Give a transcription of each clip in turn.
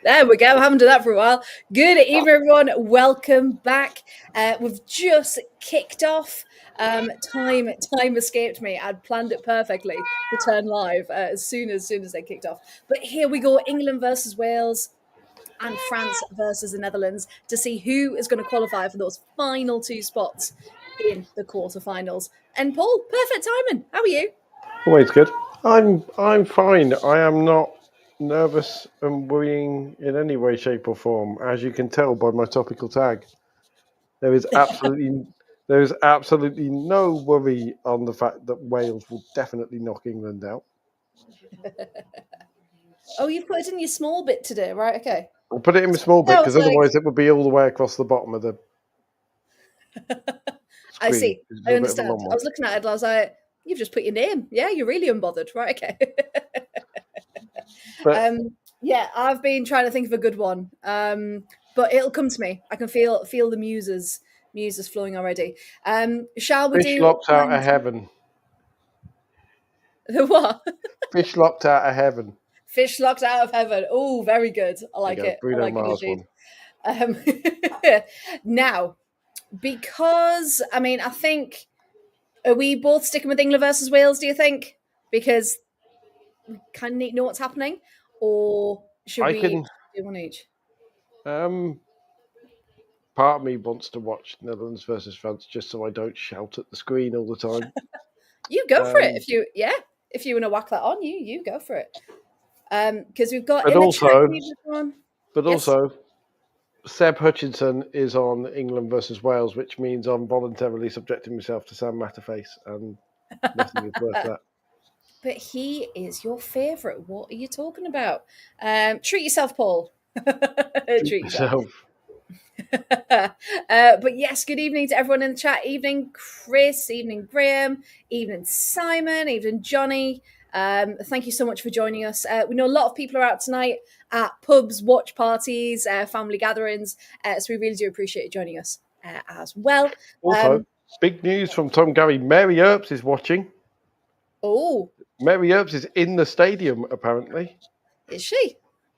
There we go. I haven't done that for a while. Good evening, everyone. Welcome back. We've just kicked off. Time escaped me. I'd planned it perfectly to turn live as soon as they kicked off. But here we go. England versus Wales and France versus the Netherlands to see who is going to qualify for those final two spots in the quarterfinals. And Paul, perfect timing. How are you? Always good. I'm fine. I am not nervous and worrying in any way, shape, or form, as you can tell by my topical tag. There is absolutely no worry on the fact that Wales will definitely knock England out. Oh, you've put it in your small bit today, right? Okay. I'll put it in a small bit That because was like, otherwise it would be all the way across the bottom of the I screen. see. It's I a bit of a understand. long I one. was looking at it and I was like, you've just put your name. Yeah, you're really unbothered. Right, okay. But Yeah, I've been trying to think of a good one. But it'll come to me. I can feel the muses flowing already. Shall we fish do locked out of heaven. the what? Fish locked out of heaven. Fish locked out of heaven. Oh, very good. I There you like go. it. I Bruno like it Mars indeed. one. Um, now, because I think are we both sticking with England versus Wales, do you think? Because we kind of need to know what's happening, or should I we can. do one each? Part of me wants to watch Netherlands versus France just so I don't shout at the screen all the time. You go for it Um, if you want to whack that on, you go for it. Because we've got but in the chat. also, Can you just go on? but Yes. also, Seb Hutchinson is on England versus Wales, which means I'm voluntarily subjecting myself to Sam Matterface, and nothing is worth that. But he is your favourite. What are you talking about? Treat yourself, Paul. Treat yourself. So, But yes, good evening to everyone in the chat. Evening, Chris. Evening, Graham. Evening, Simon. Evening, Johnny. Thank you so much for joining us. We know a lot of people are out tonight at pubs, watch parties, family gatherings. So we really do appreciate you joining us as well. also, big news from Tom Gary. Mary Earps is watching. Oh, Mary Earps is in the stadium, apparently. is she?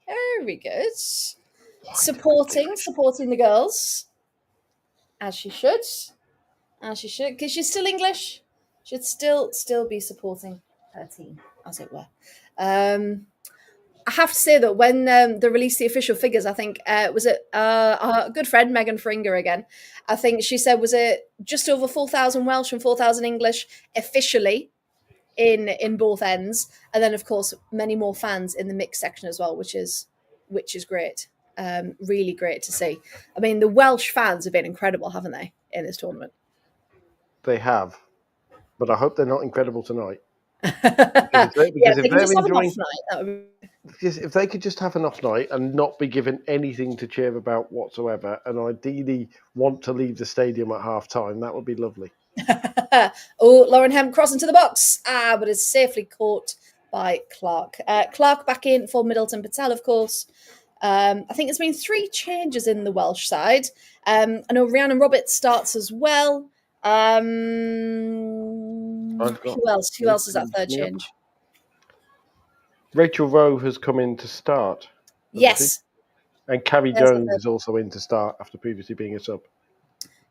Very good. Supporting the girls as she should, because she's still English. Should still be supporting her team, as it were. I have to say that when they released the official figures, I think was it our good friend Megan Fringer again. I think she said was it just over 4,000 Welsh and 4,000 English officially in both ends, and then of course many more fans in the mixed section as well, which is great. Really great to see. I mean, the Welsh fans have been incredible, haven't they, in this tournament? They have, but I hope they're not incredible tonight. Yeah, Because if if they can they're just have an off enjoying, night, that would if they could just have an off night and not be given anything to cheer about whatsoever, and ideally want to leave the stadium at half time, that would be lovely. Oh, Lauren Hemp crossing to the box. But is safely caught by Clark. Clark back in for Middleton Patel, of course. I think there's been 3 changes in the Welsh side. I know Rhiannon Roberts starts as well. Who else? Who else is that third change? Rachel Rowe has come in to start. Yes. And Carrie There's Jones is also in to start after previously being a sub.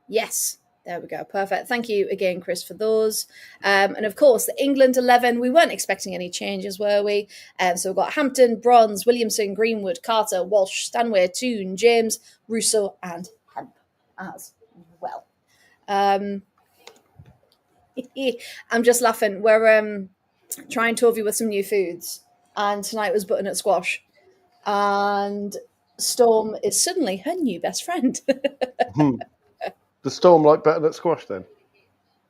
Yes. There we go. Perfect. Thank you again, Chris, for those. And of course, the England 11, we weren't expecting any changes, were we? So we've got Hampton, Bronze, Williamson, Greenwood, Carter, Walsh, Stanway, Toon, James, Russo, and Hemp as well. I'm just laughing. We're trying Tovey with some new foods, and tonight was butternut squash. And Storm is suddenly her new best friend. The Storm like butternut squash then?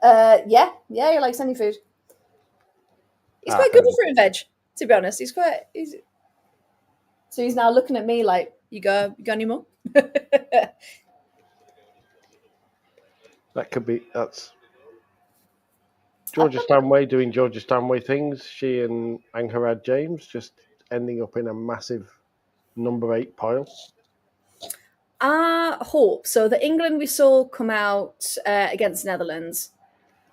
Yeah, he likes any food. He's quite good with fruit and veg, to be honest. So he's now looking at me like, you got any more? That's Georgia Stanway doing Georgia Stanway things. She and Angharad James just ending up in a massive number 8 pile. I hope. So the England we saw come out against Netherlands,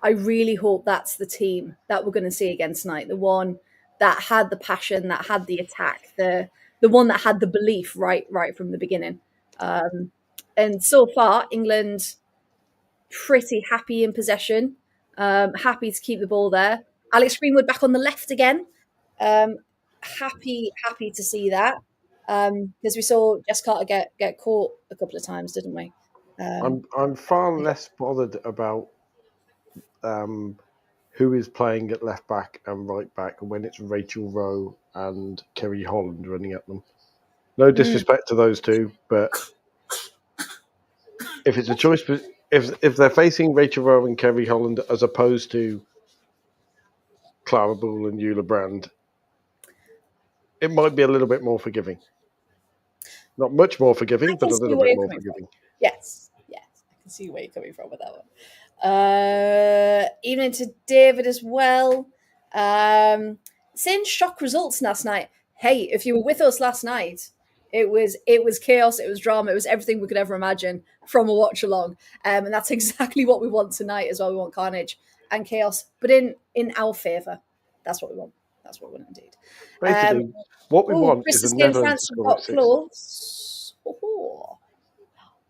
I really hope that's the team that we're going to see again tonight. The one that had the passion, that had the attack, the the one that had the belief right from the beginning. And so far, England pretty happy in possession, happy to keep the ball there. Alex Greenwood back on the left again. Happy to see that, because we saw Jess Carter get caught a couple of times, didn't we? I'm far less bothered about who is playing at left back and right back when it's Rachel Rowe and Kerry Holland running at them. No disrespect to those two, but if it's a choice, if they're facing Rachel Rowe and Kerry Holland as opposed to Clara Bull and Eula Brand, it might be a little bit more forgiving. Not much more forgiving, but a little bit more forgiving. Yes, I can see where you're coming from with that one. Evening to David as well. Saying shock results last night. Hey, if you were with us last night, it was chaos, it was drama, it was everything we could ever imagine from a watch along. And that's exactly what we want tonight as well. We want carnage and chaos, but in our favour. That's what we want. That's what we want indeed. Basically, what we want Chris is is a saying Netherlands France have got close.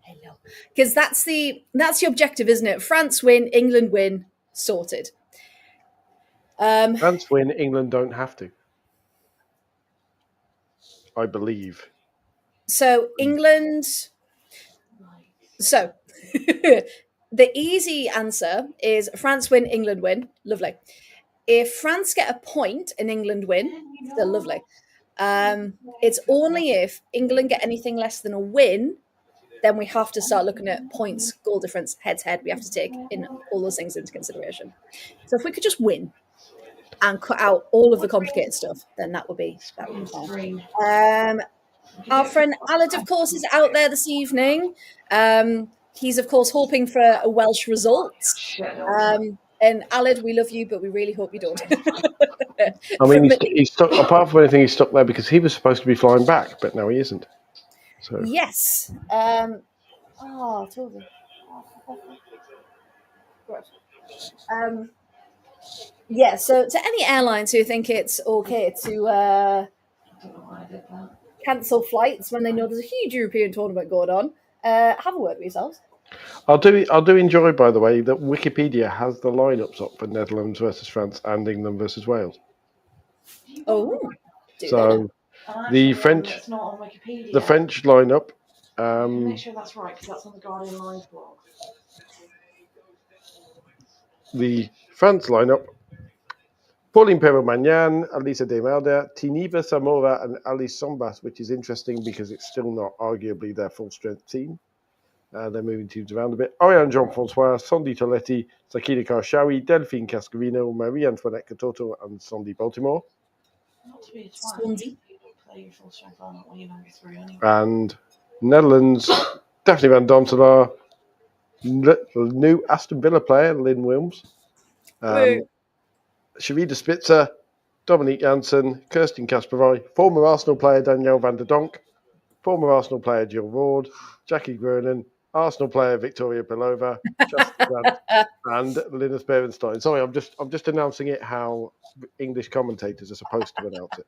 Hello. Because that's the objective, isn't it? France win, England win, sorted. France win, England don't have to. I believe. So England. So the easy answer is France win, England win. Lovely. If France get a point and England win, still lovely. It's only if England get anything less than a win, then we have to start looking at points, goal difference, head to head. We have to take in all those things into consideration. So if we could just win and cut out all of the complicated stuff, then that would be fine. Our friend Alad, of course, is out there this evening. He's, of course, hoping for a Welsh result. And Alad, we love you, but we really hope you don't. I mean, he's stuck. Apart from anything, he's stuck there because he was supposed to be flying back, but now he isn't. So yes. Totally. Yeah. So to any airlines who think it's okay to cancel flights when they know there's a huge European tournament going on, have a word with yourselves. I do enjoy, by the way, that Wikipedia has the lineups up for Netherlands versus France and England versus Wales. Oh, so the French lineup. Make sure that's right, because that's on the Guardian Live blog. The France lineup: Pauline Perro-Magnan, Alisa Demelda, Tiniva Samora, and Alice Sombas, which is interesting because it's still not arguably their full-strength team. They're moving teams around a bit. Ariane Jean-Francois, Sandy Toletti, Sakina Karshawi, Delphine Cascarino, Marie-Antoinette Katoto, and Sandy Baltimore. Not to be a twat, you play your full strength lineup when you're number 3 anyway. And Netherlands, Daphne van Domselaar, new Aston Villa player, Lynn Wilms, Sharida Spitzer, Dominique Janssen, Kirsten Kasparov, former Arsenal player Danielle van der Donk, former Arsenal player Jill Ward, Jackie Groenen, Arsenal player Victoria Belova, and Linus Berenstein. Sorry, I'm just announcing it how English commentators are supposed to announce it.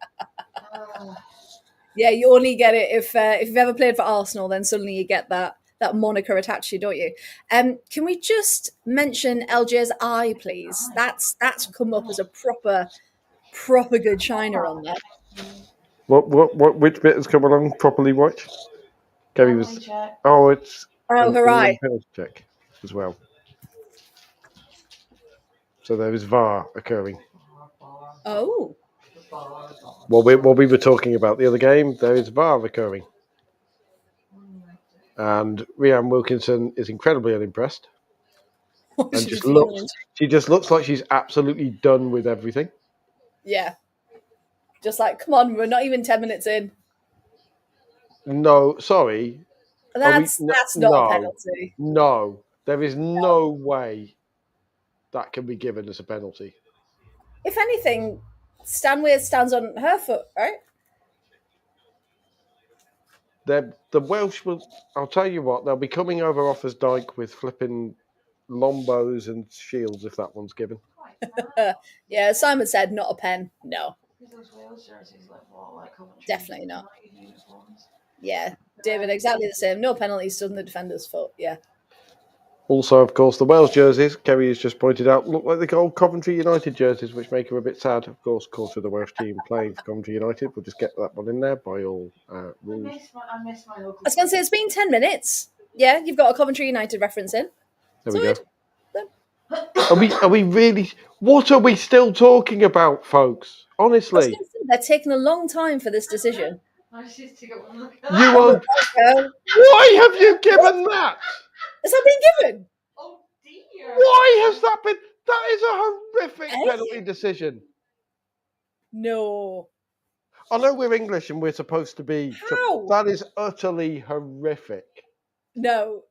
Yeah, you only get it if you've ever played for Arsenal, then suddenly you get that moniker attached to you, don't you? Can we just mention LJ's eye, please? That's come up as a proper good shiner on that. Which bit has come along properly watched? Gabby was. Oh, it's. her eye. Penalty check as well. So there is VAR occurring. Oh. Well, we were talking about the other game. There is VAR occurring. And Rhiannon Wilkinson is incredibly unimpressed. And she just looks like she's absolutely done with everything. Yeah. Just like, come on, we're not even 10 minutes in. No, sorry. That's not a penalty. No, there is no way that can be given as a penalty. If anything, Stanway stands on her foot, right? The Welsh will. I'll tell you what, they'll be coming over Offa's-Dyke with flipping lombos and shields if that one's given. Yeah, Simon said not a pen. No. those Wales jerseys look more like Coventry Definitely not. United uniforms. Yeah, David, exactly the same. No penalties, still in the defender's foot. Yeah. Also, of course, the Wales jerseys, Kerry has just pointed out, look like the old Coventry United jerseys, which make her a bit sad. Of course, with the Welsh team playing for Coventry United. We'll just get that one in there by all rules. I miss my local. I was going to say, it's been 10 minutes. Yeah, you've got a Coventry United reference in. There we go. Sorted. Are we really? What are we still talking about, folks? Honestly, They're taking a long time for this decision. I was just to go and look you are. Why have you given that? Has that been given? Oh dear! Why has that been? That is a horrific penalty decision. No. I know we're English and we're supposed to be. How? That is utterly horrific. No.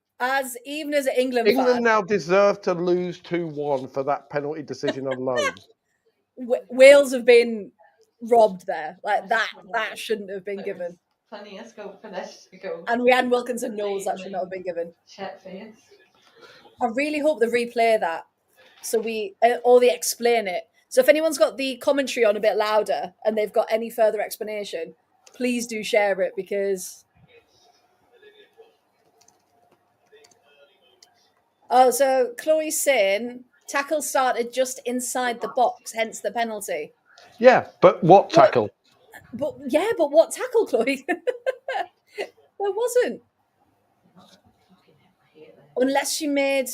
Even as an England fan, now deserve to lose 2-1 for that penalty decision alone. Wales have been robbed there. Like that shouldn't have been given. Plenty of scope for this to go. And Rhiannon Wilkinson knows that should not have been given. Chet face. I really hope they replay that, so or they explain it. So if anyone's got the commentary on a bit louder and they've got any further explanation, please do share it, because. Oh, so Chloe's saying tackle started just inside the box, hence the penalty. Yeah, but what tackle? But what tackle, Chloe? There wasn't. Unless she made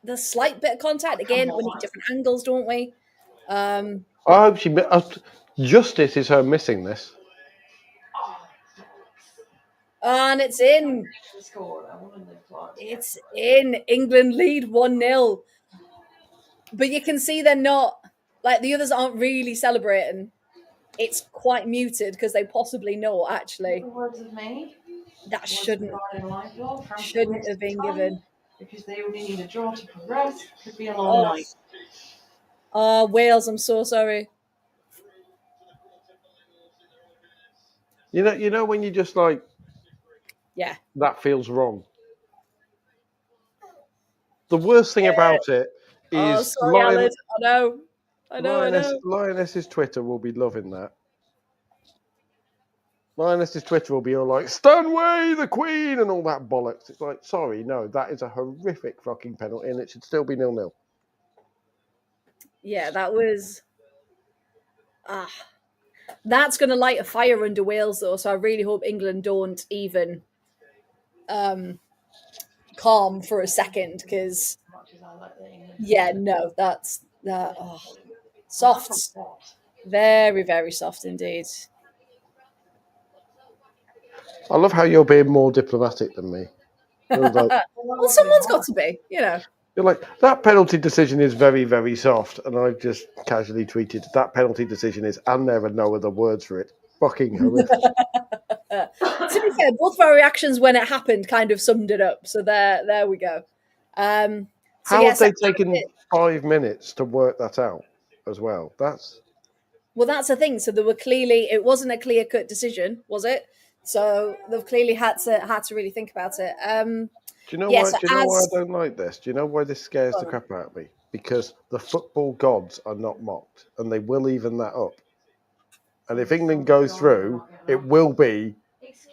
the slight bit of contact. Again, we need different angles, don't we? I hope she. Justice is her missing this. And it's in. It's in. England lead 1-0. But you can see they're not, like, the others aren't really celebrating. It's quite muted because they possibly know, actually. The words of May. That shouldn't have been given. Because they only need a draw to progress. Could be a long night. Wales, I'm so sorry. You know when you just like, yeah, that feels wrong. The worst thing about it is sorry, I know. Lioness's Twitter will be loving that. Lioness's Twitter will be all like, Stanway, the Queen, and all that bollocks. It's like, sorry, no, that is a horrific fucking penalty, and it should still be 0-0. Yeah, that was. That's going to light a fire under Wales, though. So I really hope England don't even calm for a second, because that's soft, very, very soft indeed. I love how you're being more diplomatic than me. Well, someone's got to be, You're like, that penalty decision is very, very soft. And I've just casually tweeted, that penalty decision is, and there are no other words for it. Fucking horrific. To be fair, both of our reactions when it happened kind of summed it up. So there we go. How have they taken 5 minutes to work that out as well? That's the thing. So there were clearly, it wasn't a clear-cut decision, was it? So they've clearly had to really think about it. Do you know why? Do you know why I don't like this? Do you know why this scares the crap out of me? Because the football gods are not mocked, and they will even that up. And if England go through, it will be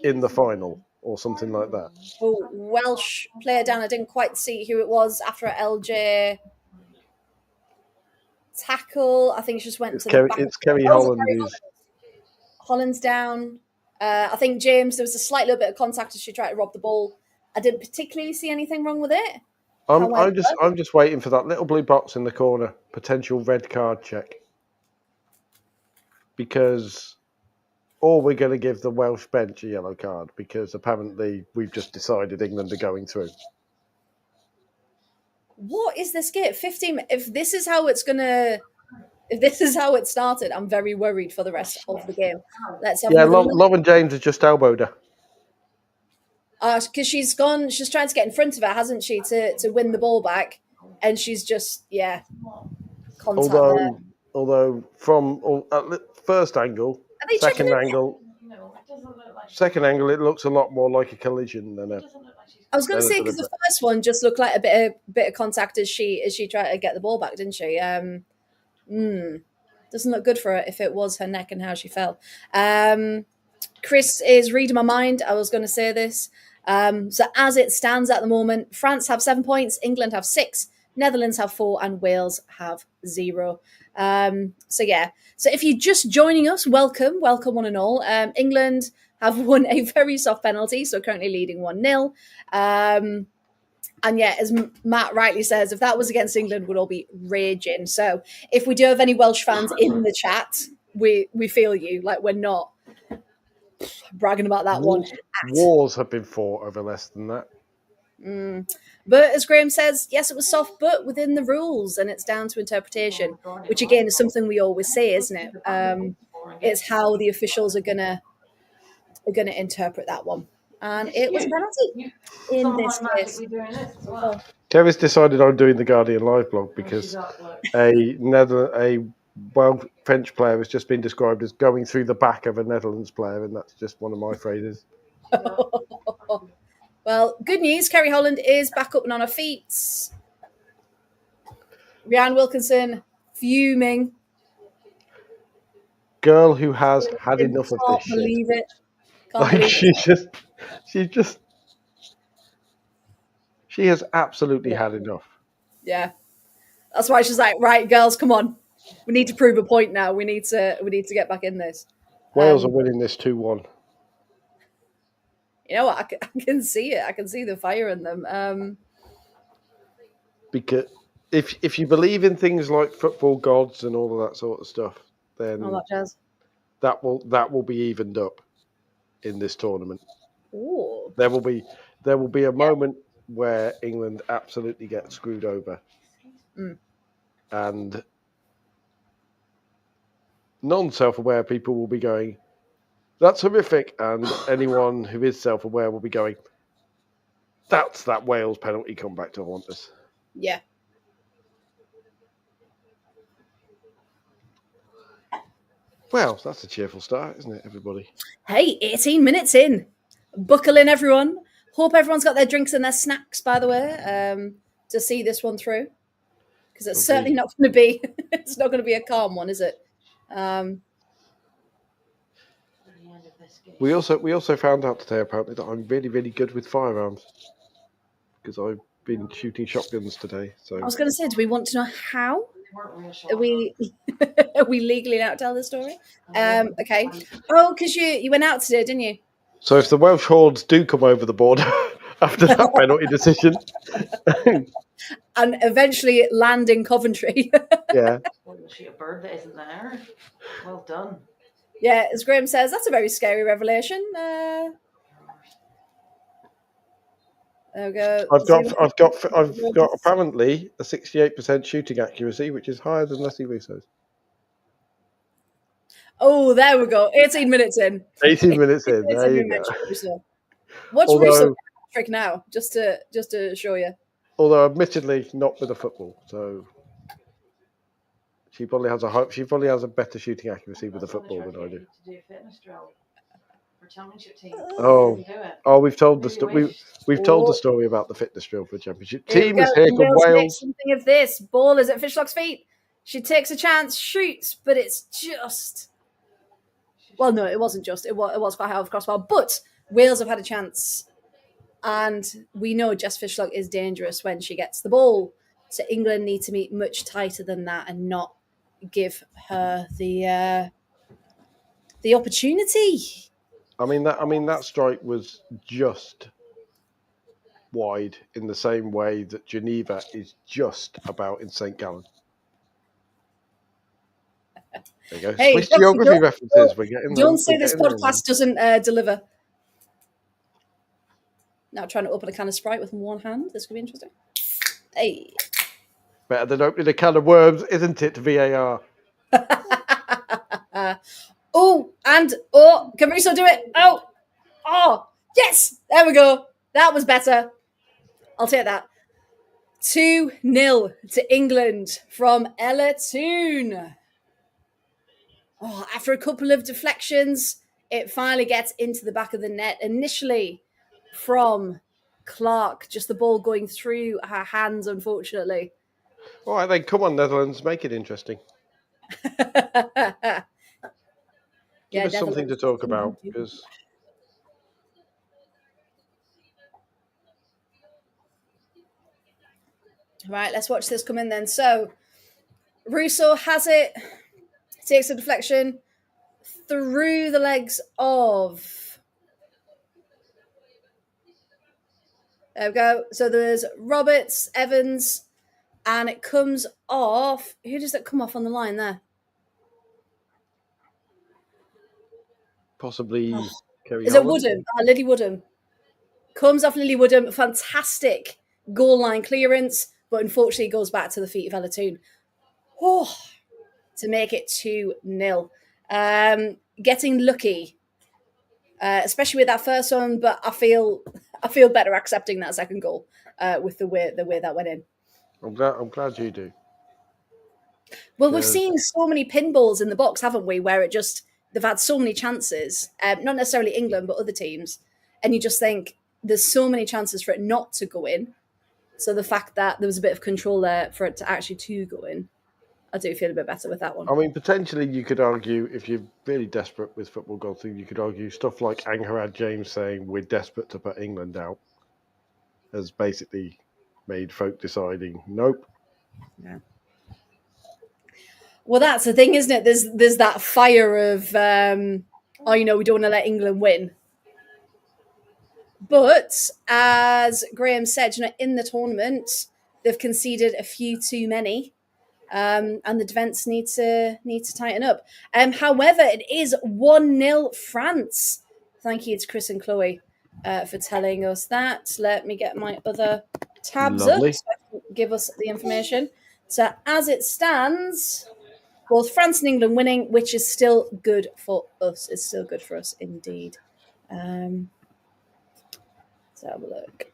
in the final or something like that. Oh, Welsh player down. I didn't quite see who it was after an LJ tackle. I think it just went to the back. It's Kerry Holland. Holland's down. I think James, there was a slight little bit of contact as she tried to rob the ball. I didn't particularly see anything wrong with it. I'm just waiting for that little blue box in the corner, potential red card check. Because, or we're going to give the Welsh bench a yellow card, because apparently we've just decided England are going through. What is this game? 15. If this is how it started, I'm very worried for the rest of the game. Let's have Lauren James has just elbowed her. Because she's trying to get in front of her, hasn't she, to win the ball back, and she's just contact there. Although from first angle, second angle, it looks a lot more like a collision than a. I was going to say, because the first one just looked like a bit of contact as she tried to get the ball back, didn't she? Doesn't look good for her if it was her neck and how she fell. Chris is reading my mind. I was going to say this. So as it stands at the moment, France have 7 points, England have 6, Netherlands have 4, and Wales have 0. So if you're just joining us, welcome one and all. England have won a very soft penalty, so currently leading 1-0. And yeah, as Matt rightly says, if that was against England, we'd all be raging. So if we do have any Welsh fans in the chat, we feel you. Like, we're not bragging about that one. Wars have been fought over less than that. But as Graham says, yes, it was soft, but within the rules, and it's down to interpretation, which again is something we always say, isn't it? It's how the officials are gonna interpret that one, and it was a penalty in this case. Kevin's decided I'm doing the Guardian live blog because a French player has just been described as going through the back of a Netherlands player, and that's just one of my phrases. Well, good news. Kerry Holland is back up and on her feet. Rhiannon Wilkinson fuming. Girl who has had enough of this shit. Believe it. Can't believe it. She has absolutely had enough. Yeah. That's why she's like, right, girls, come on. We need to prove a point now. We need to get back in this. Wales are winning this 2-1. You know what? I can see it. I can see the fire in them. Because if you believe in things like football gods and all of that sort of stuff, then that will be evened up in this tournament. Ooh. There will be a moment where England absolutely gets screwed over, and non-self-aware people will be going, "That's horrific," and anyone who is self-aware will be going, "That's that Wales penalty comeback to haunt us." Yeah. Well, that's a cheerful start, isn't it, everybody? Hey, 18 minutes in. Buckle in, everyone. Hope everyone's got their drinks and their snacks, by the way, to see this one through. Because it's certainly not going to be it's not going to be a calm one, is it? We also found out today, apparently, that I'm really, really good with firearms. Because I've been shooting shotguns today. So I was going to say, do we want to know how? Are we legally allowed to tell the story? Okay. Oh, because you went out today, didn't you? So if the Welsh hordes do come over the border after that penalty decision, and eventually land in Coventry, yeah. Well, you'll shoot a bird that isn't there. Well done. Yeah, as Graham says, that's a very scary revelation. There we go. I've got apparently a 68% shooting accuracy, which is higher than Leslie Russo's. Oh, there we go. 18 minutes in. 18 minutes in. There you go. Watch Russo trick now, just to show you. Although, admittedly, not with a football, so she probably has a better shooting accuracy with a football than I do. Oh, we've told the story. We've told the story about the fitness drill for the championship. Team is here for Wales. Something of this ball is at Fishlock's feet. She takes a chance, shoots, but it's just. Well, no, it wasn't just. It was quite high off crossbar, but Wales have had a chance, and we know Jess Fishlock is dangerous when she gets the ball. So England need to meet much tighter than that and not give her the opportunity. I mean that strike was just wide in the same way that Geneva is just about in St. Gallen. There you go. Hey, Swiss geography references. We're getting don't say this podcast doesn't deliver. Now trying to open a can of Sprite with one hand. This could be interesting. Hey. Better than opening a can of worms, isn't it, VAR? Can Russo do it? Oh, yes! There we go. That was better. I'll take that. 2-0 to England from Ella Toon. Oh, after a couple of deflections, it finally gets into the back of the net. Initially from Clark, just the ball going through her hands, unfortunately. All right, then, come on, Netherlands, make it interesting. Give us something to Netherlands. talk about, because Right, let's watch this come in then. So, Russo has it, takes a deflection through the legs of. There we go. So there's Roberts, Evans, and it comes off. Who does that come off on the line there? possibly Kerry Is it Holland. Woodham? Lily Woodham. Comes off Lily Woodham. Fantastic goal line clearance, but unfortunately goes back to the feet of Ella Toon. Oh, to make it 2-0. Getting lucky, especially with that first one, but I feel better accepting that second goal with the way that went in. I'm glad you do. Well, we've seen so many pinballs in the box, haven't we? Where they've had so many chances, not necessarily England, but other teams, and you just think there's so many chances for it not to go in. So the fact that there was a bit of control there for it to actually go in, I do feel a bit better with that one. I mean, potentially you could argue, if you're really desperate with football goals, you could argue stuff like Angharad James saying we're desperate to put England out has basically made folk deciding, nope. Yeah. Well, that's the thing, isn't it? There's that fire of, we don't want to let England win. But as Graham said, in the tournament, they've conceded a few too many. And the defence need to tighten up. However, it is 1-0 France. Thank you to Chris and Chloe for telling us that. Let me get my other tabs Lovely. up so I can give us the information. So as it stands, both France and England winning, which is still good for us. It's still good for us indeed. Let's have a look.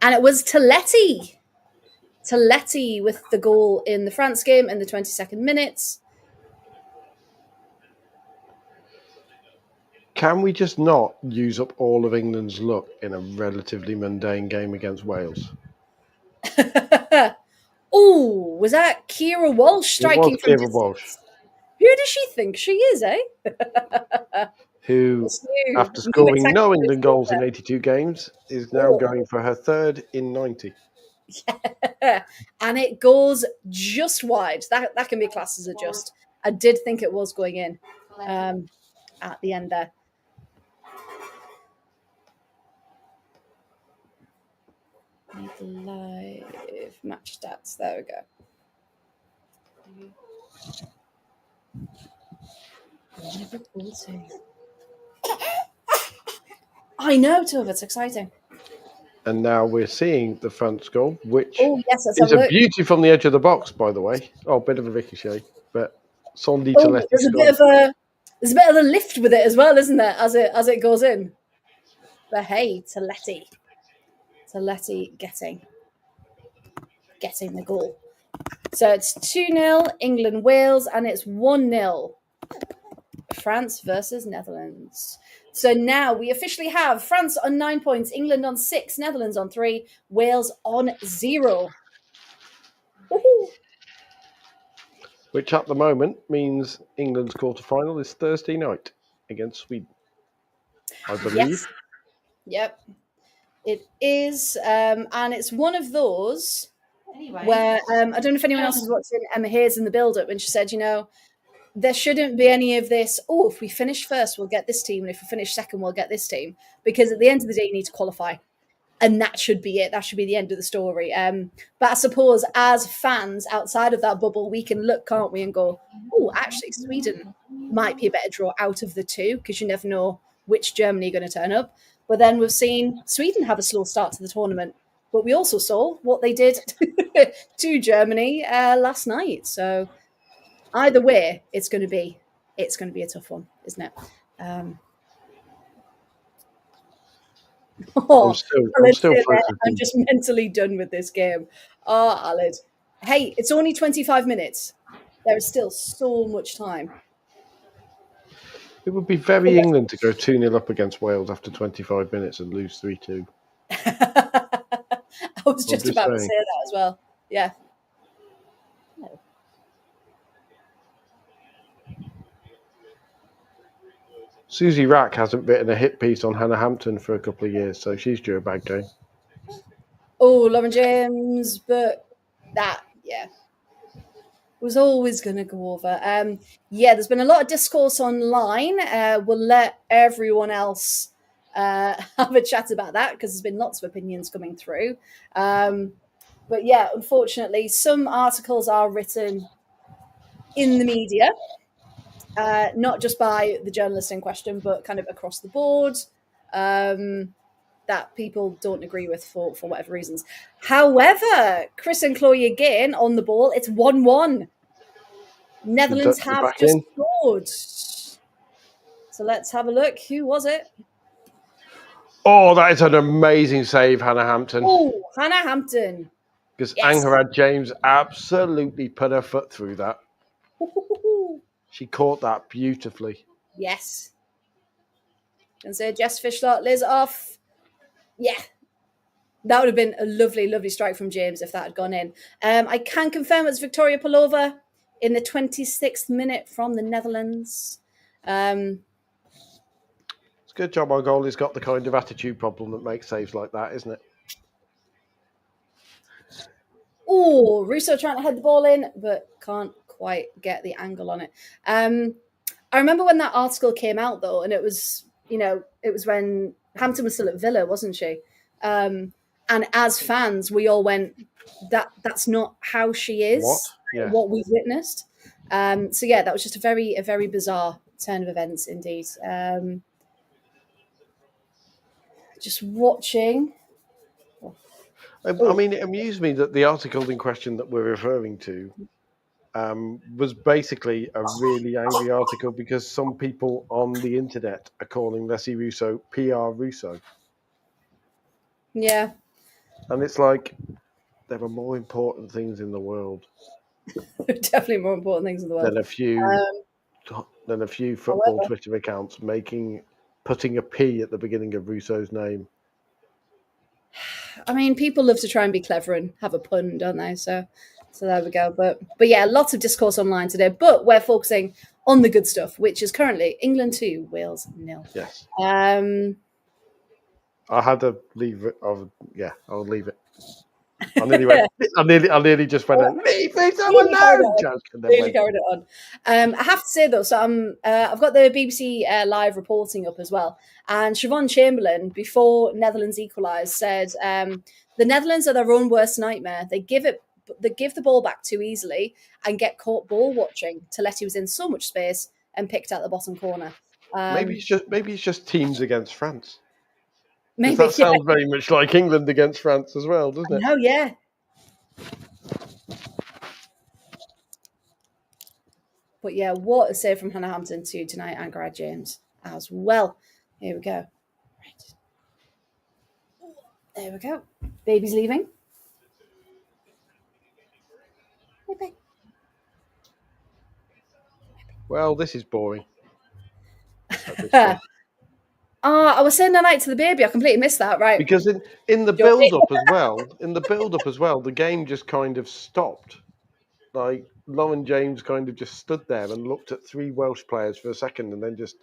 And it was Taletti with the goal in the France game in the 22nd minute. Can we just not use up all of England's luck in a relatively mundane game against Wales? Oh, was that Kira Walsh striking from Kira Walsh. Who does she think she is, eh? Who, after scoring no England goals in 82 games, is now going for her third in 90. Yeah. And it goes just wide. That can be classed as a just. I did think it was going in at the end there. Live match stats. There we go. I know, Tova, it's exciting. And now we're seeing the France goal, which is a beauty from the edge of the box, by the way. Oh, a bit of a ricochet, but Sondi Taletti there's a bit of a lift with it as well, isn't there? As it goes in. But hey, Taletti getting the goal. So it's 2-0 England Wales, and it's 1-0 France versus Netherlands. So now we officially have France on 9 points, England on 6, Netherlands on 3, Wales on 0. Woo-hoo. Which at the moment means England's quarterfinal is Thursday night against Sweden, I believe. Yes. Yep. It is. And it's one of those where I don't know if anyone else is watching Emma Hayes in the build-up, and she said, there shouldn't be any of this, if we finish first, we'll get this team, and if we finish second, we'll get this team. Because at the end of the day, you need to qualify. And that should be it. That should be the end of the story. But I suppose as fans outside of that bubble, we can look, can't we, and go, actually, Sweden might be a better draw out of the two, because you never know which Germany are going to turn up. But then we've seen Sweden have a slow start to the tournament. But we also saw what they did to Germany last night. So either way, it's going to be a tough one, isn't it? I'm just mentally done with this game. Alid. Hey, it's only 25 minutes. There is still so much time. It would be very England to go 2-0 up against Wales after 25 minutes and lose 3-2. I was just about to say that as well. Yeah. Susie Rack hasn't written a hit piece on Hannah Hampton for a couple of years, so she's due a bad game. Oh, Lauren James, but that, yeah, was always going to go over. Yeah, there's been a lot of discourse online. We'll let everyone else have a chat about that because there's been lots of opinions coming through. But yeah, unfortunately, some articles are written in the media, not just by the journalist in question, but kind of across the board. That people don't agree with for whatever reasons. However, Chris and Chloe again on the ball. It's 1-1. Netherlands They're have back just in. scored. So let's have a look. Who was it? Oh, that is an amazing save, Hannah Hampton. Oh, Hannah Hampton. Because Yes. Angharad James absolutely put her foot through that. She caught that beautifully. Yes. And so Jess Fishlot, Liz off. Yeah. That would have been a lovely, lovely strike from James if that had gone in. I can confirm it's Victoria Palova in the 26th minute from the Netherlands. It's a good job our goalie's got the kind of attitude problem that makes saves like that, isn't it? Oh, Russo trying to head the ball in, but can't quite get the angle on it. I remember when that article came out, though, and it was when Hampton was still at Villa, wasn't she? And as fans, we all went, that's not how she is, what we've witnessed. So yeah, that was just a very bizarre turn of events indeed. Just watching. I mean, it amused me that the article in question that we're referring to was basically a really angry article because some people on the internet are calling Leslie Russo PR Russo. Yeah. And it's like, there are more important things in the world. Definitely more important things in the world. Than a few football Twitter accounts putting a P at the beginning of Russo's name. I mean, people love to try and be clever and have a pun, don't they? So there we go. But yeah, lots of discourse online today. But we're focusing on the good stuff, which is currently England 2, Wales 0. Yes. I had to leave it. I'll leave it. I nearly just went, leave it alone. Really carried it on. I have to say though, so I've got the BBC live reporting up as well, and Siobhan Chamberlain, before Netherlands equalised, said the Netherlands are their own worst nightmare. They give the ball back too easily and get caught ball watching. Taletti was in so much space and picked out the bottom corner. Maybe it's just teams against France. Maybe that sounds very much like England against France as well, doesn't it? No, yeah. But yeah, what a save from Hannah Hampton to tonight, Angharad James as well. Here we go. Right. There we go. Baby's leaving. Bye-bye. Well, this is boring. I was saying goodnight to the baby. I completely missed that, right? Because in the build-up as well, the game just kind of stopped. Like, Lauren James kind of just stood there and looked at three Welsh players for a second and then just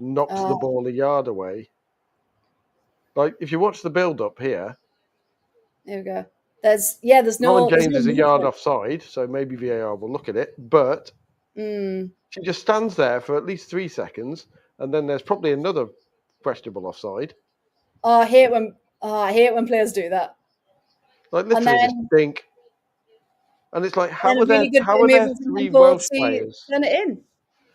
knocked the ball a yard away. Like, if you watch the build-up here... There we go. There's no... Lauren James is a yard offside, so maybe VAR will look at it, but she just stands there for at least 3 seconds, and then there's probably another questionable offside. Oh, I hate when players do that. Like, literally just think... And it's like, how are there three Welsh players? Turn it in.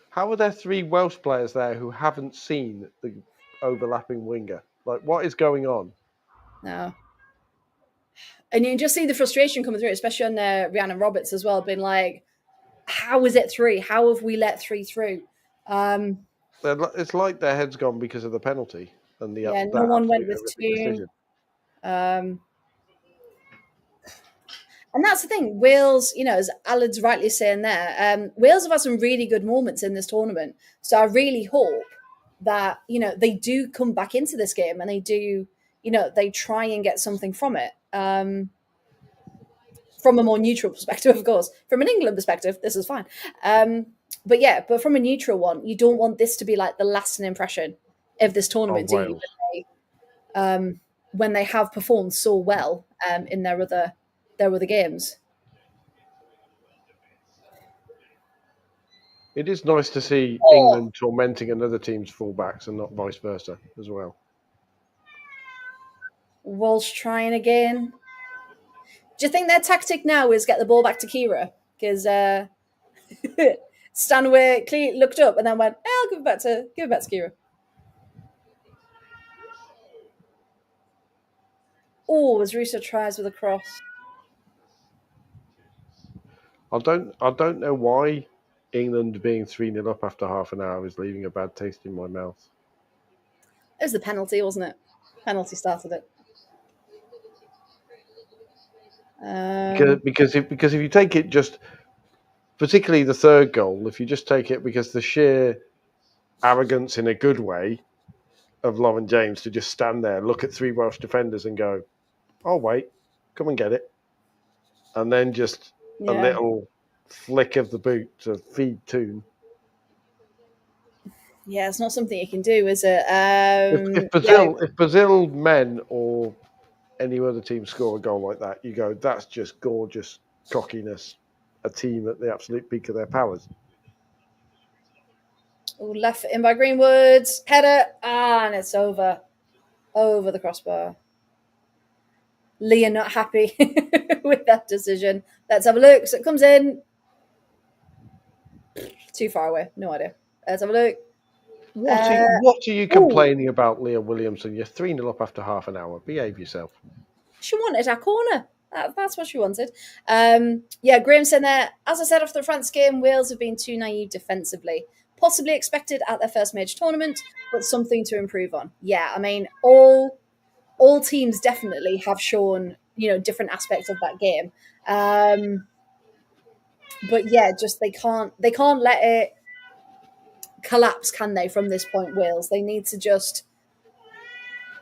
How are there three Welsh players there who haven't seen the overlapping winger? Like, what is going on? No. And you can just see the frustration coming through, especially on Rhiannon Roberts as well, being like, how is it 3? How have we let 3 through? It's like their head's gone because of the penalty. And no one went with Toon. And that's the thing. Wales, as Alan's rightly saying there, Wales have had some really good moments in this tournament. So I really hope that, they do come back into this game and they do, they try and get something from it. From a more neutral perspective, of course. From an England perspective, this is fine. but from a neutral one, you don't want this to be like the lasting impression of this tournament, do you? When they have performed so well in their other games. It is nice to see England tormenting another team's fullbacks and not vice versa as well. Walsh trying again. Do you think their tactic now is get the ball back to Kira? Because Stanway clearly looked up and then went, I'll give it back to Kira. Oh, as Russo tries with a cross. I don't know why England being 3-0 up after half an hour is leaving a bad taste in my mouth. It was the penalty, wasn't it? Penalty started it. Because if you take it just, particularly the third goal, if you just take it because the sheer arrogance in a good way of Lauren James to just stand there, look at 3 Welsh defenders and go, "Oh wait, come and get it," and then just a little flick of the boot to feed Toon. Yeah, it's not something you can do, is it? If Brazil men or any other team score a goal like that, you go, that's just gorgeous cockiness. A team at the absolute peak of their powers. Oh, left foot in by Greenwood. Header. And it's over the crossbar. Leah not happy with that decision. Let's have a look. So it comes in. Too far away. No idea. Let's have a look. What are you complaining about, Leah Williamson? You're 3-0 up after half an hour. Behave yourself. She wanted our corner. That's what she wanted. Graham said there, as I said after the France game, Wales have been too naive defensively. Possibly expected at their first major tournament, but something to improve on. Yeah, I mean, all teams definitely have shown, different aspects of that game. But yeah, just they can't let it collapse, can they, from this point, Wales? They need to just,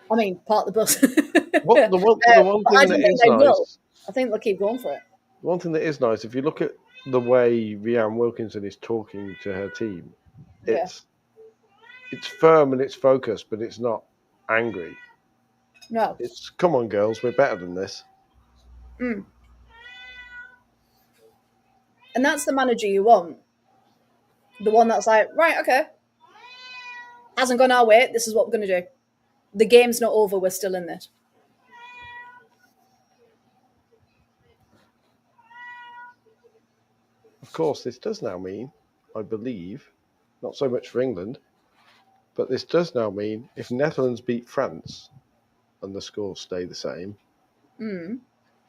park the bus. The one thing that is nice, I think they'll keep going for it. One thing that is nice, if you look at the way Rhiannon Wilkinson is talking to her team, it's firm and it's focused, but it's not angry. No. It's, come on, girls, we're better than this. And that's the manager you want. The one that's like, right, okay. Hasn't gone our way, this is what we're going to do. The game's not over, we're still in this. Of course, this does now mean, I believe, not so much for England, but this does now mean if Netherlands beat France and the scores stay the same,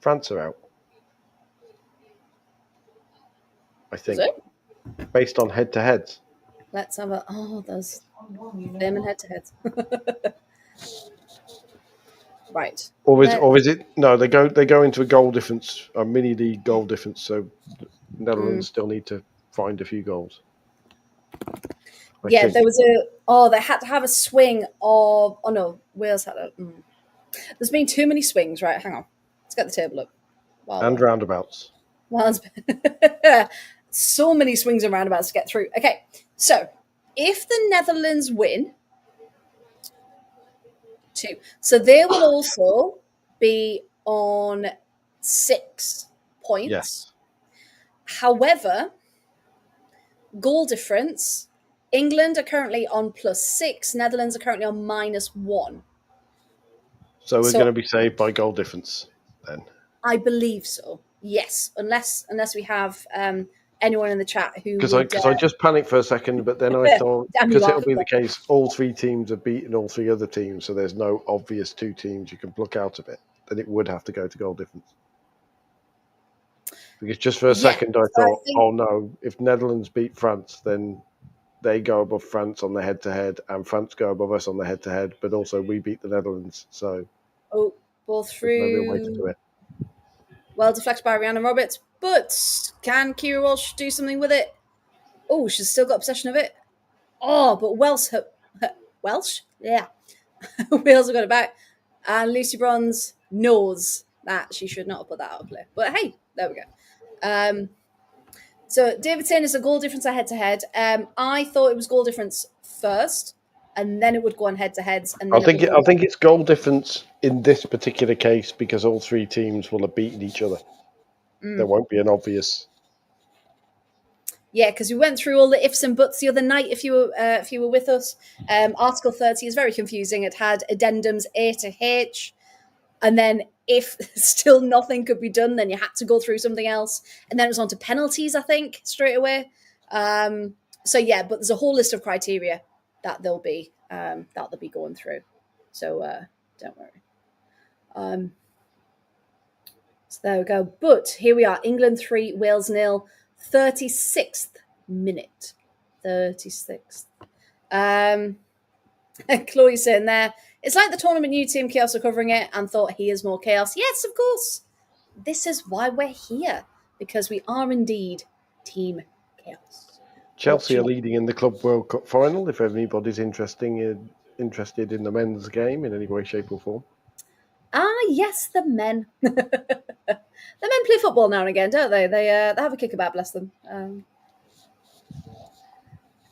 France are out. I think. Based on head-to-heads. Let's have a... Oh, there's them and head-to-heads. Right. Or is it... No, they go into a goal difference, a mini-league goal difference, so Netherlands still need to find a few goals. There was they had to have a swing of... Oh, no, Wales had a... There's been too many swings, right? Hang on. Let's get the table up. And roundabouts. So many swings and roundabouts to get through. Okay, so if the Netherlands win 2, so they will also be on 6 points. Yes. However, goal difference, England are currently on +6, Netherlands are currently on -1. So we're going to be saved by goal difference then? I believe so, yes, unless we have anyone in the chat who... Because I just panicked for a second, but then I thought, because it'll be the case, all 3 teams have beaten all 3 other teams, so there's no obvious 2 teams you can pluck out of it, then it would have to go to goal difference. Because just for a second I thought, oh no, if Netherlands beat France, then they go above France on the head-to-head, and France go above us on the head-to-head, but also we beat the Netherlands, so... Oh, ball through... There's no real way to do it. Well deflected by Rhiannon Roberts, but can Kira Walsh do something with it? Oh, she's still got possession of it. Oh, but Welsh? Yeah. Wales have got it back. And Lucy Bronze knows that she should not have put that out of play. But hey, there we go. So David saying it's a goal difference at head-to-head. I thought it was goal difference first, and then it would go on head-to-heads, and then I think it would go. I think it's goal difference in this particular case because all three teams will have beaten each other. There won't be an obvious. Yeah, because we went through all the ifs and buts the other night. If you were with us, Article 30 is very confusing. It had addendums A to H, and then if still nothing could be done, then you had to go through something else, and then it was on to penalties. I think straight away. So yeah, but there's a whole list of criteria that they'll be going through. So don't worry. So there we go. But here we are: England 3, Wales 0. 36th minute. 36th. Chloe's sitting there. It's like the tournament new Team Chaos are covering it and thought he is more chaos. Yes, of course. This is why we're here. Because we are indeed Team Chaos. Chelsea are leading in the Club World Cup final. If anybody's interested in the men's game in any way, shape, or form. Yes, the men. The men play football now and again, don't they? They have a kickabout, bless them. But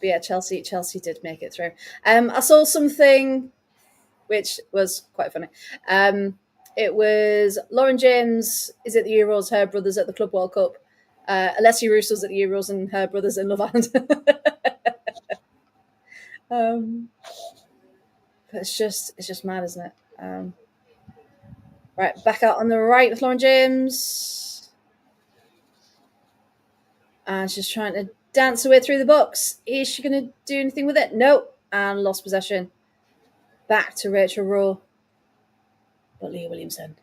yeah, Chelsea did make it through. I saw something which was quite funny. It was Lauren James is at the Euros, her brother's at the Club World Cup. Alessia Russo's at the Euros and her brother's in Love Island. It's just mad, isn't it? Right, back out on the right with Lauren James. And she's trying to dance her way through the box. Is she going to do anything with it? Nope. And lost possession. Back to Rachel Rowe. But Leah Williamson.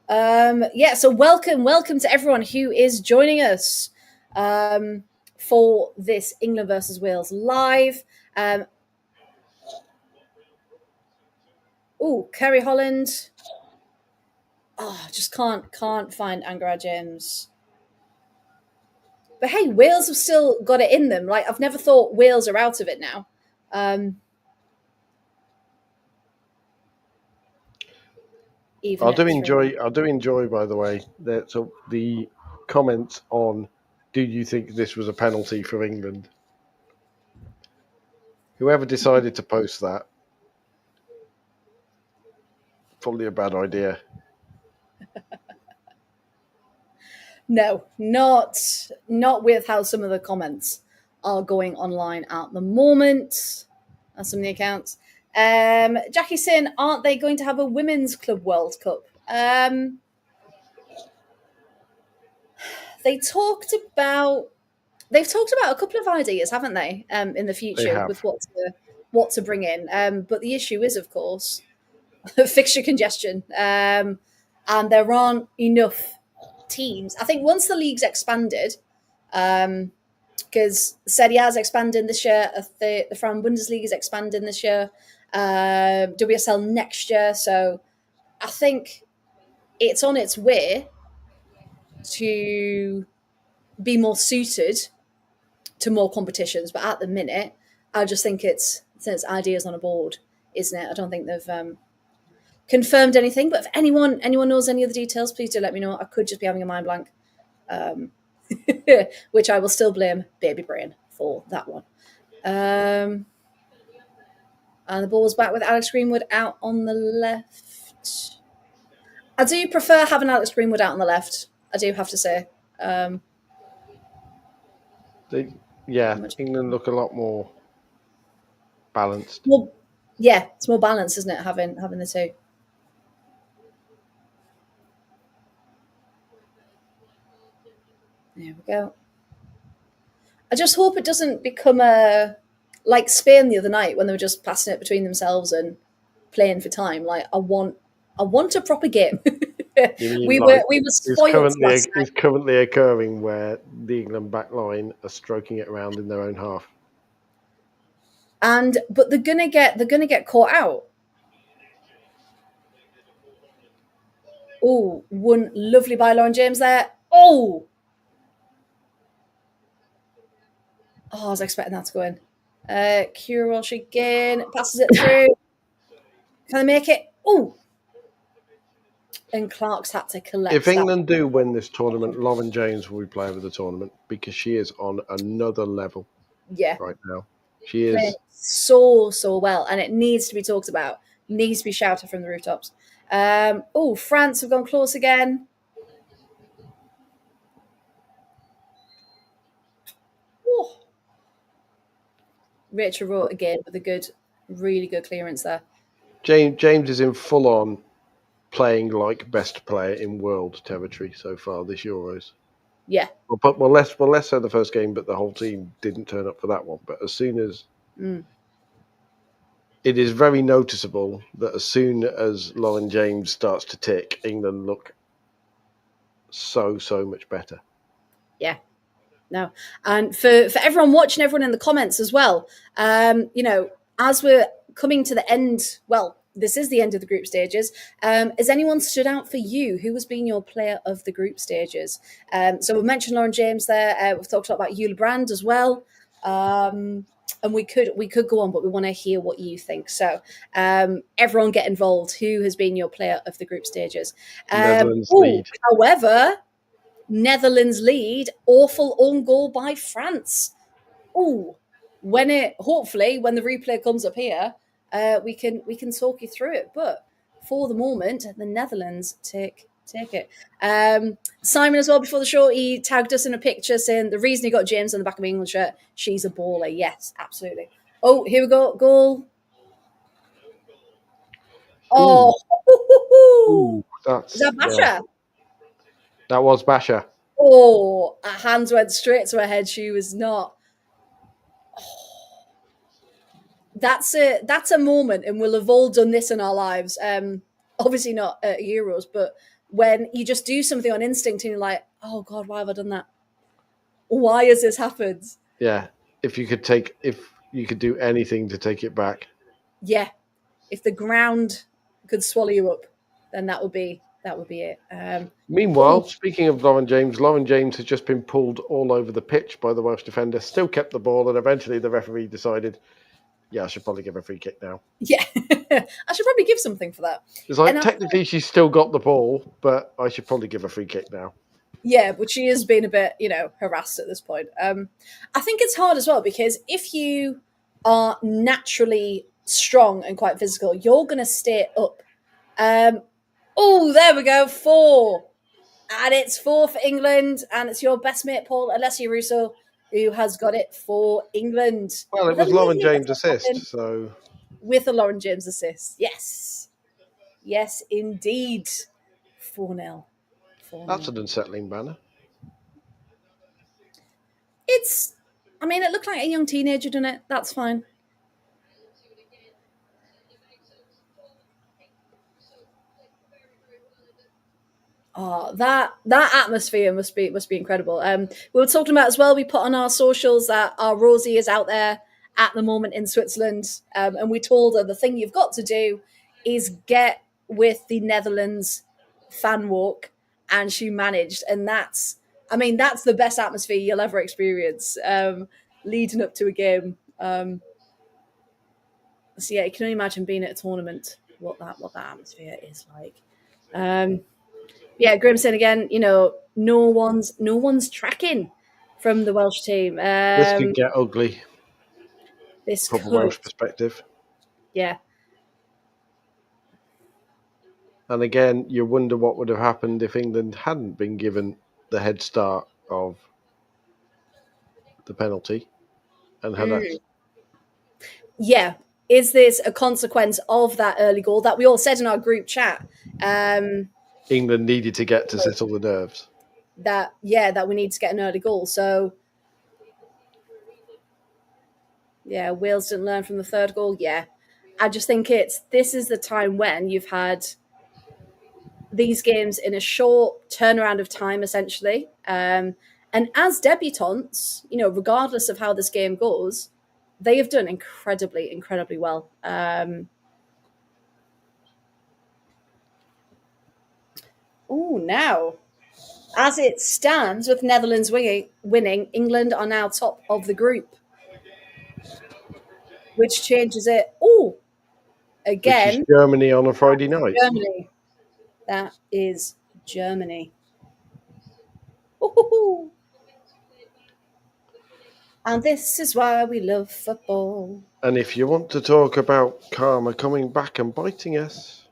Yeah, so welcome to everyone who is joining us for this England versus Wales live. Kerry Holland. Just can't find Angara James. But hey, Wales have still got it in them. Like, I've never thought Wales are out of it now. I do enjoy, by the way, the comments on, do you think this was a penalty for England? Whoever decided to post that, probably a bad idea. No, not with how some of the comments are going online at the moment. On some of the accounts. Jackie's saying, aren't they going to have a Women's Club World Cup? They've talked about a couple of ideas, haven't they? In the future with what to bring in. But the issue is, of course, fixture congestion. And there aren't enough teams. I think once the league's expanded, because Serie A is expanding this year, the Frauen Bundesliga is expanding this year, WSL next year. So I think it's on its way to be more suited to more competitions. But at the minute, I just think it's ideas on a board, isn't it? I don't think they've confirmed anything. But if anyone knows any of the details, please do let me know. I could just be having a mind blank. Which I will still blame Baby Brain for that one. And the ball's back with Alex Greenwood out on the left. I do prefer having Alex Greenwood out on the left. I do have to say. England look a lot more balanced. Well, yeah, it's more balanced, isn't it? Having the two. There we go. I just hope it doesn't become like Spain the other night when they were just passing it between themselves and playing for time. Like, I want a proper game. We were spoiled. It's currently occurring where the England back line are stroking it around in their own half. But they're gonna get caught out. Oh, one lovely by Lauren James there. Oh, I was expecting that to go in. Kira Walsh again passes it through. Can they make it? Oh, And Clark's had to collect If that. England do win this tournament, Lauren James will be player of the tournament because she is on another level Yeah. right now. She Playing is. so well, and it needs to be talked about. Needs to be shouted from the rooftops. France have gone close again. Oh. Rachel wrote again with a really good clearance there. James is in full on playing like best player in world territory so far this Euros. Yeah. Well, less so the first game, but the whole team didn't turn up for that one. But as soon as it is very noticeable that as soon as Lauren James starts to tick, England look so much better. Yeah. No. And for everyone watching, everyone in the comments as well, as we're coming to the end, well, this is the end of the group stages. Has anyone stood out for you? Who has been your player of the group stages? So we've mentioned Lauren James there. We've talked about Yula Brand as well. And we could go on, but we want to hear what you think. So everyone get involved. Who has been your player of the group stages? Netherlands lead. However, Netherlands lead. Awful own goal by France. Ooh, hopefully when the replay comes up here, we can talk you through it. But for the moment, the Netherlands take it. Simon as well before the show, he tagged us in a picture saying the reason he got James on the back of England shirt, she's a baller. Yes, absolutely. Oh, here we go. Goal. Oh, Ooh, is that Basha? That was Basha. Oh, her hands went straight to her head. She was not. Oh, that's a moment, and we'll have all done this in our lives. Obviously not at Euros, but when you just do something on instinct and you're like, oh God, why have I done that? Why has this happened? Yeah. If you could do anything to take it back. Yeah. If the ground could swallow you up, then that would be it. Meanwhile, speaking of Lauren James has just been pulled all over the pitch by the Welsh defender, still kept the ball, and eventually the referee decided, yeah, I should probably give a free kick now. Yeah, I should probably give something for that. It's like, technically she's still got the ball, but I should probably give a free kick now. Yeah, but she has been a bit, harassed at this point. I think it's hard as well because if you are naturally strong and quite physical, you're going to stay up. Oh, there we go, 4. And it's 4 for England, and it's your best mate, Paul Alessia Russo, who has got it for England. Well, it was Lauren James' assist, so... With a Lauren James assist, yes. Yes, indeed. 4-0. That's an unsettling banner. It looked like a young teenager doing it. That's fine. Oh, that atmosphere must be incredible. We were talking about as well. We put on our socials that our Rosie is out there at the moment in Switzerland, and we told her the thing you've got to do is get with the Netherlands fan walk, and she managed, and that's the best atmosphere you'll ever experience leading up to a game. So yeah, you can only imagine being at a tournament what that atmosphere is like. Yeah, Grimson again. No one's tracking from the Welsh team. This could get ugly. This from a Welsh perspective. Yeah. And again, you wonder what would have happened if England hadn't been given the head start of the penalty and had Yeah. Is this a consequence of that early goal that we all said in our group chat? England needed to get to settle the nerves. That we need to get an early goal. So, yeah, Wales didn't learn from the third goal. Yeah. I just think this is the time when you've had these games in a short turnaround of time, essentially. And as debutantes, regardless of how this game goes, they have done incredibly, incredibly well. Now, as it stands with Netherlands winning, England are now top of the group, which changes it. Again. Which is Germany on a Friday night. Germany. That is Germany. Woo-hoo-hoo. And this is why we love football. And if you want to talk about karma coming back and biting us,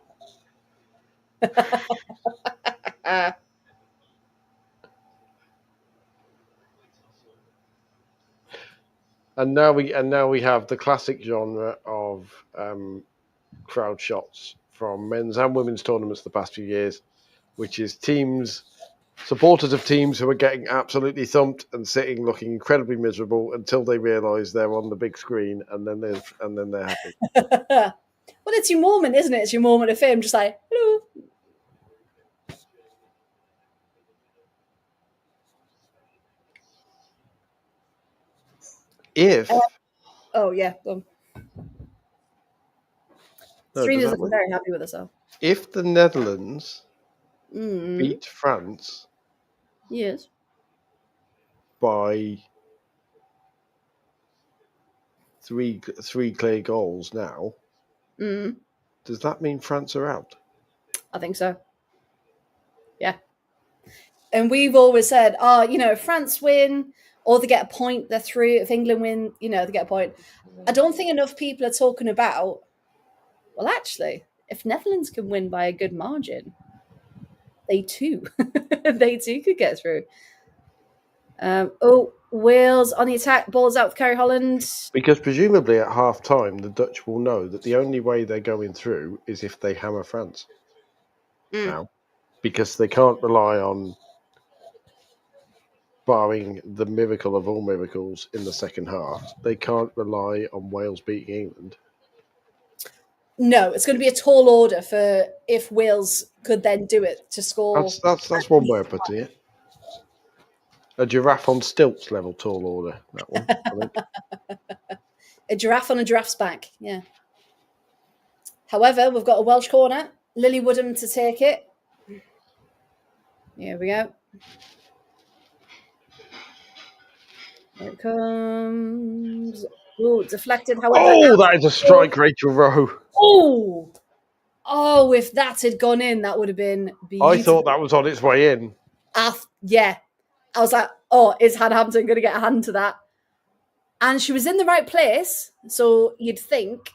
and now we have the classic genre of crowd shots from men's and women's tournaments the past few years, which is supporters of teams who are getting absolutely thumped and sitting looking incredibly miserable until they realise they're on the big screen, and then they're happy. Well, it's your moment, isn't it? It's your moment of fame, just like, hello. If Oh yeah, no, Serena's looking very happy with herself. if the Netherlands beat France Yes. by three clear goals now, does that mean France are out? I think so. Yeah. And we've always said, if France win or they get a point, they're through. If England win, they get a point. I don't think enough people are talking about, well, actually, if Netherlands can win by a good margin, they too could get through. Wales on the attack, balls out for Kerry Holland. Because presumably at half time, the Dutch will know that the only way they're going through is if they hammer France now, because they can't rely on, barring the miracle of all miracles in the second half, they can't rely on Wales beating England. No, it's going to be a tall order for if Wales could then do it to score. That's one way of putting it. A giraffe on stilts level tall order, that one, I think. A giraffe on a giraffe's back, yeah. However, we've got a Welsh corner. Lily Woodham to take it. Here we go. Here it comes. Oh, deflected. However, that is a strike, Rachel Rowe. Oh, if that had gone in, that would have been beautiful. I thought that was on its way in. Yeah. I was like, is Hannah Hampton going to get a hand to that? And she was in the right place. So you'd think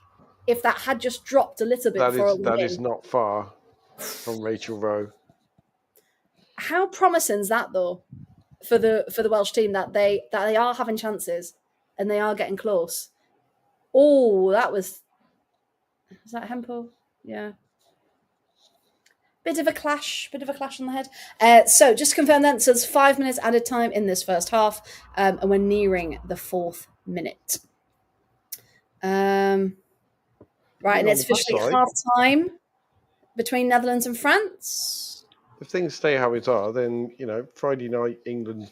if that had just dropped a little bit that is not far from Rachel Rowe. How promising is that, though, for the Welsh team, that they are having chances and they are getting close? Oh, was that Hempo? Yeah. Bit of a clash on the head. So just to confirm then, so there's 5 minutes added time in this first half, and we're nearing the 4th minute. Right, and it's officially half time between Netherlands and France. If things stay how it are, then Friday night England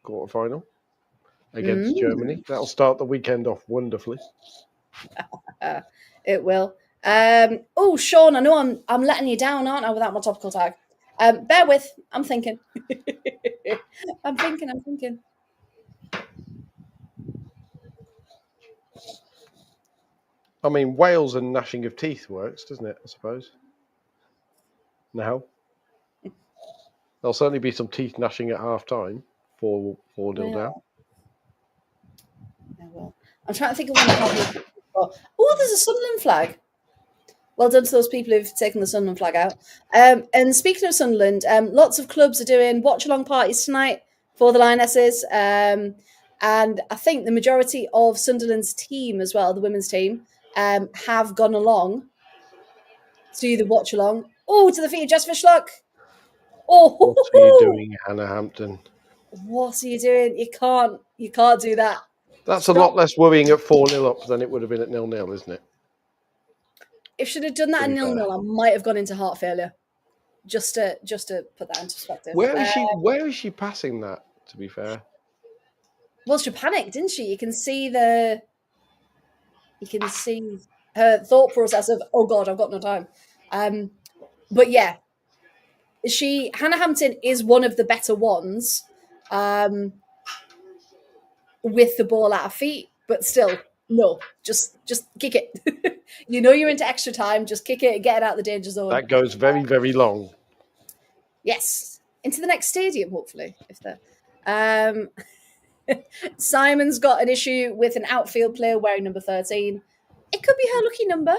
quarterfinal against Germany. That'll start the weekend off wonderfully. It will. Sean, I know I'm letting you down, aren't I, without my topical tag? Bear with. I'm thinking. I'm thinking. I mean, Wales and gnashing of teeth works, doesn't it? I suppose. Now, there'll certainly be some teeth gnashing at half time. 4-0 down. I will. I'm trying to think of one. Oh, there's a Sunderland flag. Well done to those people who've taken the Sunderland flag out. And speaking of Sunderland, lots of clubs are doing watch-along parties tonight for the Lionesses. And I think the majority of Sunderland's team as well, the women's team, have gone along to the watch-along. Oh, to the feet of Jess Fishlock. Oh, what are you doing, Hannah Hampton? What are you doing? You can't do that. That's a lot less worrying at 4-0 up than it would have been at 0-0, isn't it? If she'd have done that at 0-0, I might have gone into heart failure. Just to put that into perspective. Where is she passing that, to be fair? Well, she panicked, didn't she? You can see her thought process of, oh God, I've got no time. But yeah, Hannah Hampton is one of the better ones with the ball at her feet, but still, No, just kick it. You know you're into extra time. Just kick it and get it out of the danger zone. That goes very, very long. Yes, into the next stadium, hopefully. If the Simon's got an issue with an outfield player wearing number 13. It could be her lucky number,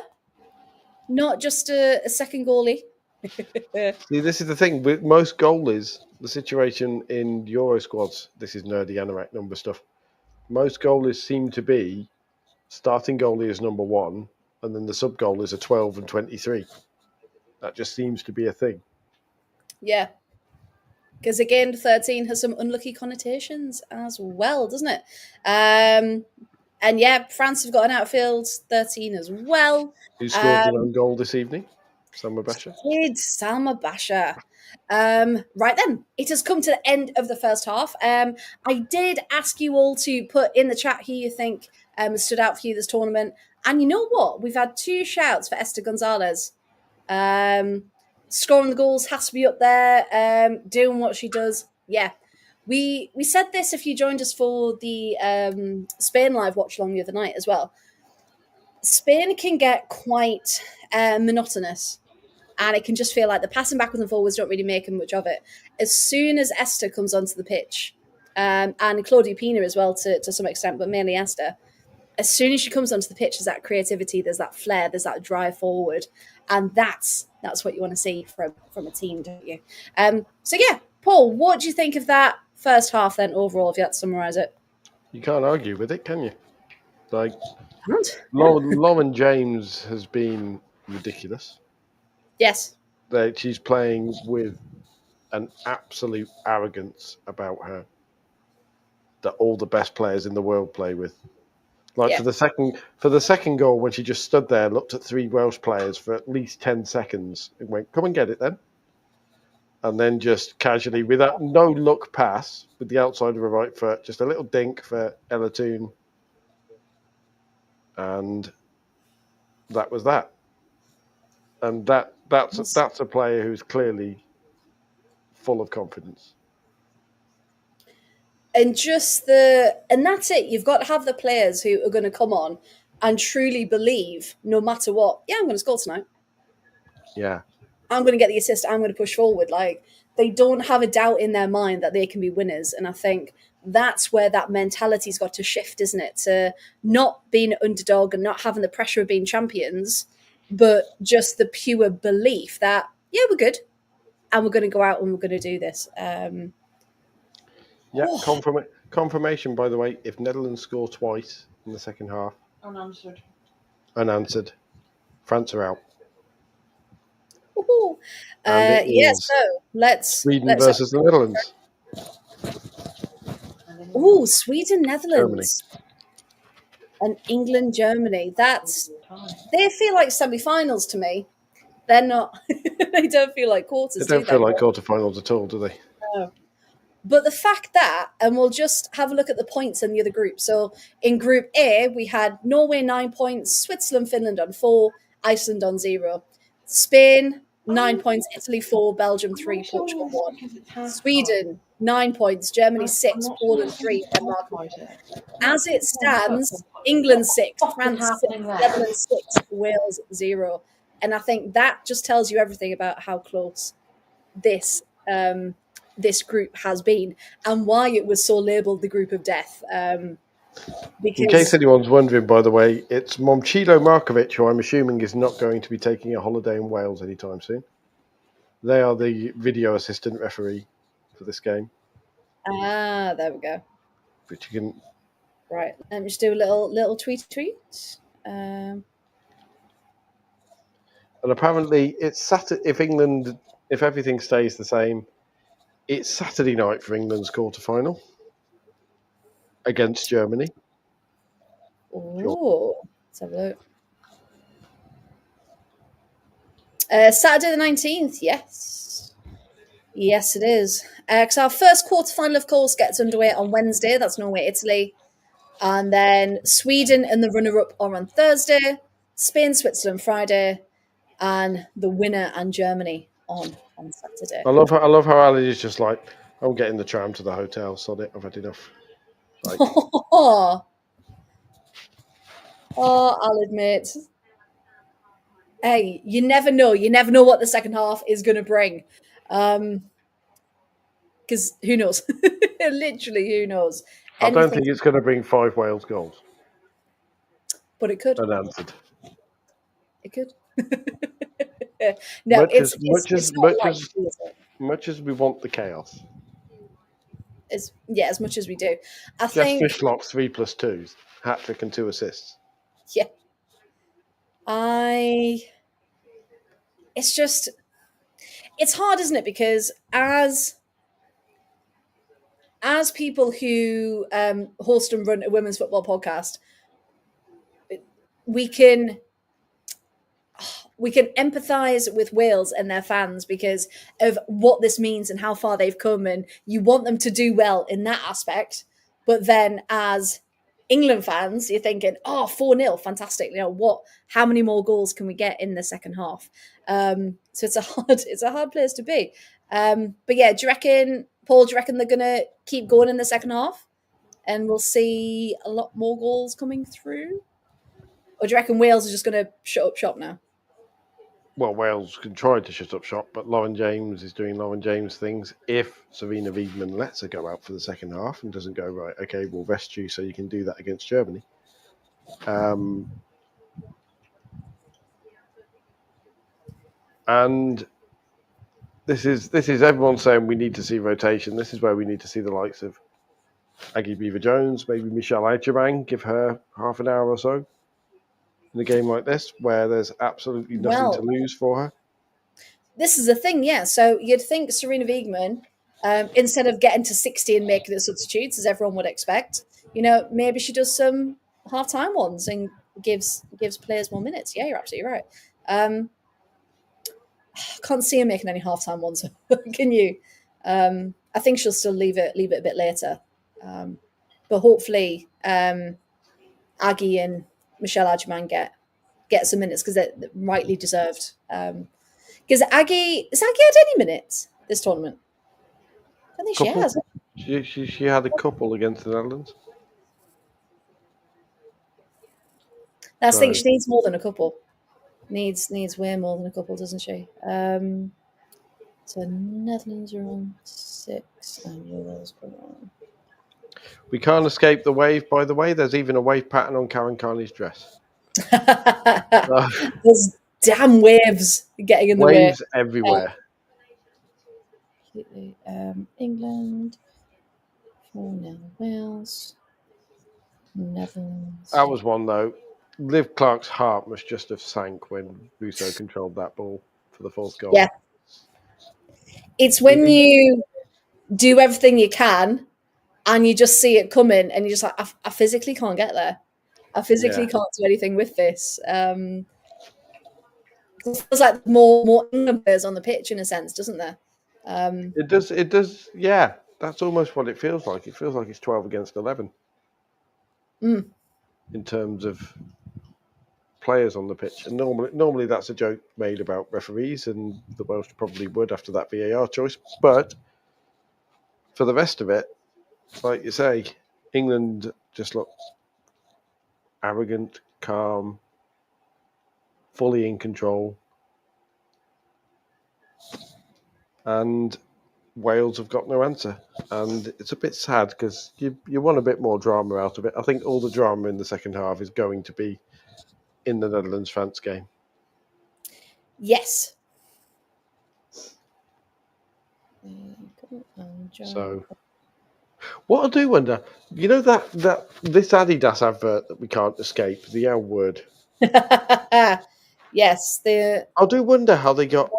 not just a second goalie. See, this is the thing with most goalies. The situation in Euro squads. This is nerdy anorak number stuff. Most goalies seem to be starting goalie is number 1, and then the sub goalies are 12 and 23. That just seems to be a thing. Yeah. Because again, 13 has some unlucky connotations as well, doesn't it? And yeah, France have got an outfield 13 as well. Who scored an own goal this evening? Salma Basha. Did Salma Basha. Right then, it has come to the end of the first half. I did ask you all to put in the chat who you think stood out for you this tournament. And you know what? We've had 2 shouts for Esther Gonzalez. Scoring the goals has to be up there. Doing what she does. Yeah. We said this if you joined us for the Spain live watch along the other night as well. Spain can get quite monotonous. And it can just feel like the passing backwards and forwards don't really make much of it. As soon as Esther comes onto the pitch, and Claudia Pina as well to some extent, but mainly Esther, as soon as she comes onto the pitch, there's that creativity, there's that flair, there's that drive forward. And that's what you want to see from a team, don't you? So yeah, Paul, what do you think of that first half then overall, if you had to summarise it? You can't argue with it, can you? Like, Lauren James has been ridiculous. Yes. She's playing with an absolute arrogance about her that all the best players in the world play with. Like for the second goal, when she just stood there, looked at 3 Welsh players for at least 10 seconds and went, "Come and get it then." And then just casually, without no look pass, with the outside of her right foot, just a little dink for Ella Toon. And that was that. And that's a player who's clearly full of confidence. And that's it. You've got to have the players who are going to come on and truly believe, no matter what, yeah, I'm going to score tonight. Yeah. I'm going to get the assist. I'm going to push forward. Like, they don't have a doubt in their mind that they can be winners. And I think that's where that mentality's got to shift, isn't it? To not being an underdog and not having the pressure of being champions, but just the pure belief that, yeah, we're good. And we're going to go out and we're going to do this. Yeah, confirmation, by the way, if Netherlands score twice in the second half. Unanswered. France are out. So let's... Sweden versus the Netherlands. Ooh, Sweden, Netherlands. Germany. And England, Germany. They feel like semi-finals to me. They're not... They don't feel like quarters, They don't feel like quarterfinals at all, do they? No. But the fact that, and we'll just have a look at the points in the other group. So in Group A, we had Norway 9 points, Switzerland, Finland on 4, Iceland on 0. Spain, 9 points, Italy 4, Belgium 3, Portugal 1. Sweden, 9 points, Germany 6, Poland 3, Denmark 1. As it stands, England 6, France 6, Netherlands 6, Wales 0. And I think that just tells you everything about how close this group has been and why it was so labelled the group of death. Because... In case anyone's wondering, by the way, it's Momchilo Markovic, who I'm assuming is not going to be taking a holiday in Wales anytime soon. They are the video assistant referee for this game. Ah, there we go. Which you can... Right, let me just do a little tweet. And apparently it's Saturday, if everything stays the same, it's Saturday night for England's quarterfinal against Germany. Oh, let's have a look. Saturday the 19th, yes. Yes, it is. Because our first quarterfinal, of course, gets underway on Wednesday. That's Norway, Italy. And then Sweden and the runner-up are on Thursday. Spain, Switzerland, Friday. And the winner and Germany on Saturday. I love how Ali is just like, I'm getting the tram to the hotel, sod it, I've had enough. Like, Oh, I'll admit. Hey, you never know. You never know what the second half is going to bring. Because who knows? Literally, who knows? I don't Anything, think it's going to bring 5 Wales goals but it could. unanswered. It could. No, Much it's as it's much it's as not much as likely, is it? much as we want the chaos. As much as we do, I Jeff think. Fishlock's 3+2s, hat trick and 2 assists. Yeah, I. It's just it's hard, isn't it? Because as people who host and run a women's football podcast, we can empathize with Wales and their fans because of what this means and how far they've come, and you want them to do well in that aspect. But then, as England fans, you're thinking, "Oh, 4-0, fantastic! You know what? How many more goals can we get in the second half?" So it's a hard place to be. But yeah, do you reckon, Paul? Do you reckon they're gonna keep going in the second half, and we'll see a lot more goals coming through? Or do you reckon Wales are just going to shut up shop now? Well, Wales can try to shut up shop, but Lauren James is doing Lauren James things. If Serena Wiedmann lets her go out for the second half and doesn't go, right, okay, we'll rest you so you can do that against Germany. And this is everyone saying we need to see rotation. This is where we need to see the likes of Aggie Beaver-Jones, maybe Michelle Aijabang, give her half an hour or so in a game like this where there's absolutely nothing to Well, lose for her. this is the thing, yeah. So you'd think Serena Wiegmann, instead of getting to 60 and making the substitutes, as everyone would expect, maybe she does some half-time ones and gives players more minutes. Yeah, you're absolutely right. Can't see her making any half-time ones, can you? I think she'll still leave it a bit later. But hopefully, Aggie and Michelle Adjaman get some minutes because they're rightly deserved. Because Aggie has Aggie had any minutes this tournament? I don't think she Couple. has. She had a couple against the Netherlands. That's the thing. So She needs more than a couple. Needs way more than a couple, doesn't she? So Netherlands are on 6 and Wales are on. we can't escape the wave. By the way, there's even a wave pattern on Karen Carney's dress. Those damn waves getting in the way. Waves everywhere. England 4-0 Wales. Netherlands. That was one though. Liv Clark's heart must just have sank when Russo controlled that ball for the fourth goal. Yeah. It's when you do everything you can and you just see it coming and you're just like, I physically can't get there. I physically can't do anything with this. It feels like more England players on the pitch in a sense, doesn't there? It does. Yeah, that's almost what it feels like. It feels like it's 12 against 11 in terms of players on the pitch. And normally that's a joke made about referees, and the Welsh probably would after that VAR choice. But for the rest of it, like you say, England just look arrogant, calm, fully in control. And Wales have got no answer. And it's a bit sad because you want a bit more drama out of it. I think all the drama in the second half is going to be in the Netherlands-France game. Yes. So, what I do wonder, that this Adidas advert that we can't escape, the L word. Yes, the I do wonder how they got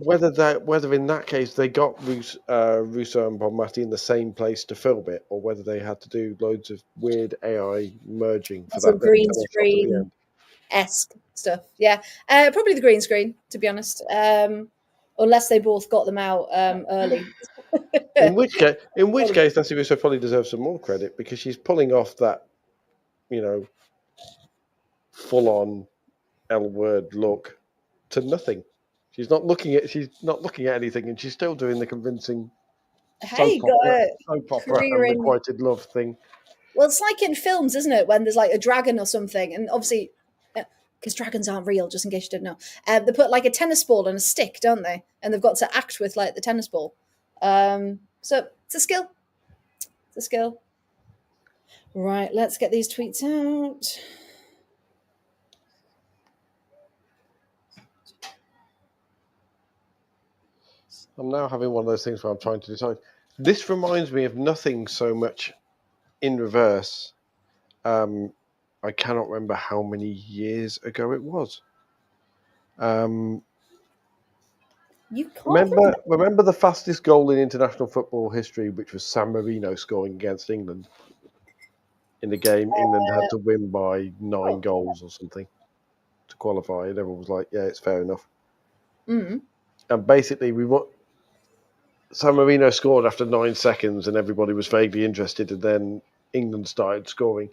whether in that case they got Russo and Bonmati in the same place to film it, or whether they had to do loads of weird AI merging for that green shot at the screen end. esque stuff. Yeah, probably the green screen, to be honest. Unless they both got them out early. In which case, Nancy Russo probably deserves some more credit because she's pulling off that, full-on L-word look to nothing. She's not looking at anything, and she's still doing the convincing Hey, soap got a opera career in unrequited love thing. Well, it's like in films, isn't it? When there's like a dragon or something, and obviously, because dragons aren't real, just in case you didn't know, they put like a tennis ball and a stick, don't they? And they've got to act with like the tennis ball. So it's a skill. It's a skill. Right, let's get these tweets out. I'm now having one of those things where I'm trying to decide. This reminds me of nothing so much in reverse. I cannot remember how many years ago it was. You can't Remember the fastest goal in international football history, which was San Marino scoring against England in the game. England had to win by 9 goals or something to qualify, and everyone was like, "Yeah, it's fair enough." Mm. And basically, San Marino scored after 9 seconds, and everybody was vaguely interested, and then England started scoring.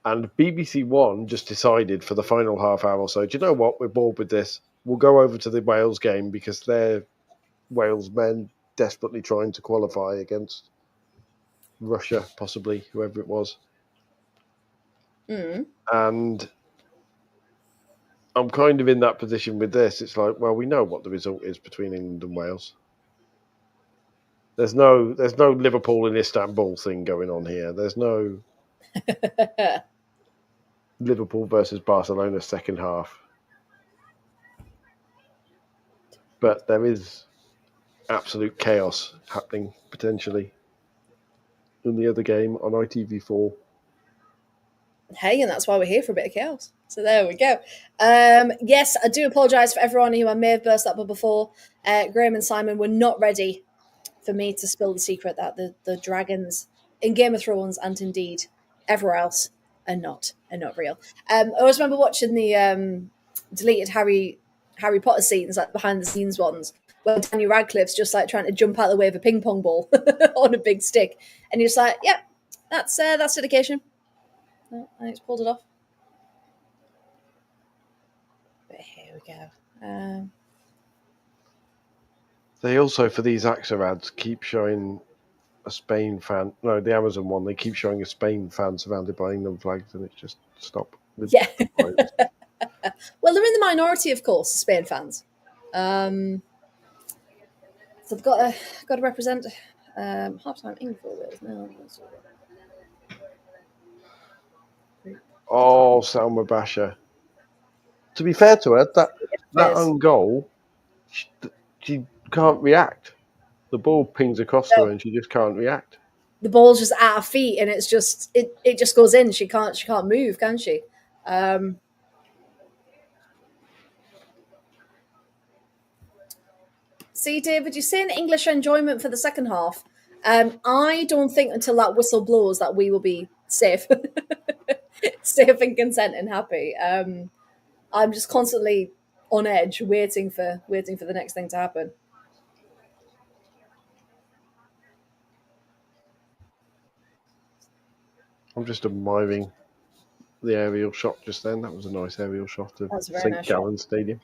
And BBC One just decided for the final half hour or so, do you know what? We're bored with this. We'll go over to the Wales game because they're Wales men desperately trying to qualify against Russia, possibly, whoever it was. Mm. And I'm kind of in that position with this. It's like, well, we know what the result is between England and Wales. There's no Liverpool and Istanbul thing going on here. There's no Liverpool versus Barcelona second half. But there is absolute chaos happening potentially in the other game on ITV4. Hey, and that's why we're here, for a bit of chaos. So there we go. Yes, I do apologise for everyone who I may have burst that bubble before. Graham and Simon were not ready for me to spill the secret that the dragons in Game of Thrones and indeed everywhere else are not real. I always remember watching the deleted Harry Potter scenes, like behind the scenes ones, where Daniel Radcliffe's just like trying to jump out of the way of a ping pong ball on a big stick, and you're just like, yeah, that's dedication. I just pulled it off. But here we go. They also, for these AXA ads, keep showing a Spain fan. No, the Amazon one. They keep showing a Spain fan surrounded by England flags, and it's just stop. Yeah. Well, they're in the minority, of course, Spain fans. So they've got to represent half-time England for Wales now. Oh, Salma Basha. To be fair to her, that own goal, she can't react. The ball pings across to her, and she just can't react. The ball's just at her feet, and it's just it just goes in. She can't move, can she? See, David, you're saying English enjoyment for the second half. I don't think until that whistle blows that we will be safe, safe and content and happy. I'm just constantly on edge, waiting for the next thing to happen. I'm just admiring the aerial shot just then. That was a nice aerial shot of St. Gallen Stadium.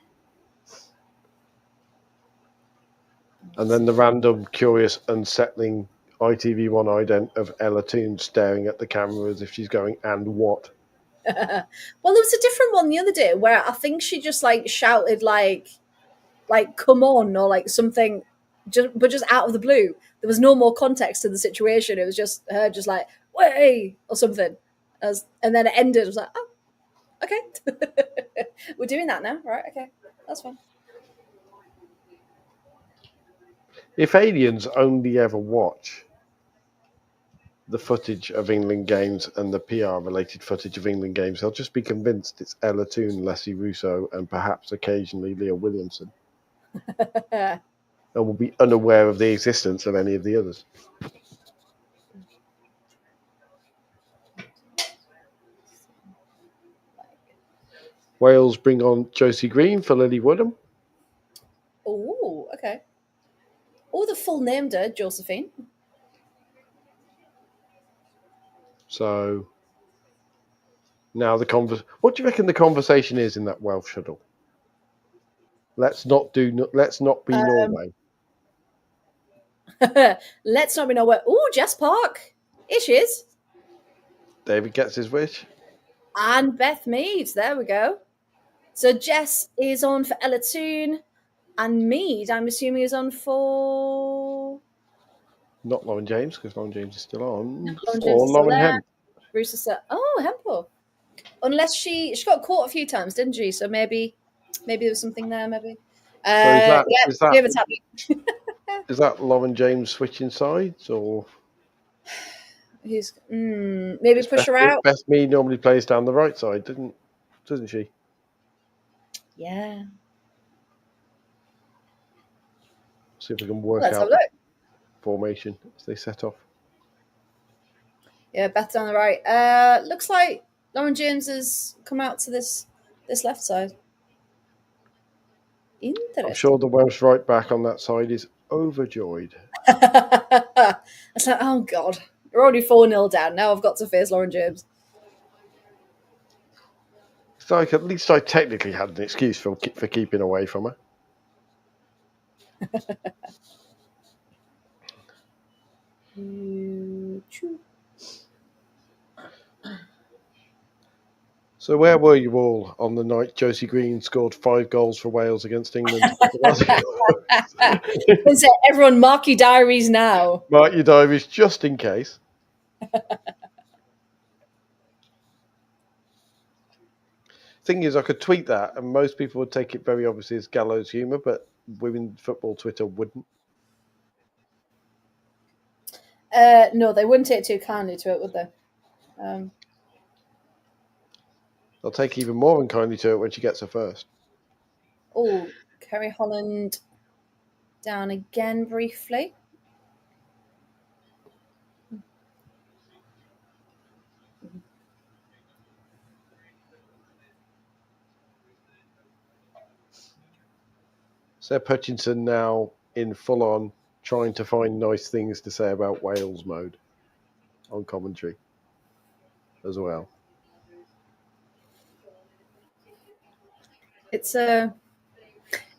And then the random, curious, unsettling ITV1 ident of Ella Toon staring at the camera as if she's going, and what? Well, there was a different one the other day where I think she just like shouted like come on, or like something, but just out of the blue. There was no more context to the situation. It was just her just like, way, or something. And then it ended. I was like, oh, okay. We're doing that now. Right, okay. That's fine. If aliens only ever watch the footage of England games and the PR-related footage of England games, they'll just be convinced it's Ella Toon, Leslie Russo, and perhaps occasionally Leah Williamson. And will be unaware of the existence of any of the others. Wales bring on Josie Green for Lily Woodham. Oh, okay. Oh, the full named her, Josephine. So now what do you reckon the conversation is in that Welsh huddle? Let's not be Norway. Let's not be Norway. Oh, Jess Park. Here she is. David gets his wish. And Beth Mead. There we go. So Jess is on for Ella Toon, and Mead, I'm assuming, is on for... Not Lauren James, because Lauren James is still on. Lauren James Or is still Lauren there. Hemp. Bruce is still... Oh, Hempel. Unless she got caught a few times, didn't she? So maybe there was something there, maybe. So is David's happy. Lauren James switching sides, or Who's maybe push her out? Beth Mead normally plays down the right side, doesn't she? Yeah. See if we can work Let's have out a look. formation as they set off. Yeah, Beth down the right. Looks like Lauren James has come out to this left side. Interesting. I'm sure the Welsh right back on that side is overjoyed. It's like, oh God, we're already 4-0 down. Now I've got to face Lauren James. It's like at least I technically had an excuse for keeping away from her. So where were you all on the night Josie Green scored 5 goals for Wales against England? Everyone mark your diaries now. Mark your diaries just in case. Thing is, I could tweet that and most people would take it very obviously as gallows humour, but women football Twitter wouldn't. No, they wouldn't take too kindly to it, would they? They'll take even more unkindly to it when she gets her first. Oh, Kerry Holland down again briefly. Seb Hutchinson now in full on trying to find nice things to say about Wales mode on commentary as well. It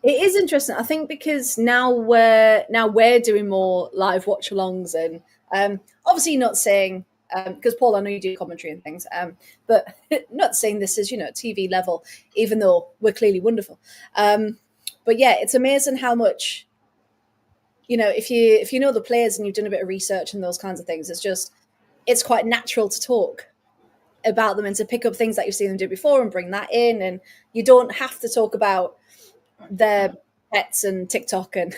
is interesting. I think because now we're doing more live watch-alongs, and obviously not saying because Paul, I know you do commentary and things, but not saying this is TV level, even though we're clearly wonderful. But yeah, it's amazing how much if you know the players and you've done a bit of research and those kinds of things, it's quite natural to talk about them and to pick up things that you've seen them do before and bring that in, and you don't have to talk about their pets and TikTok and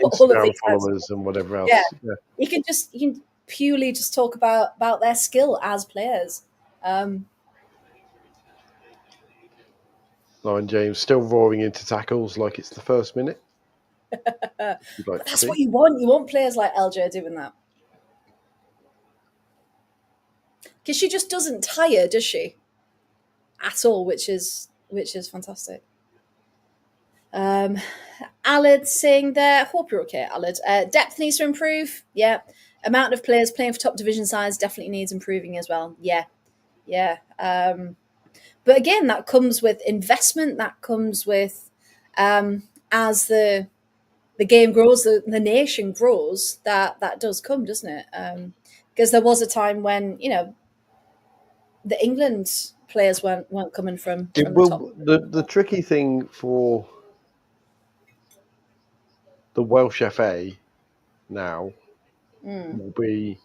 all of these followers and whatever else. Yeah. You can purely just talk about their skill as players. Lauren James still roaring into tackles like it's the first minute. That's what you want. You want players like LJ doing that. Because she just doesn't tire, does she? At all, which is fantastic. Alid saying there, hope you're okay, Alid. Depth needs to improve. Yeah. Amount of players playing for top division sides definitely needs improving as well. Yeah. But again, that comes with investment. That comes with as the game grows, the nation grows. That does come, doesn't it? Because there was a time when the England players weren't coming from the top. The tricky thing for the Welsh FA now will be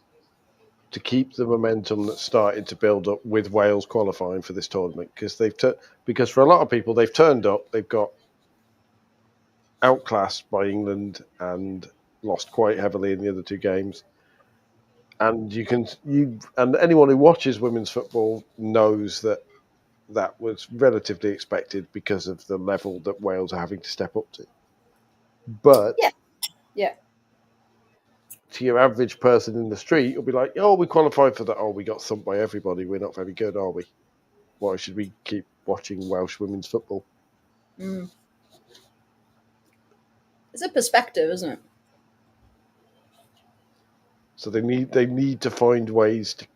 to keep the momentum that started to build up with Wales qualifying for this tournament, because for a lot of people they've turned up, they've got outclassed by England and lost quite heavily in the other 2 games. And and anyone who watches women's football knows that was relatively expected because of the level that Wales are having to step up to. But yeah. To your average person in the street, you'll be like, oh, we qualified for that. Oh, we got thumped by everybody. We're not very good, are we? Why should we keep watching Welsh women's football? It's a perspective, isn't it? So they need to find ways to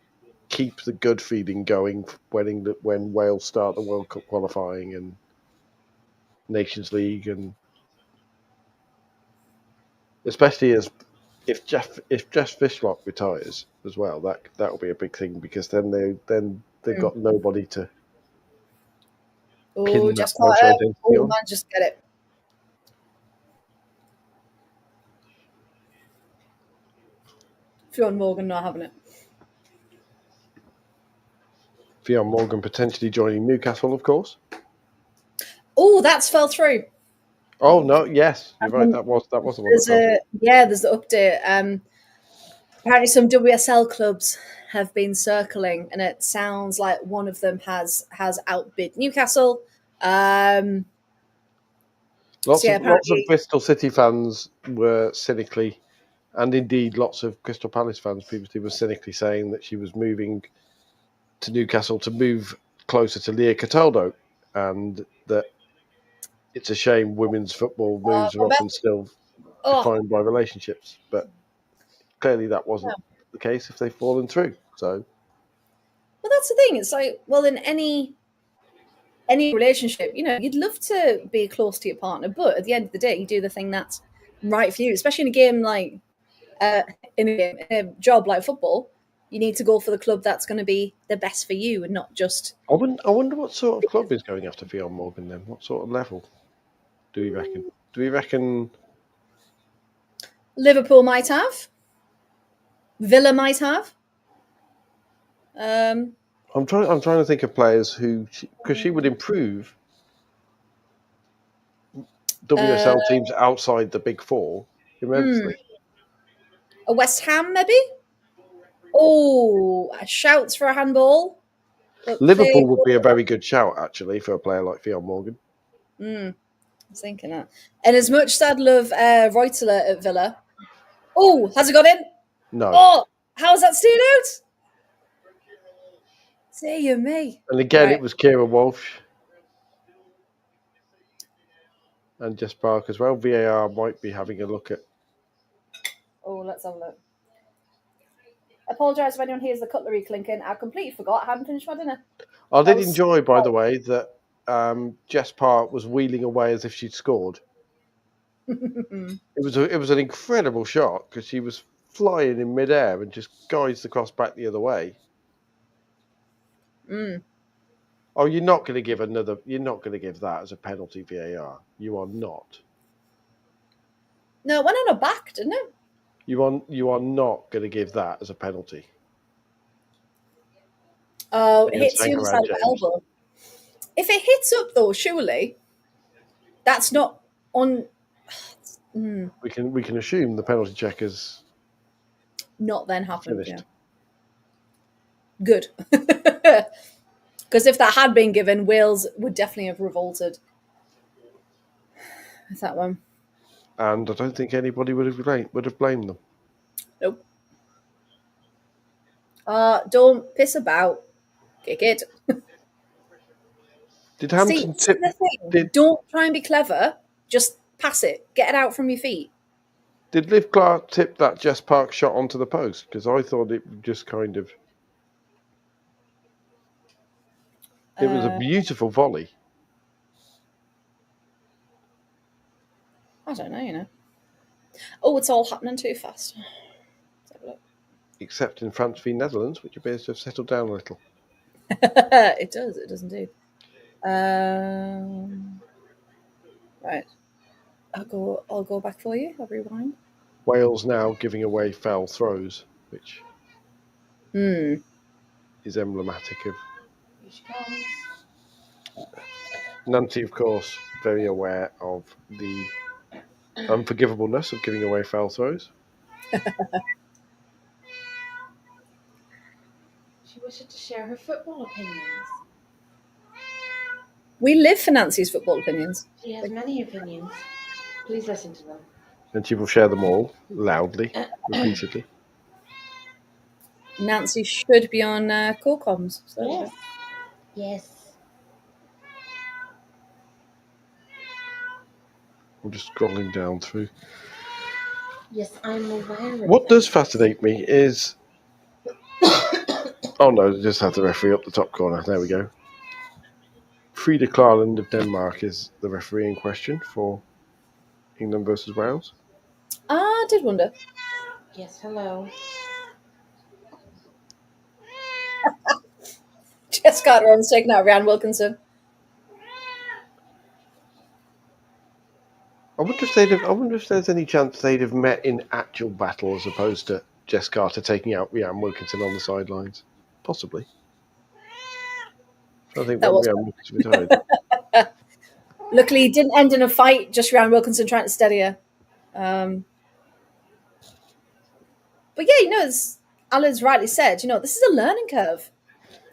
keep the good feeling going when Wales start the World Cup qualifying and Nations League, and especially as if Jeff Fishlock retires as well, that will be a big thing because then they've got nobody to pin Oh, that Jess social Carter. identity Oh, on. man, just get it. Fionn Morgan not having it. Fionn Morgan potentially joining Newcastle, of course. Oh, that's fell through. Oh no, yes, you're right. That was the one that There's fell through. there's the update. Apparently, some WSL clubs have been circling, and it sounds like one of them has outbid Newcastle. Lots of apparently, Bristol City fans were cynically, and indeed lots of Crystal Palace fans previously were cynically saying that she was moving to Newcastle to move closer to Leah Cataldo, and that it's a shame women's football moves are often still defined by relationships, but clearly that wasn't the case if they've fallen through. So, well, that's the thing. It's like, well, in any relationship, you'd love to be close to your partner, but at the end of the day, you do the thing that's right for you. Especially in a game like in a job like football, you need to go for the club that's going to be the best for you, and not just. I wonder what sort of club is going after Fionn Morgan then. What sort of level do we reckon? Do we reckon Liverpool might have. Villa might have. I'm trying to think of players who, because she would improve WSL teams outside the big four immensely. A West Ham, maybe. Oh, shouts for a handball. But Liverpool would be a very good shout actually for a player like Fionn Morgan. I was thinking that. And as much as I'd love Reuteler at Villa. Oh, has it got in? No. Oh, how's that steered out? Dear me. And again, It was Kira Walsh and Jess Park as well. VAR might be having a look at. Oh, let's have a look. Apologise if anyone hears the cutlery clinking. I completely forgot. I hadn't finished my dinner. I did enjoy, by the way, that Jess Park was wheeling away as if she'd scored. It was an incredible shot because she was flying in midair and just guides the cross back the other way. Oh, you're not going to give that as a penalty, VAR. You are not. No, it went on her back, didn't it? You are not going to give that as a penalty. Oh, it hits the underside of the elbow. If it hits up though, surely that's not on. We can assume the penalty check is not then happened. finished. Yeah. Good, because if that had been given, Wales would definitely have revolted with that one. And I don't think anybody would have blamed them. Nope. Don't piss about. Kick it. Did Hampton tip? Don't try and be clever. Just pass it. Get it out from your feet. Did Liv Clark tip that Jess Park shot onto the post? Because I thought it just kind of. It was a beautiful volley. I don't know, Oh, it's all happening too fast. Let's have a look. Except in France v Netherlands, which appears to have settled down a little. It does. It does indeed. Right. I'll go back for you. I'll rewind. Wales now giving away foul throws, which is emblematic of. Nancy, of course, very aware of the unforgivableness of giving away foul throws. She wishes to share her football opinions. We live for Nancy's football opinions. She has many opinions. Please listen to them. And she will share them all loudly, repeatedly. Nancy should be on co-coms. So. Yes. Yes. I'm just scrolling down through. Yes, I'm aware of What does fascinate me is... Oh no, they just have the referee up the top corner. There we go. Frida Klarland of Denmark is the referee in question for England versus Wales. I did wonder. Yes, hello. Jess Carter on taking out Ryan Wilkinson. I wonder if there's any chance they'd have met in actual battle as opposed to Jess Carter taking out Rhiannon Wilkinson on the sidelines. Possibly. I think That when was Rhiannon Wilkinson retired. luckily it didn't end in a fight. Just Ryan Wilkinson trying to steady her. But yeah, as Alan's rightly said, this is a learning curve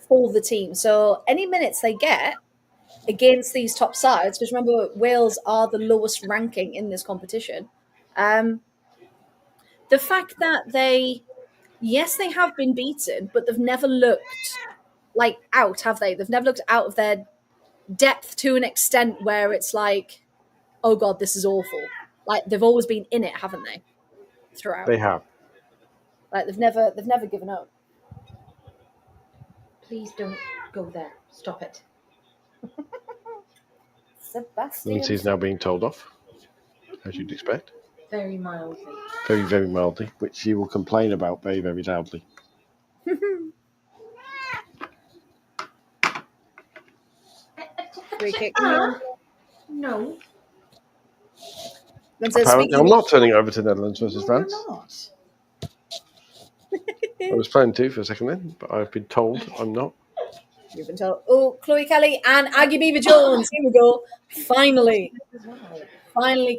for the team. So any minutes they get against these top sides, because remember Wales are the lowest ranking in this competition. The fact that they have been beaten, but they've never looked like out, have they? They've never looked out of their depth to an extent where it's like, oh god, this is awful. Like they've always been in it, haven't they? Throughout. They have. Like they've never given up. Please don't go there. Stop it. Sebastian. Lindsay's now being told off, as you'd expect. Very mildly. Very, very mildly, which she will complain about very, very loudly. Free kick. No. Apparently, I'm not turning over to Netherlands versus France. You're not. I was planning to for a second then, but I've been told I'm not. You've been told. Oh, Chloe Kelly and Aggie Beaver Jones. Here we go. Finally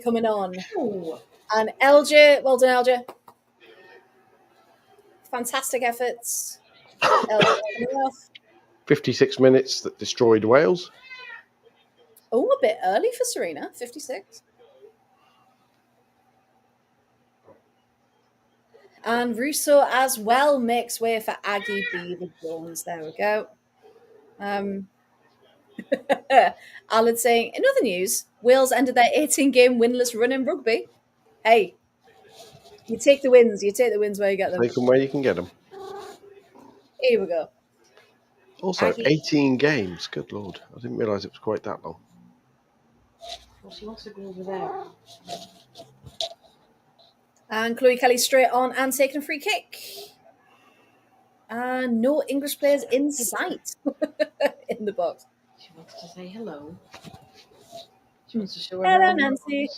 coming on. Oh. And LJ, well done, LJ. Fantastic efforts. LJ coming off. 56 minutes that destroyed Wales. Oh, a bit early for Serena. 56. And Russo as well makes way for Aggie Beaver Jones. There we go. Alan saying, in other news, Wales ended their 18-game winless run in rugby. Hey, you take the wins. You take the wins where you get them. Take them where you can get them. Here we go. Also, Aggie. 18 games. Good Lord. I didn't realise it was quite that long. Well, she wants to go over there. And Chloe Kelly straight on and taking a free kick. And no English players in sight in the box. She wants to say hello. She wants to show her. Hello, Nancy.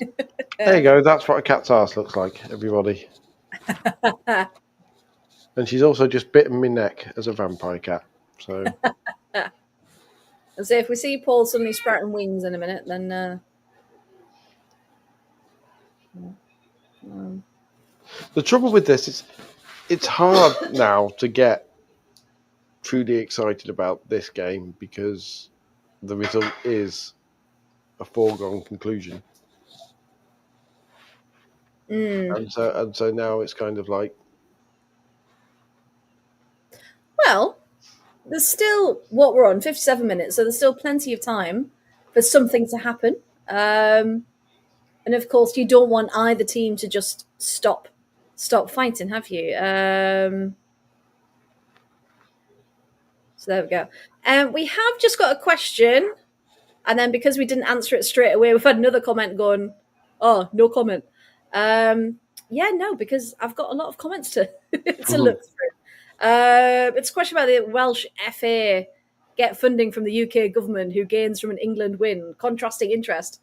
There you go. That's what a cat's arse looks like, everybody. And she's also just bitten my neck as a vampire cat. So. And so if we see Paul suddenly sprouting wings in a minute, then... The trouble with this is it's hard now to get truly excited about this game because the result is a foregone conclusion. And so now it's kind of like... Well, there's still, what we're on, 57 minutes, so there's still plenty of time for something to happen. And of course, you don't want either team to just stop fighting, have you? So there we go. We have just got a question, and then because we didn't answer it straight away, we've had another comment going, oh, no comment. Yeah, no, because I've got a lot of comments to look through. It's a question about the Welsh FA get funding from the UK government who gains from an England win. Contrasting interest.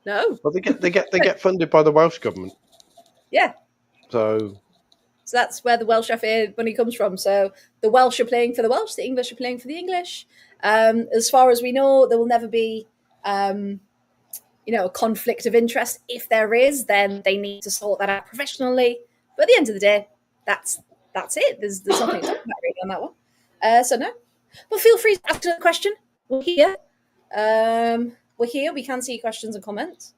No. Well, they get funded by the Welsh government. Yeah. So that's where the Welsh FA money comes from. So the Welsh are playing for the Welsh, the English are playing for the English. As far as we know, there will never be, a conflict of interest. If there is, then they need to sort that out professionally. But at the end of the day, that's it. There's nothing to talk about really on that one. So no. But feel free to ask a question. We're here. We're here. We can see questions and comments.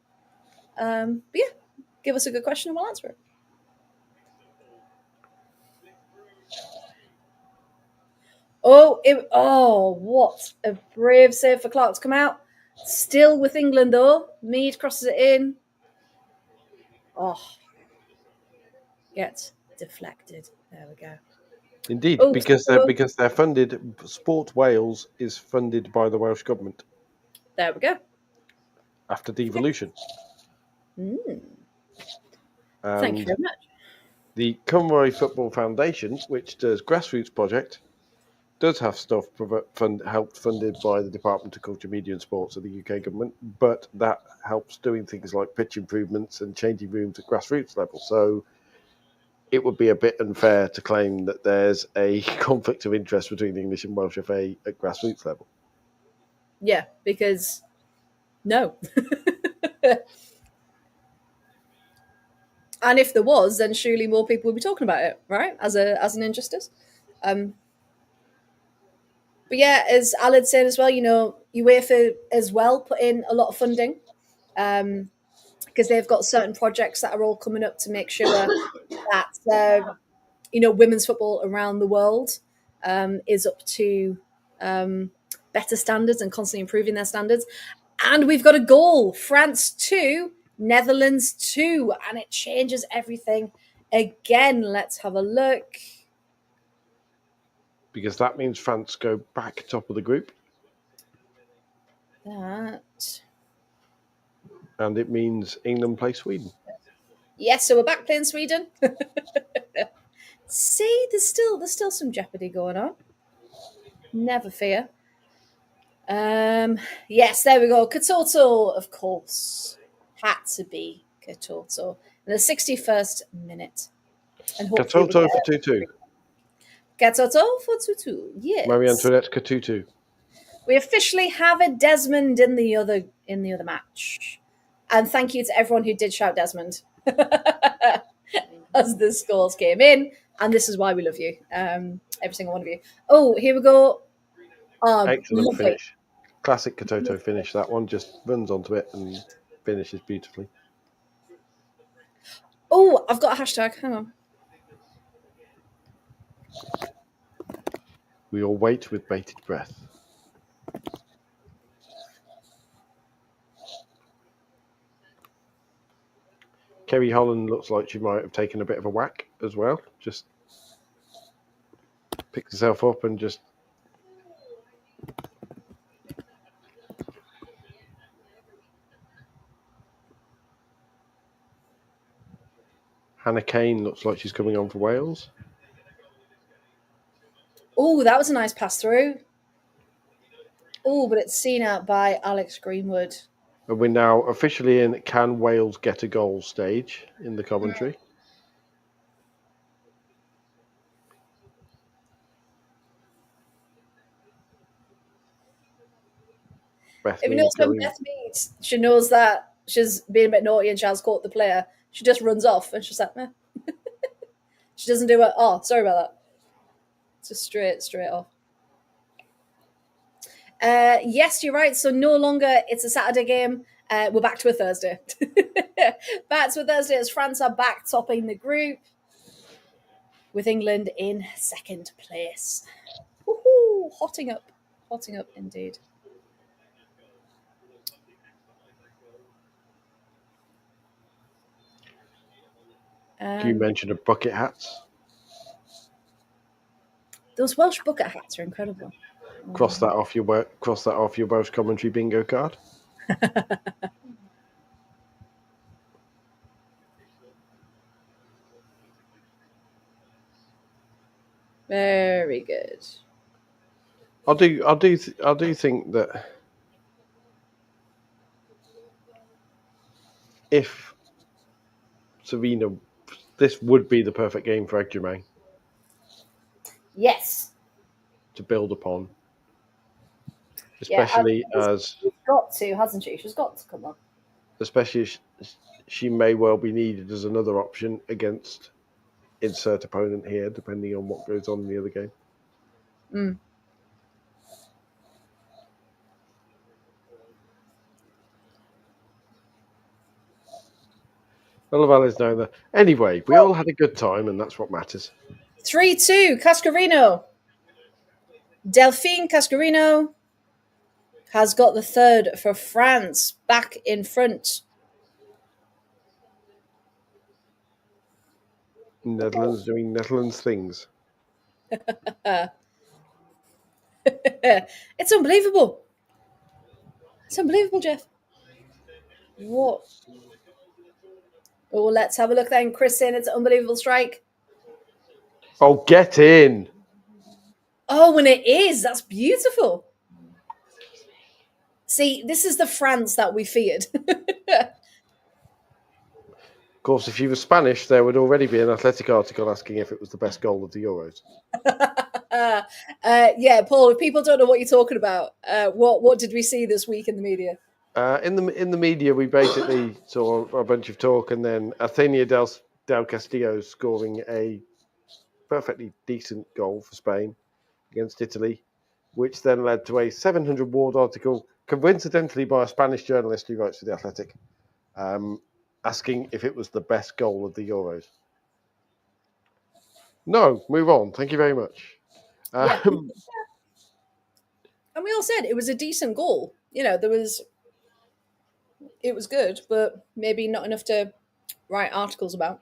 But yeah, give us a good question and we'll answer it. What a brave save for Clark to come out. Still with England though. Mead crosses it in. Oh, gets deflected. There we go. Indeed, because they're funded. Sport Wales is funded by the Welsh government. There we go. After devolution. Thank you very much. The Conroy Football Foundation, which does grassroots project, does have stuff helped funded by the Department of Culture, Media and Sports of the UK government, but that helps doing things like pitch improvements and changing rooms at grassroots level. So it would be a bit unfair to claim that there's a conflict of interest between the English and Welsh FA at grassroots level. Yeah, because no. And if there was, then surely more people would be talking about it, right? As an injustice. But yeah, as Alid said as well, UEFA as well put in a lot of funding because they've got certain projects that are all coming up to make sure that women's football around the world is up to better standards and constantly improving their standards. And we've got a goal: France 2, Netherlands 2, and it changes everything again. Let's have a look. Because that means France go back top of the group. That. And it means England play Sweden. Yes, so we're back playing Sweden. See, there's still some jeopardy going on. Never fear. Yes, there we go. Katoto, of course. Had to be Katoto. In the 61st minute. And hopefully Katoto for 2-2. Katoto for 2-2. Yes. Marie Antoinette Katutu. We officially have a Desmond in the other match. And thank you to everyone who did shout Desmond as the scores came in. And this is why we love you. Every single one of you. Oh, here we go. Excellent lovely. finish. Classic Katoto finish. That one just runs onto it and finishes beautifully. Oh, I've got a hashtag. Hang on. We all wait with bated breath. Kerry Holland looks like she might have taken a bit of a whack as well. Just picked herself up and just... Hannah Kane looks like she's coming on for Wales. Oh, that was a nice pass through. Oh, but it's seen out by Alex Greenwood. And we're now officially in can Wales get a goal stage in the commentary. If you notice when Beth meets, she knows that she's being a bit naughty and she has caught the player. She just runs off and she's like, meh. She doesn't do it. Oh, sorry about that. Just straight off. Yes, you're right. So no longer it's a Saturday game. We're back to a Thursday. Back to a Thursday as France are back topping the group with England in second place. Woohoo! Hotting up indeed. You mentioned a bucket hats. Those Welsh bucket hats are incredible. Cross that off your Welsh commentary bingo card. Very good. I do think that if Serena, this would be the perfect game for Eggerman. Yes. To build upon. Especially as... She's got to, hasn't she? She's got to come on. Especially she may well be needed as another option against insert opponent here, depending on what goes on in the other game. Mm. Well, Ali's known that. Anyway, we all had a good time, and that's what matters. 3-2, Cascarino. Delphine Cascarino has got the third for France, back in front. Netherlands doing Netherlands things. It's unbelievable. It's unbelievable, Jeff. What Oh, let's have a look then. Chris saying it's an unbelievable strike. Oh, get in. Oh, and it is. That's beautiful. See, this is the France that we feared. Of course, if you were Spanish, there would already be an Athletic article asking if it was the best goal of the Euros. Yeah, Paul, if people don't know what you're talking about, what did we see this week in the media? In the media, we basically saw a bunch of talk, and then Athenia del Castillo scoring a perfectly decent goal for Spain against Italy, which then led to a 700 word article, coincidentally by a Spanish journalist who writes for The Athletic, asking if it was the best goal of the Euros. No, move on. Thank you very much. Yeah. And we all said it was a decent goal. You know, it was good, but maybe not enough to write articles about.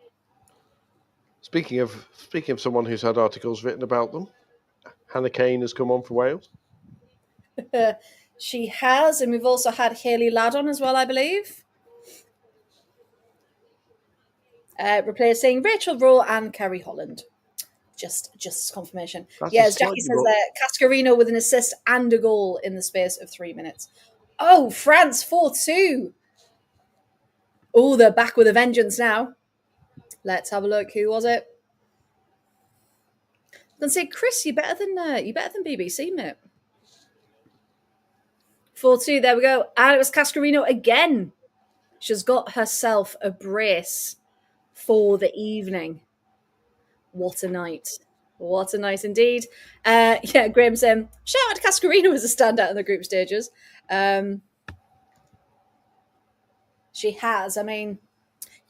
Speaking of someone who's had articles written about them, Hannah Kane has come on for Wales. She has, and we've also had Hayley Ladd on as well, I believe. Replacing Rachel Rowe and Kerry Holland. Just confirmation. That's as Jackie says there, Cascarino with an assist and a goal in the space of 3 minutes. Oh, France 4-2. Oh, they're back with a vengeance now. Let's have a look. Who was it? I'm gonna say, Chris, you're better than BBC, mate. 4-2. There we go. And it was Cascarino again. She's got herself a brace for the evening. What a night. What a night indeed. Yeah, Graham saying, shout out to Cascarino as a standout in the group stages. She has. I mean,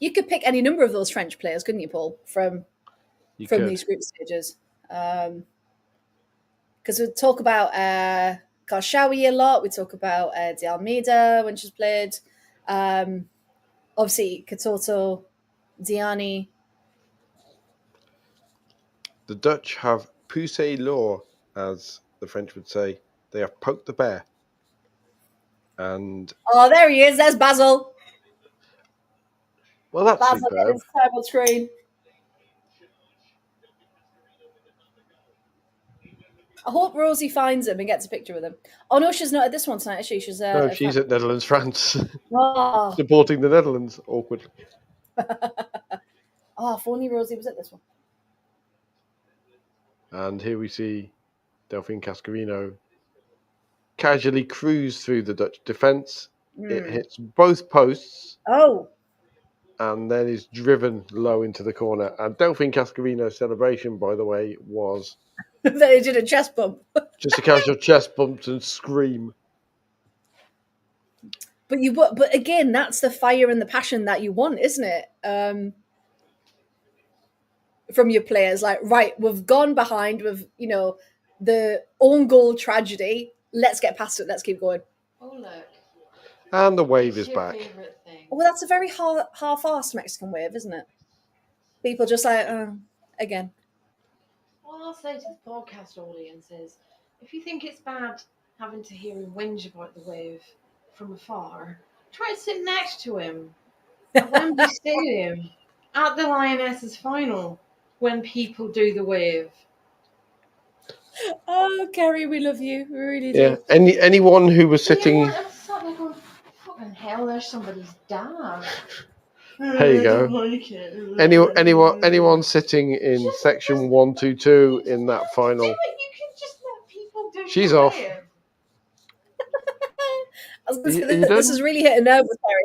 you could pick any number of those French players, couldn't you, Paul, from these group stages? Because we talk about Karshawi a lot. We talk about De Almeida when she's played. Obviously, Katoto, Diani. The Dutch have poussé l'or, as the French would say. They have poked the bear. And oh, there he is. There's Basil. Well, that's Basil superb. getting his terrible screen. I hope Rosie finds him and gets a picture with him. Oh no, she's not at this one tonight, is she? She's no, she's at Netherlands, France, oh. supporting the Netherlands. Awkward. Oh, if only Rosie was at this one. And here we see Delphine Cascarino casually cruise through the Dutch defence. It hits both posts. Oh. And then is driven low into the corner. And Delphine Cascarino's celebration, by the way, was... They did a chest bump. just a casual chest bump and scream. But again, that's the fire and the passion that you want, isn't it? From your players, like, right, we've gone behind with, the own goal tragedy. Let's get past it. Let's keep going. Oh, look. And the wave is back. Well, that's a very half-assed Mexican wave, isn't it? People just like, again. Well, I'll say to the podcast audience is, if you think it's bad having to hear him whinge about the wave from afar, try to sit next to him at Wembley Stadium at the Lionesses final when people do the wave. Oh, Kerry, we love you. We really do. Yeah, anyone who was sitting... Going, fucking hell, there's somebody's dad. There you go. Anyone sitting in section 122 in that final. Yeah, but you can just let people do She's off. This is really hit a nerve with Terry,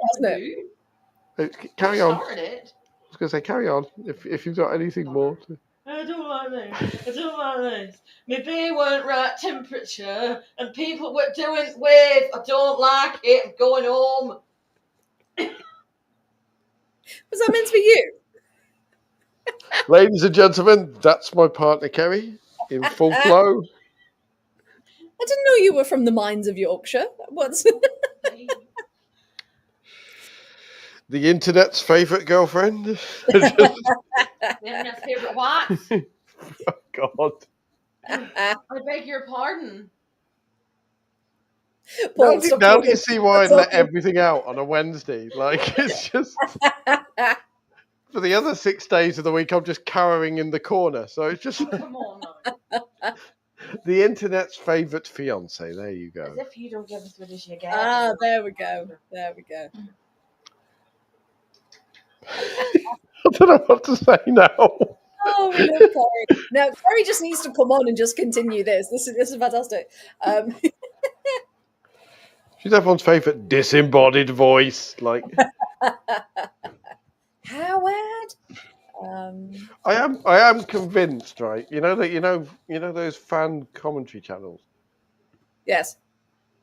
hasn't it? Carry on. I was going to say, carry on if you've got anything more. I don't like this. My beer weren't right temperature and people were doing wave. I don't like it. I'm going home. Was that meant to be you? Ladies and gentlemen, that's my partner Kerry in full flow. I didn't know you were from the mines of Yorkshire. What's the internet's favourite girlfriend? My favourite wife. Oh God! I beg your pardon. Paul, now do you see why I let everything out on a Wednesday? Like, it's just... for the other 6 days of the week, I'm just cowering in the corner. So it's just Come on now. the internet's favourite fiance. There you go. As if you don't give us what is you get. Ah, there we go. There we go. I don't know what to say now. Oh, we love Corey. No, Corey just needs to come on and just continue this. This is fantastic. She's everyone's favourite disembodied voice. Like Howard. I am convinced, right? You know that you know those fan commentary channels. Yes.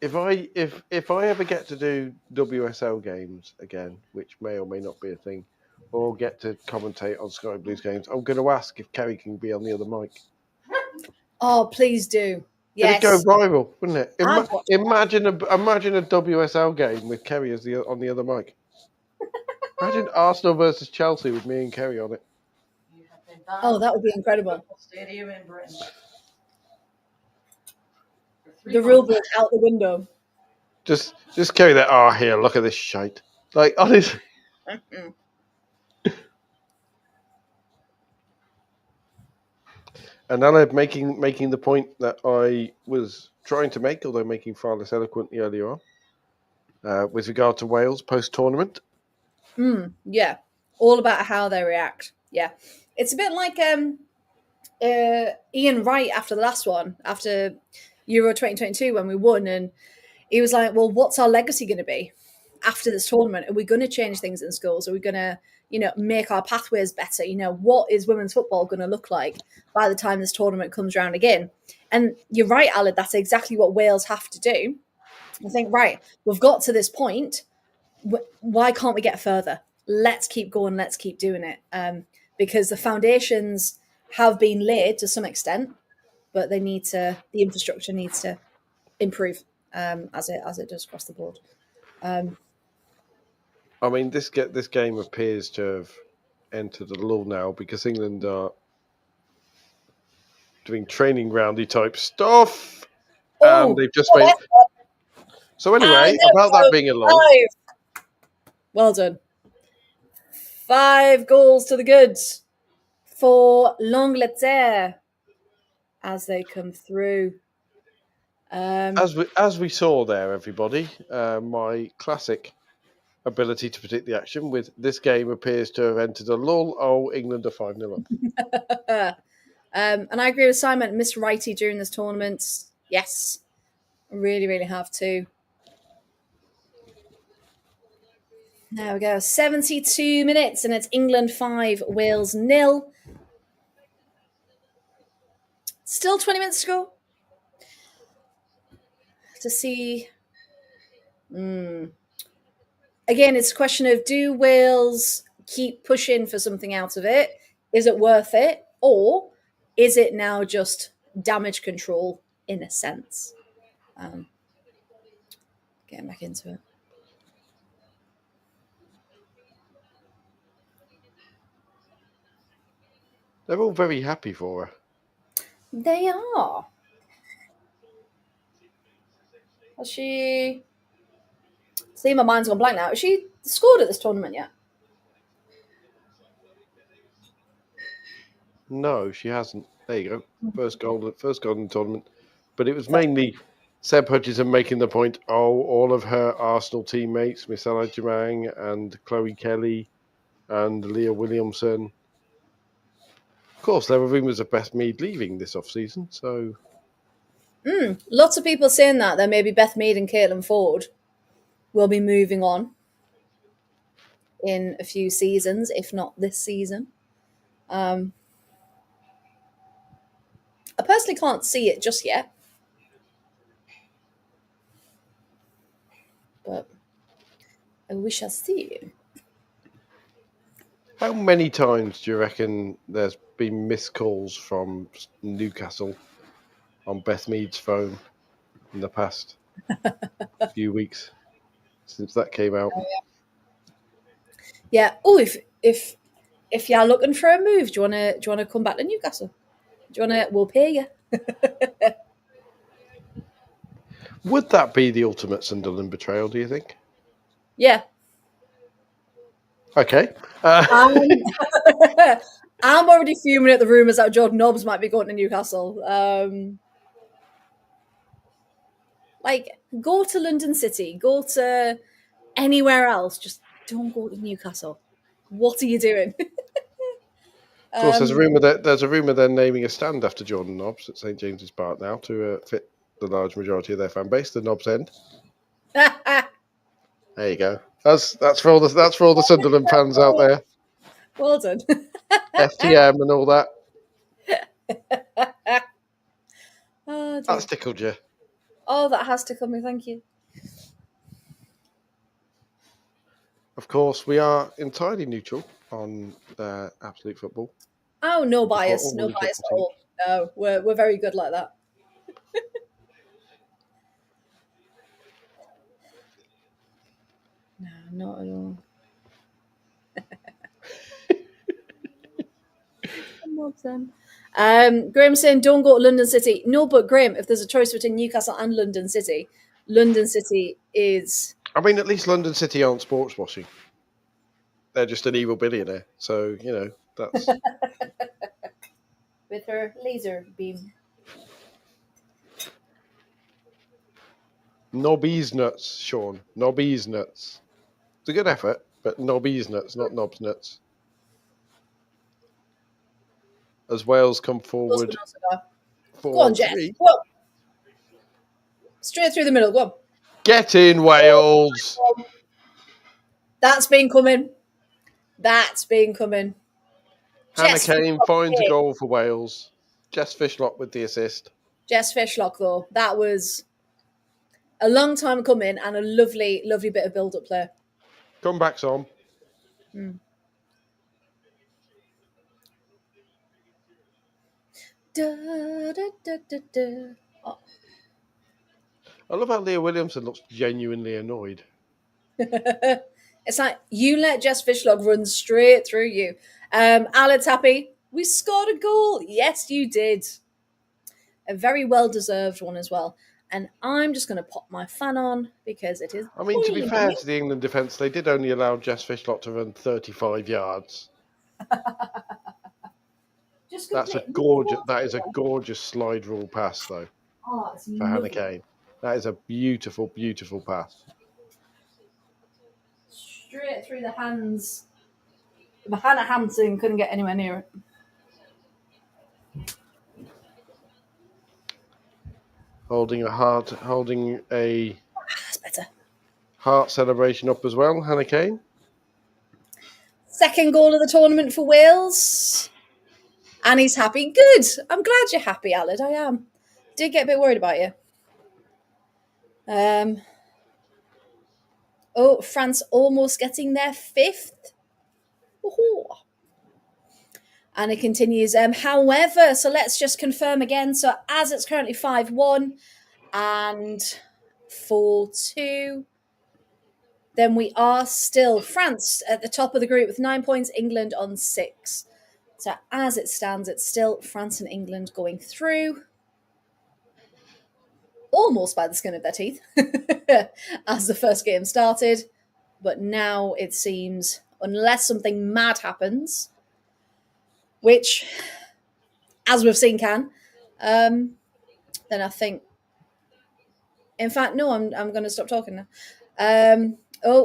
If I ever get to do WSL games again, which may or may not be a thing, or get to commentate on Sky Blues games, I'm going to ask if Kerry can be on the other mic. Oh, please do. It'd go Yes. viral, wouldn't it? I'd watch Imagine a WSL game with Kerry as on the other mic. Imagine Arsenal versus Chelsea with me and Kerry on it. You have been banned Oh, that would be from incredible. football stadium in Britain. For 3 The rule months. book out the window. Just carry that. Oh, here, look at this shite. Like honestly. And Aled making the point that I was trying to make, although making far less eloquently earlier on, with regard to Wales post-tournament. Yeah. All about how they react. Yeah. It's a bit like Ian Wright after the last one, after Euro 2022 when we won, and he was like, well, what's our legacy going to be after this tournament? Are we going to change things in schools? Are we going to, make our pathways better? What is women's football going to look like by the time this tournament comes around again? And you're right, Aled, that's exactly what Wales have to do. I think, right, we've got to this point. Why can't we get further? Let's keep going. Let's keep doing it. Because the foundations have been laid to some extent, but the infrastructure needs to improve as it does across the board. I mean, this game appears to have entered a lull now because England are doing training groundy type stuff, and they've just made. So anyway, about that being a lull. Well done. 5 goals to the goods for l'Angleterre as they come through. As we saw there, everybody, my classic ability to predict the action with this game appears to have entered a lull. Oh, England are 5-0 up. And I agree with Simon. Missed Righty during this tournament. Yes, really, really have to. There we go. 72 minutes, and it's England 5, Wales 0. Still 20 minutes to go. To see. Again, it's a question of, do Wales keep pushing for something out of it? Is it worth it? Or is it now just damage control in a sense? Getting back into it. They're all very happy for her. They are. Has she... See, my mind's gone blank now. Has she scored at this tournament yet? No, she hasn't. There you go. First goal in the tournament. But it was mainly Seb Hutchinson making the point, all of her Arsenal teammates, Miss Ella Jamang and Chloe Kelly and Leah Williamson. Of course, there were rumours of Beth Mead leaving this off-season, so... Lots of people saying that maybe Beth Mead and Caitlin Ford will be moving on in a few seasons, if not this season. I personally can't see it just yet. But we shall see. How many times do you reckon there's been missed calls from Newcastle on Beth Mead's phone in the past few weeks since that came out? Yeah. Oh, if you're looking for a move, do you wanna come back to Newcastle? We'll pay you. Would that be the ultimate Sunderland betrayal, do you think? Yeah. Okay. I'm already fuming at the rumours that Jordan Nobbs might be going to Newcastle. Go to London City, go to anywhere else. Just don't go to Newcastle. What are you doing? Of course, there's a rumor they're naming a stand after Jordan Nobbs at St James's Park now to fit the large majority of their fan base, the Nobbs End. There you go. That's for all the Sunderland fans out there. Well done. FTM and all that. Oh, That's tickled you. Oh, that has tickled me. Thank you. Of course, we are entirely neutral on Absolute Football. Oh, no bias. No bias at all. No, we're very good like that. No, not at all. Graham saying, don't go to London City. No, but Graham, if there's a choice between Newcastle and London City is... I mean, at least London City aren't sports washing. They're just an evil billionaire. So, that's... With her laser beam. Nobby's nuts, Sean. Nobby's nuts. It's a good effort, but Nobby's nuts, not Nob's nuts. As Wales come forward. Go on, Jeff. Go on. Straight through the middle. Go on. Get in, Wales. That's been coming. Hannah Kane finds a goal for Wales. Jess Fishlock with the assist. Jess Fishlock, though. That was a long time coming and a lovely, lovely bit of build-up play. Comebacks on. Oh. I love how Leah Williamson looks genuinely annoyed. It's like, you let Jess Fishlock run straight through you. Alad's happy. We scored a goal. Yes, you did. A very well-deserved one as well. And I'm just going to pop my fan on because it is... I mean, to be fair to the England defence, they did only allow Jess Fishlock to run 35 yards. That is a gorgeous slide rule pass, though, for Hannah Kane. That is a beautiful, beautiful pass. Straight through the hands. Hannah Hampton couldn't get anywhere near it. Holding a That's better. heart celebration up as well, Hannah Kane. Second goal of the tournament for Wales. And he's happy. Good. I'm glad you're happy, Alad. I am. Did get a bit worried about you. France almost getting their 5th. Ooh. And it continues. However, so let's just confirm again. So as it's currently 5-1 and 4-2, then we are still France at the top of the group with 9 points, England on 6. So as it stands, it's still France and England going through. Almost by the skin of their teeth as the first game started. But now it seems, unless something mad happens, which, as we've seen, can, then I think... In fact, no, I'm going to stop talking now.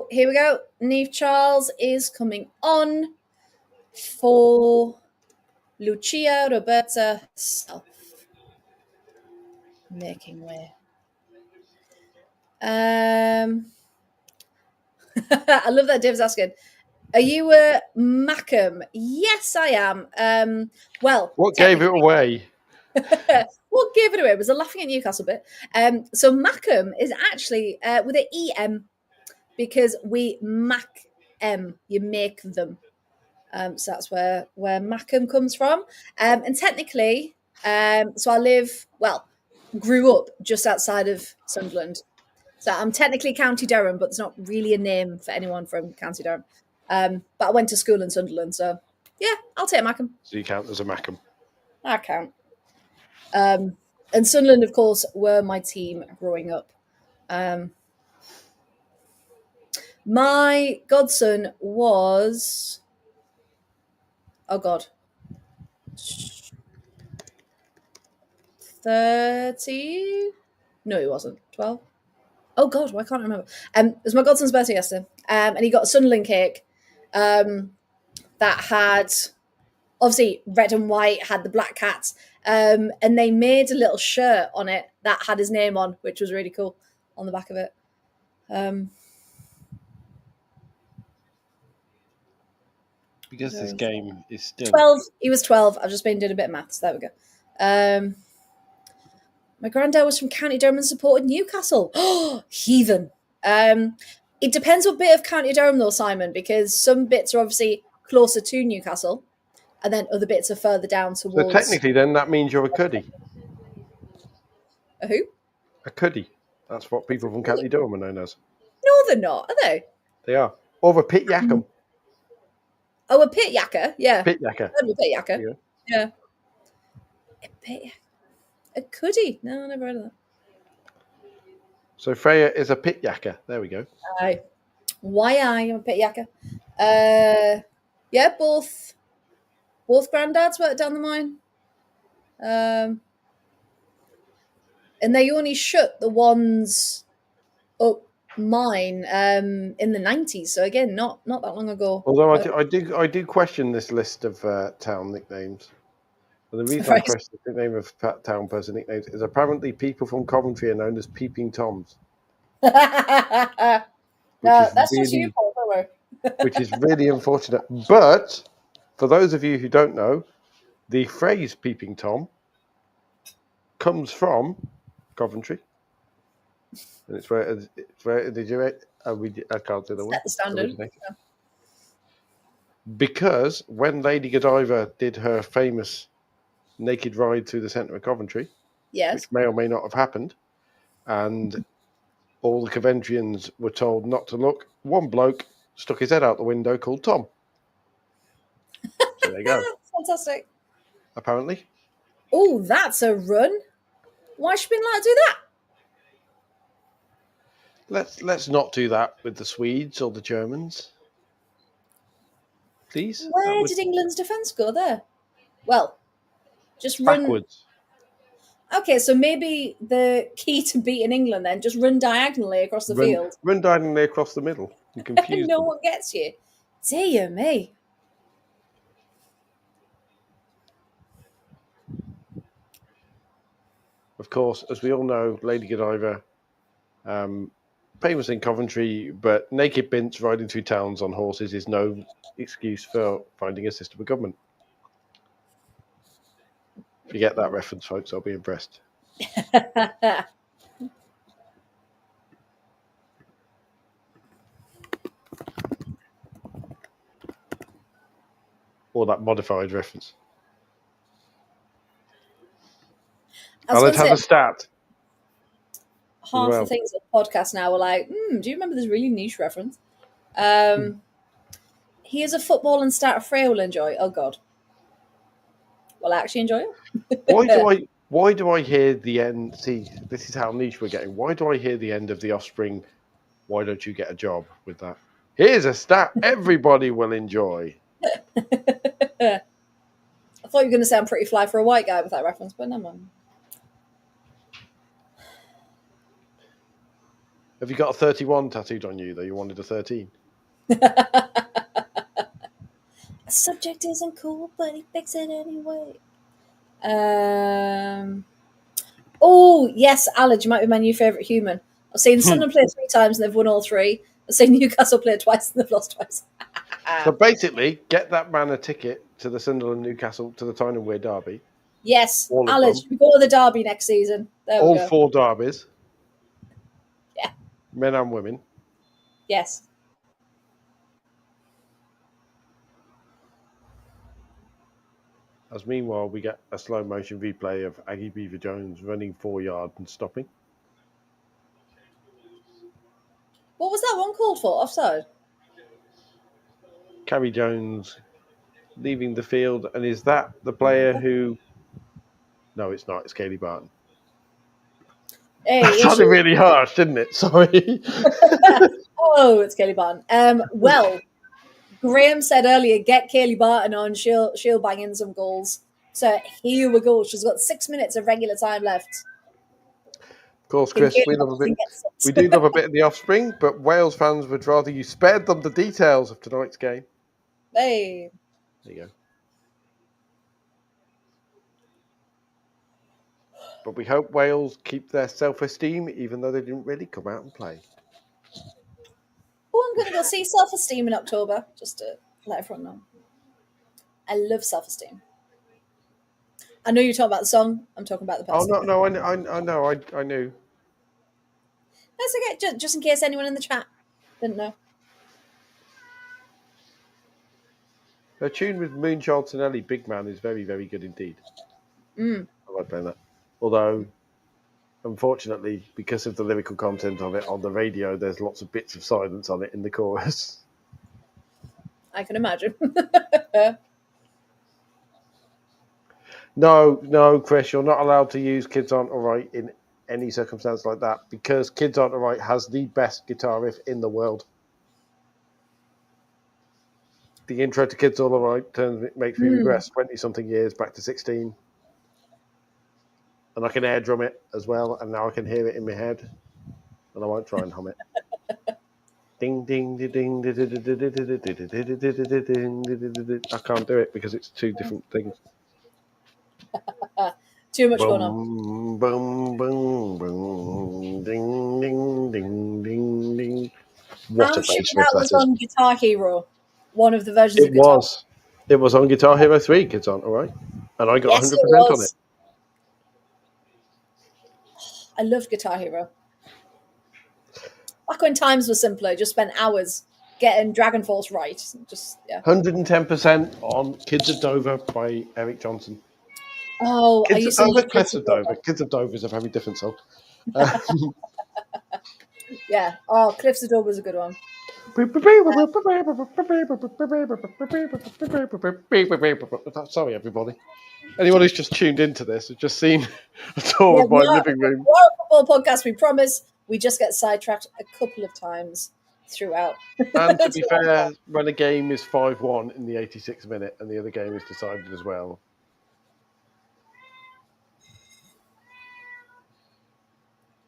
Here we go. Niamh Charles is coming on for Lucia Roberta Self. Making way. I love that Dave's asking, are you a Mackem? Yes, I am. Well, what gave it away? What gave it away was a laughing at Newcastle bit. So Mackem is actually with an EM because we mac you make them. So that's where Mackem comes from. And technically, so I grew up just outside of Sunderland. So I'm technically County Durham, but there's not really a name for anyone from County Durham. But I went to school in Sunderland, so yeah, I'll take Mackem. So you count as a Mackem? I count. And Sunderland, of course, were my team growing up. My godson was, oh God, 30? No, he wasn't. 12? Oh God, why can't I remember? It was my godson's birthday yesterday, and he got a Sunderland cake that had obviously red and white, had the black cats, and they made a little shirt on it that had his name on, which was really cool on the back of it. Because this game is still 12. He was 12. I've just been doing a bit of maths. There we go. My granddad was from County Durham and supported Newcastle. Oh, heathen. It depends what bit of County Durham, though, Simon, because some bits are obviously closer to Newcastle, and then other bits are further down towards. So technically, then that means you're a cuddy. A who? A cuddy. That's what people from County Durham are known as. No, they're not, are they? They are. Or a pit yackham. Oh, a pit yakker, yeah. Pit yakker. A pit yakker. Yeah. A pit yakker. A cuddy. No, I never heard of that. So Freya is a pit yakker. There we go. Aye. Why I'm a pit yakker. Yeah, both granddads worked down the mine. And they only shut the ones up mine in the 90s. So again, not that long ago. Although I do question this list of town nicknames. And the reason I question the name of town person nicknames is apparently people from Coventry are known as Peeping Toms. That's just you, Paul, don't worry. Which is really unfortunate. But for those of you who don't know, the phrase Peeping Tom comes from Coventry. And it's where did you I can't say the word. Set the standard. Yeah. Because when Lady Godiva did her famous naked ride through the centre of Coventry, yes, which may or may not have happened, and all the Coventrians were told not to look, one bloke stuck his head out the window called Tom. So there you go. Fantastic. Apparently. Oh, that's a run. Why should we not allowed to do that? Let's not do that with the Swedes or the Germans. Please? Where did England's defence go there? Well, just run backwards. Okay, so maybe the key to beating England then, just run diagonally across the field. Run diagonally across the middle. You confuse no them. one gets you. Dear me. Of course, as we all know, Lady Godiva, famous in Coventry, but naked bints riding through towns on horses is no excuse for finding a system of government. If you get that reference, folks, I'll be impressed. Or that modified reference. Alan has a stat. Half the things on the podcast now are like, do you remember this really niche reference? Here's a football and stat Freya will enjoy. Oh, God. Well, I actually enjoy it. Why do I hear the end? See, this is how niche we're getting. Why do I hear the end of The Offspring? Why don't you get a job with that? Here's a stat everybody will enjoy. I thought you were going to say I'm pretty fly for a white guy with that reference, but never mind. Have you got a 31 tattooed on you, though? You wanted a 13? A subject isn't cool, but he picks it anyway. Oh, yes, Alid, you might be my new favourite human. I've seen Sunderland play 3 times and they've won all 3. I've seen Newcastle play twice and they've lost twice. So basically, get that man a ticket to the Sunderland Newcastle, to the Tyne and Wear derby. Yes, Alid, we go to the derby next season. There we go. All 4 derbies. Yeah. Men and women. Yes. As meanwhile, we get a slow motion replay of Aggie Beaver Jones running 4 yards and stopping. What was that one called for? Offside? Carrie Jones leaving the field. And is that the player who... No, it's not. It's Kaylee Barton. Hey, that sounded really harsh, didn't it? Sorry. Oh, it's Kaylee Barton. Well, Graham said earlier, get Kaylee Barton on. She'll bang in some goals. So here we go. She's got 6 minutes of regular time left. Of course, Can Chris, Kaylee Barton get we six? do love a bit of the offspring, but Wales fans would rather you spared them the details of tonight's game. Hey. There you go. But we hope Wales keep their self-esteem, even though they didn't really come out and play. Oh, I'm going to go see Self-Esteem in October, just to let everyone know. I love Self-Esteem. I know you're talking about the song. I'm talking about the Oh person. no, I know, I knew. That's okay, just in case anyone in the chat didn't know. Her tune with Moonchild Tonelli, Big Man, is very, very good indeed. Mm. I like playing that. Although, unfortunately, because of the lyrical content of it on the radio, there's lots of bits of silence on it in the chorus. I can imagine. No, Chris, you're not allowed to use Kids Aren't Alright in any circumstance like that, because Kids Aren't Alright has the best guitar riff in the world. The intro to Kids All Alright makes me regress 20-something years back to 16. And I can air drum it as well, and now I can hear it in my head. And I won't try and hum it. Ding ding ding ding ding ding ding ding. I can't do it because it's two different things. Too much going on. Boom, boom, boom, ding, ding, ding, ding, ding. What I'm a sure bass riff that that was is! on Guitar Hero, one of the versions of It Guitar. was. It was on Guitar Hero 3. Kids Aren't Alright, and I got Yes, 100% it on it. was. I love Guitar Hero. Back when times were simpler, just spent hours getting Dragon Force right. Just 110% on Kids of Dover by Eric Johnson. Oh, I Kids of used to Dover, love Cliffs Kids of Dover. Dover. Kids of Dover is a very different song. Yeah. Oh, Cliffs of Dover was a good one. Sorry, everybody. Anyone who's just tuned into this has just seen a tour Yeah, of my living room. we are a football podcast, we promise. We just get sidetracked a couple of times throughout. And to be fair, when a game is 5-1 in the 86th minute and the other game is decided as well.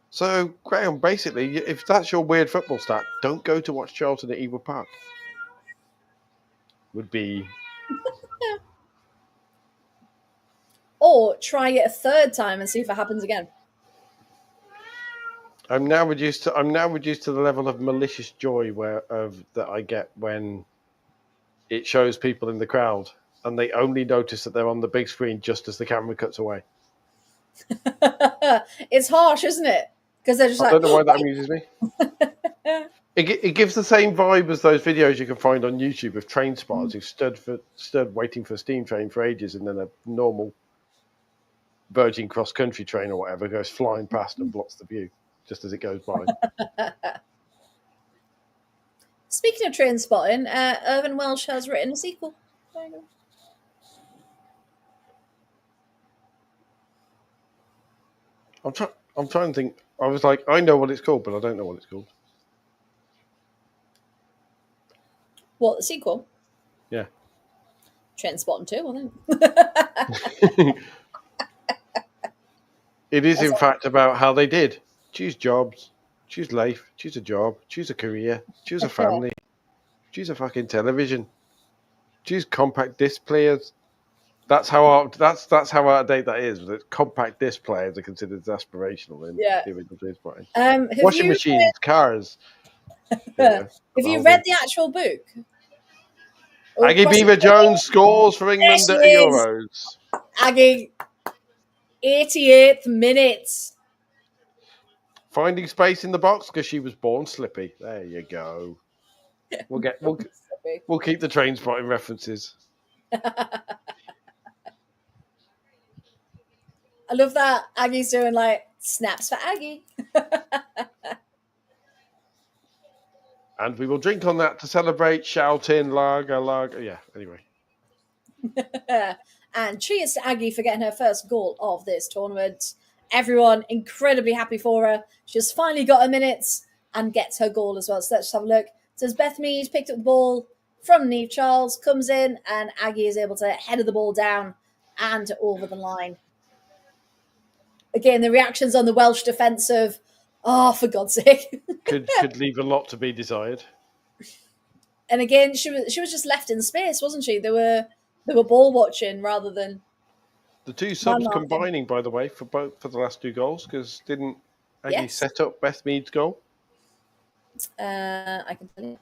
So, Graham, basically, if that's your weird football stat, don't go to watch Charlton at Ewood Park. Would be... Or try it a third time and see if it happens again. I'm now reduced to the level of malicious joy that I get when it shows people in the crowd and they only notice that they're on the big screen just as the camera cuts away. It's harsh, isn't it? Because they're just I don't know why that amuses me. It gives the same vibe as those videos you can find on YouTube of train spotters who stood waiting for a steam train for ages, and then a normal Virgin cross country train or whatever goes flying past and blocks the view just as it goes by. Speaking of train spotting, Irvin Welsh has written a sequel. There you go. I'm trying to think. I was like, I know what it's called, but I don't know what it's called. What, the sequel? Yeah. Train Spotting 2, I think. It is, in fact, about how they did. Choose jobs, choose life, choose a job, choose a career, choose a family, choose a fucking television, choose compact disc players. That's how out of date that is. That compact disc players are considered aspirational in the original Trainspotting. Washing machines, cars. Have you read the actual book? Aggie Beaver-Jones scores for England at the Euros. Aggie, 88th minute. Finding space in the box because she was born slippy. There you go. We'll keep the Trainspotting references. I love that Aggie's doing like snaps for Aggie. And we will drink on that to celebrate, shouting, lager. Yeah, anyway. And cheers to Aggie for getting her first goal of this tournament. Everyone incredibly happy for her. She's finally got her minutes. and gets her goal as well. So let's just have a look. It says Beth Mead picked up the ball from Neve Charles, comes in, and Aggie is able to header the ball down and over the line. Again, the reactions on the Welsh defence of, oh, for God's sake. could leave a lot to be desired. And again, she was just left in space, wasn't she? They were ball watching rather than the two subs man-marking. combining, by the way, for the last 2 goals, because didn't Aggie Yes. set up Beth Mead's goal? I can tell you.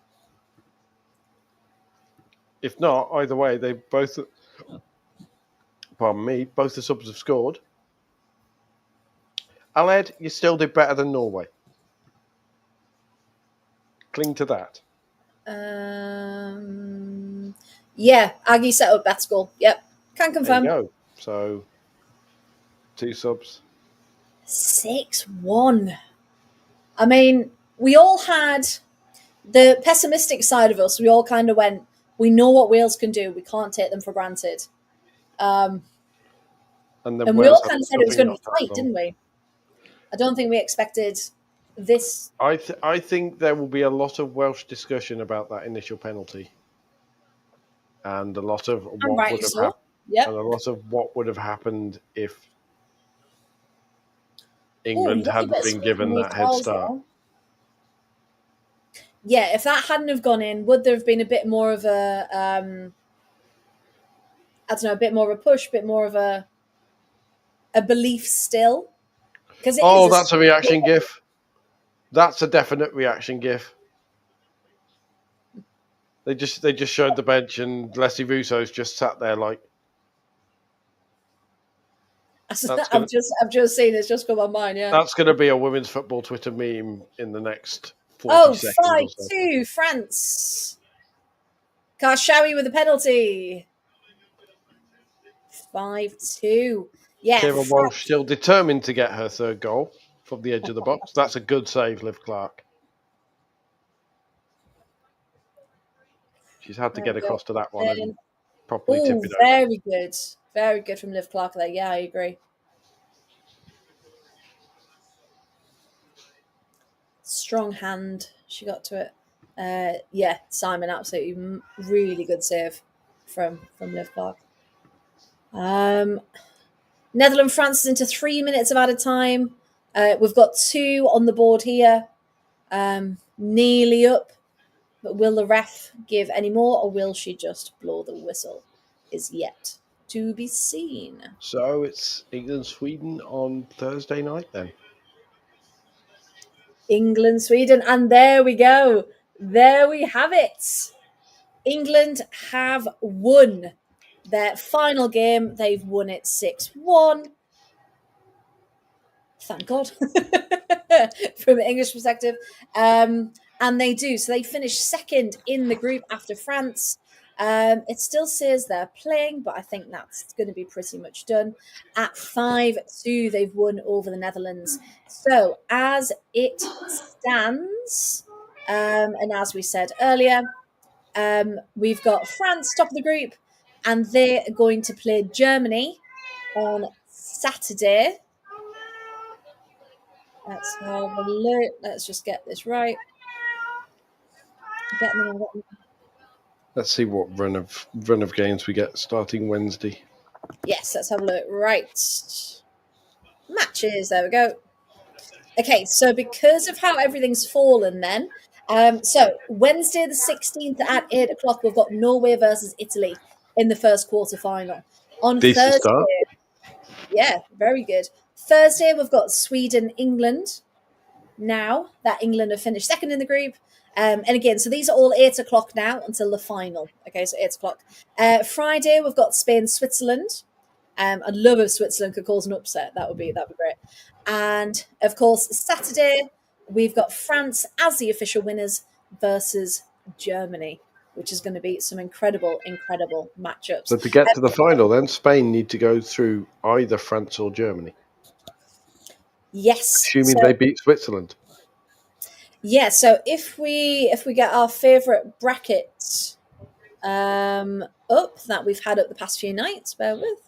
If not, either way, they both. Pardon me, both the subs have scored. Aled, you still did better than Norway. Cling to that. Yeah, Aggie set up Beth's goal. Yep, can confirm. There you go. So, 2 subs. 6-1. I mean, we all had the pessimistic side of us. We all kind of went, we know what Wales can do. We can't take them for granted. And we all kind of said it was going to be tight, didn't we? I don't think we expected this. I think there will be a lot of Welsh discussion about that initial penalty, and a lot of what would have happened. Yep. And a lot of what would have happened if England hadn't been given that head start. Yeah, if that hadn't have gone in, would there have been a bit more of a, I don't know, a bit more of a push, a bit more of a belief still? That's a reaction gif. That's a definite reaction gif. They just showed the bench, and Leslie Russo's just sat there like. I've just seen it's just come on mine. Yeah, that's going to be a women's football Twitter meme in the next 40 seconds. 5-2 France. Karshawi with a penalty. 5-2. Yeah. Kira Walsh still determined to get her 3rd goal from the edge of the box. That's a good save, Liv Clark. She's had to get across to that one and properly tip it over. Very good. Very good from Liv Clark there. Yeah, I agree. Strong hand. She got to it. Yeah, Simon, absolutely really good save from Liv Clark. Netherlands, France is into 3 minutes of added time. We've got 2 on the board here. Nearly up. But will the ref give any more, or will she just blow the whistle? Is yet to be seen. So it's England-Sweden on Thursday night then. England, Sweden, and there we go. There we have it. England have won their final game. They've won it 6-1. Thank God. From an English perspective. And they do. So they finished 2nd in the group after France. It still says they're playing, but I think that's going to be pretty much done. At 5-2, they've won over the Netherlands. So as it stands, and as we said earlier, we've got France top of the group, and they are going to play Germany on Saturday. Let's have a look. Let's just get this right. Let's see what run of games we get starting Wednesday. Yes, let's have a look. Right. Matches. There we go. Okay, so because of how everything's fallen then, so Wednesday the 16th at 8 o'clock, we've got Norway versus Italy in the first quarterfinal. On Decent Thursday, start. Yeah, very good. Thursday, we've got Sweden, England. Now that England have finished 2nd in the group. And again, so these are all 8 o'clock now until the final. Okay, so 8 o'clock. Friday, we've got Spain, Switzerland. I'd love if Switzerland could cause an upset. That'd be great. And of course, Saturday, we've got France as the official winners versus Germany, which is going to be some incredible matchups. So to get to the final, then Spain need to go through either France or Germany. Yes, assuming they beat Switzerland. Yeah, so if we get our favourite brackets up that we've had up the past few nights, bear with.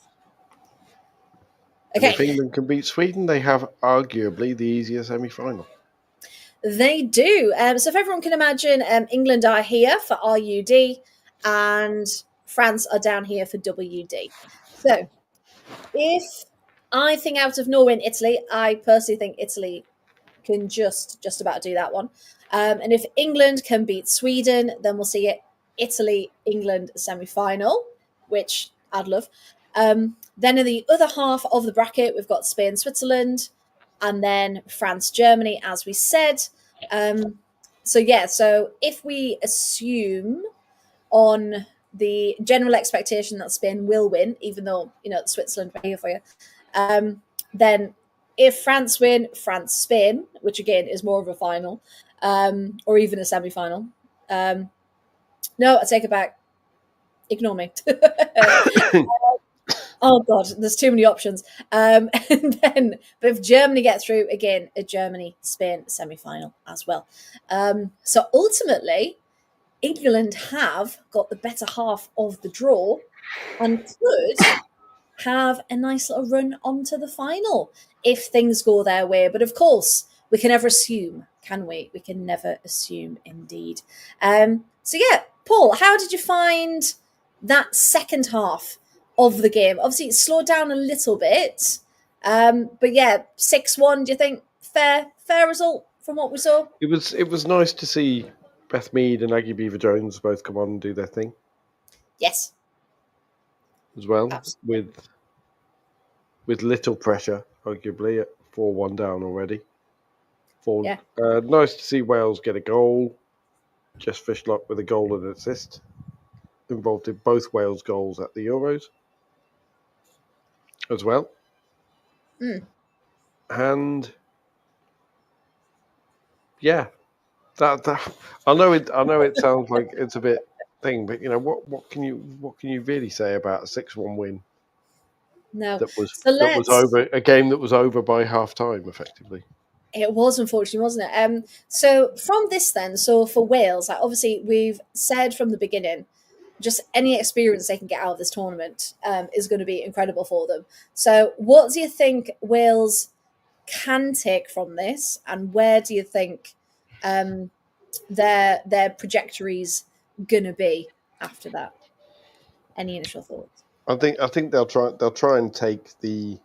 Okay. And if England can beat Sweden, they have arguably the easier semi-final. They do. So if everyone can imagine, England are here for RUD and France are down here for WD. So if I think out of Norway and Italy, I personally think Italy can just about do that one. And if England can beat Sweden, then we'll see it Italy England semi final, which I'd love. Then in the other half of the bracket, we've got Spain Switzerland, and then France Germany, as we said. So if we assume on the general expectation that Spain will win, even though Switzerland are here for you, then if France win, France Spain, which again is more of a final, or even a semi final. No, I take it back. Ignore me. Oh God, there's too many options. And then, but if Germany get through, again, a Germany Spain semi final as well. So ultimately, England have got the better half of the draw and could have a nice little run onto the final if things go their way. But of course, we can never assume, can we? We can never assume indeed. So yeah, Paul, how did you find that second half of the game? Obviously, it slowed down a little bit. But yeah, 6-1, do you think fair result from what we saw? It was nice to see Beth Mead and Aggie Beaver Jones both come on and do their thing Yes. as well, Absolutely. with little pressure, arguably at 4-1 down already. Yeah. Nice to see Wales get a goal. Jess Fishlock with a goal and an assist, involved in both Wales goals at the Euros as well. And yeah, that I know it sounds like it's a bit thing, but what can you really say about a 6-1 win? No. That was So over a game that was over by half time, effectively. It was, unfortunately, wasn't it? So from this then, so for Wales, like obviously we've said from the beginning, just any experience they can get out of this tournament is going to be incredible for them. So what do you think Wales can take from this, and where do you think their trajectory's going to be after that? Any initial thoughts? I think they'll try and take the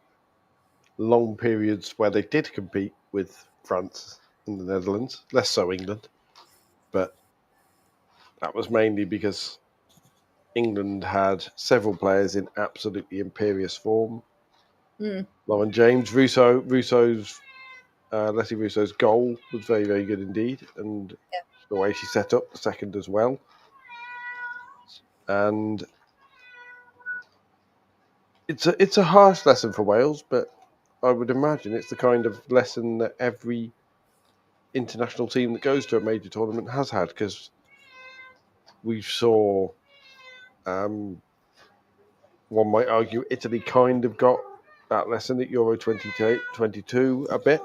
long periods where they did compete with France and the Netherlands, less so England, but that was mainly because England had several players in absolutely imperious form. Lauren James, Russo's Leslie Russo's goal was very, very good indeed, and the way she set up the second as well. And it's a harsh lesson for Wales, but I would imagine it's the kind of lesson that every international team that goes to a major tournament has had, because we saw, one might argue, Italy kind of got that lesson at Euro 2022 a bit.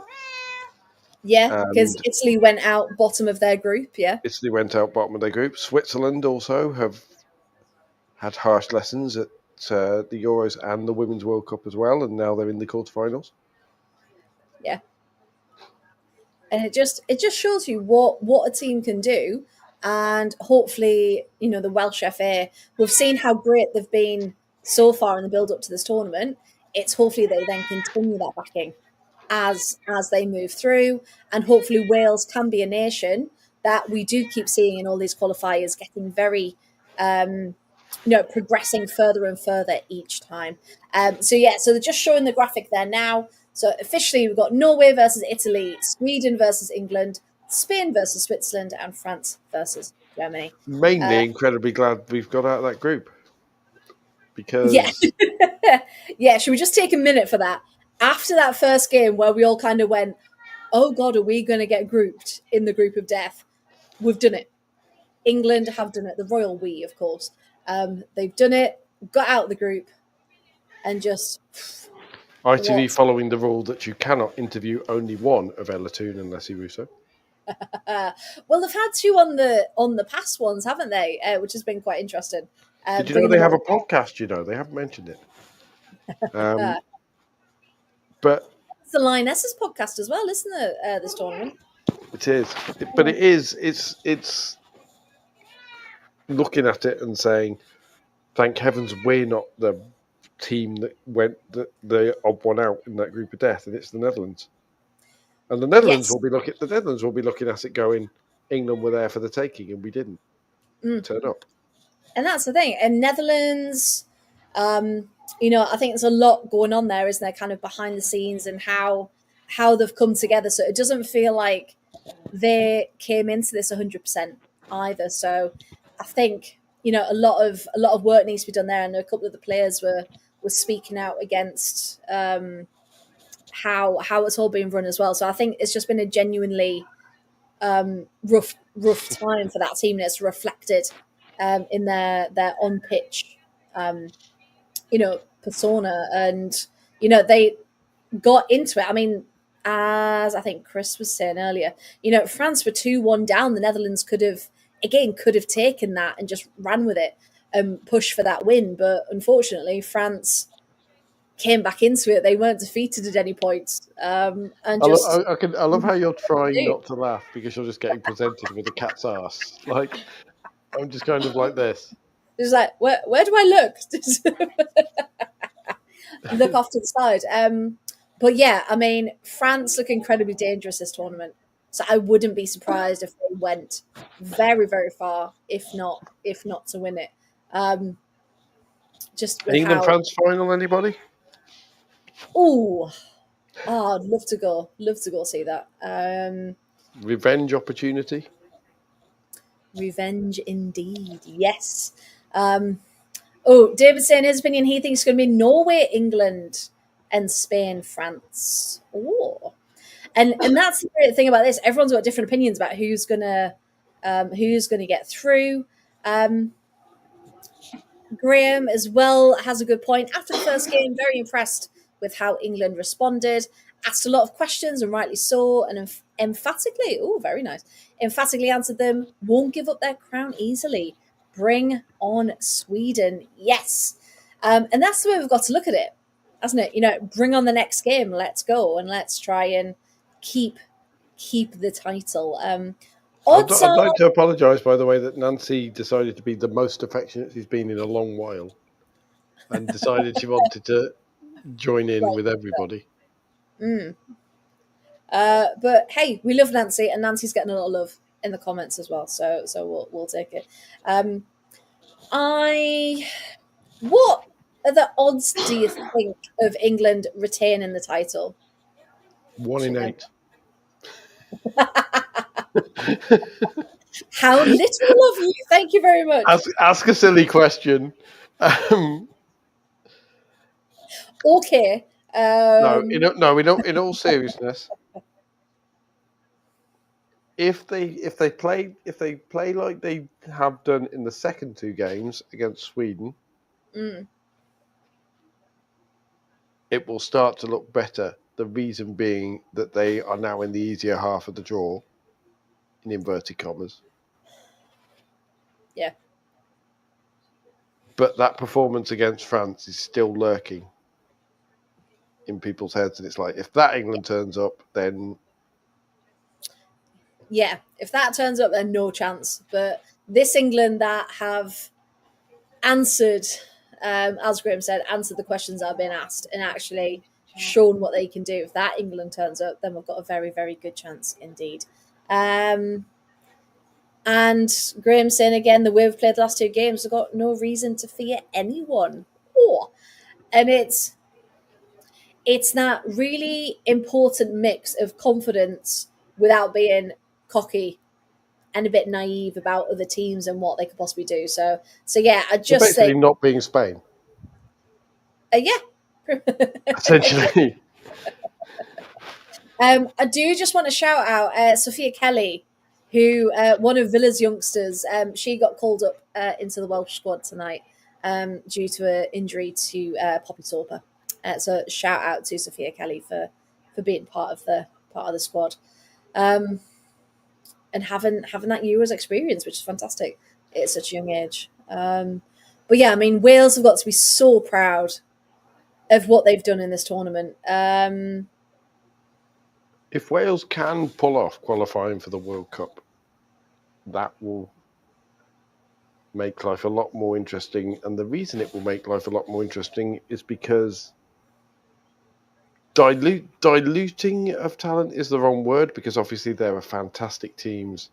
Yeah, because Italy went out bottom of their group, yeah. Italy went out bottom of their group. Switzerland also have had harsh lessons at the Euros and the Women's World Cup as well, and now they're in the quarterfinals. Yeah. And it just shows you what a team can do. And hopefully, the Welsh FA, we've seen how great they've been so far in the build up to this tournament. It's hopefully they then continue that backing as they move through, and hopefully Wales can be a nation that we do keep seeing in all these qualifiers getting very progressing further and further each time. So they're just showing the graphic there now. So officially we've got Norway versus Italy, Sweden versus England, Spain versus Switzerland, and France versus Germany. Mainly incredibly glad we've got out of that group, because yeah, should we just take a minute for that? After that first game where we all kind of went, oh God, are we going to get grouped in the group of death? We've done it. England have done it. The royal we, of course. They've done it, got out of the group, and just... ITV following the rule that you cannot interview only one of Ella Toon and Leslie Russo. Well, they've had two on the past ones, haven't they? Which has been quite interesting. Did you know they have a podcast? They haven't mentioned it. But it's the Lionesses podcast as well, isn't it? This tournament. It is, but it is. It's looking at it and saying, "Thank heavens we're not the team that went the odd one out in that group of death, and it's the Netherlands." And the Netherlands Yes. will be looking at it going, "England were there for the taking, and we didn't turn up." And that's the thing. And Netherlands, I think there's a lot going on there, isn't there? Kind of behind the scenes and how they've come together. So it doesn't feel like they came into this 100% either. So I think a lot of work needs to be done there. And a couple of the players were speaking out against how it's all being run as well. So I think it's just been a genuinely rough time for that team, and it's reflected in their on pitch persona. And they got into it. I mean, as I think Chris was saying earlier, France were 2-1 down. The Netherlands could have taken that and just ran with it and pushed for that win, but unfortunately France came back into it. They weren't defeated at any point, and just I love how you're trying not to laugh because you're just getting presented with a cat's ass. Like I'm just kind of like this. just like, where do I look? Just look off to the side. But yeah, I mean, France look incredibly dangerous this tournament, so I wouldn't be surprised if they went very, very far, if not to win it. Just with England how, France final, anybody? oh, I'd love to go see that. Revenge opportunity. Revenge indeed, yes. David saying his opinion, he thinks it's going to be Norway, England, and Spain, France. Oh, and that's the great thing about this. Everyone's got different opinions about who's gonna get through. Graham as well has a good point. After the first game, very impressed with how England responded. Asked a lot of questions, and rightly so, and emphatically, very nice, emphatically answered them. Won't give up their crown easily. Bring on Sweden. Yes. And that's the way we've got to look at it, hasn't it? Bring on the next game. Let's go, and let's try and keep the title. I'd Odds are, like to apologise, by the way, that Nancy decided to be the most affectionate she's been in a long while, and decided she wanted to join in with everybody. but hey, we love Nancy, and Nancy's getting a lot of love in the comments as well. So we'll take it. What are the odds, do you think, of England retaining the title? 1 in 8. How little of you! Thank you very much. Ask a silly question. Okay. No, in all seriousness, if they play like they have done in the second 2 games against Sweden, it will start to look better. The reason being that they are now in the easier half of the draw, in inverted commas. Yeah. But that performance against France is still lurking in people's heads, and it's like, if that England turns up, then Yeah, if that turns up, then no chance. But this England that have answered, as Graham said, answered the questions that have been asked and actually shown what they can do. If that England turns up, then we've got a very, very good chance indeed. And Graham saying again, the way we've played the last 2 games, we've got no reason to fear anyone. And it's that really important mix of confidence without being cocky and a bit naive about other teams and what they could possibly do. So yeah, I just basically think, not being Spain, yeah. essentially. I do just want to shout out Sophia Kelly, who one of Villa's youngsters. She got called up into the Welsh squad tonight due to an injury to Poppy Sorper. So shout out to Sophia Kelly for being part of the squad, and having that Euros experience, which is fantastic at such a young age. But yeah, I mean, Wales have got to be so proud of what they've done in this tournament. If Wales can pull off qualifying for the World Cup, that will make life a lot more interesting. And the reason it will make life a lot more interesting is because diluting of talent is the wrong word, because obviously there are fantastic teams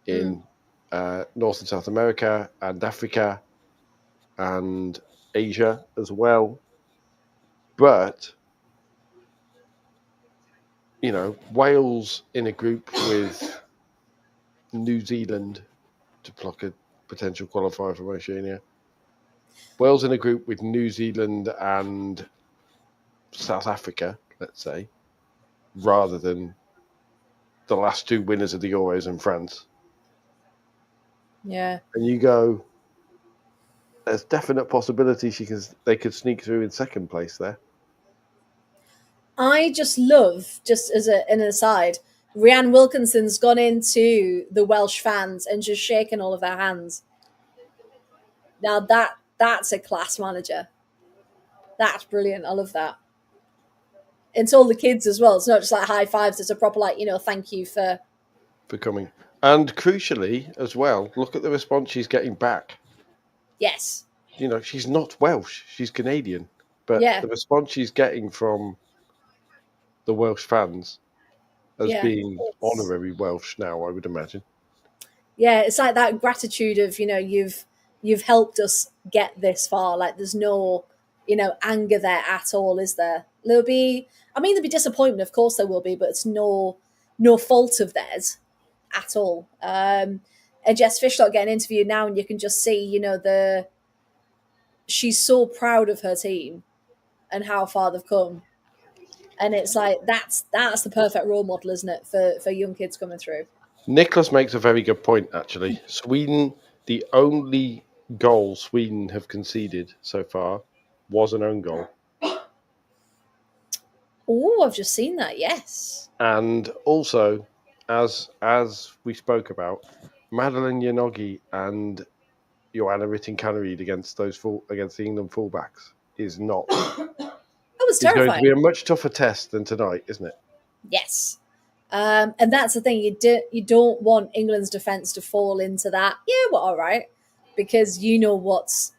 in North and South America and Africa and Asia as well. But, Wales in a group with New Zealand, to pluck a potential qualifier for Oceania. Wales in a group with New Zealand and South Africa, let's say, rather than the last two winners of the Euros in France. Yeah. And you go, there's definite possibility they could sneak through in second place there. I just love, just as an aside, Rhiannon Wilkinson's gone into the Welsh fans and just shaken all of their hands. Now that's a class manager. That's brilliant. I love that. And to all the kids as well. It's not just like high fives. It's a proper thank you for Coming. And crucially as well, look at the response she's getting back. yes. She's not Welsh, she's Canadian. But Yeah. the response she's getting from the Welsh fans as Yeah. being honorary Welsh now, I would imagine. Yeah, it's like that gratitude of, you've helped us get this far. Like there's no, anger there at all, is there? There'll be disappointment, of course there will be, but it's no fault of theirs at all. And Jess Fishlock getting interviewed now, and you can just see, she's so proud of her team and how far they've come. And it's like that's the perfect role model, isn't it, for young kids coming through? Nicholas makes a very good point, actually. Sweden, the only goal Sweden have conceded so far was an own goal. Oh, I've just seen that. Yes. And also, as we spoke about, Madeline Yanogi and Joanna Rytting-Kaneryd against the England fullbacks is not. That was It's going to terrifying. be a much tougher test than tonight, isn't it? Yes. And that's the thing. You don't want England's defence to fall into that. Yeah, well, all right, because you know what's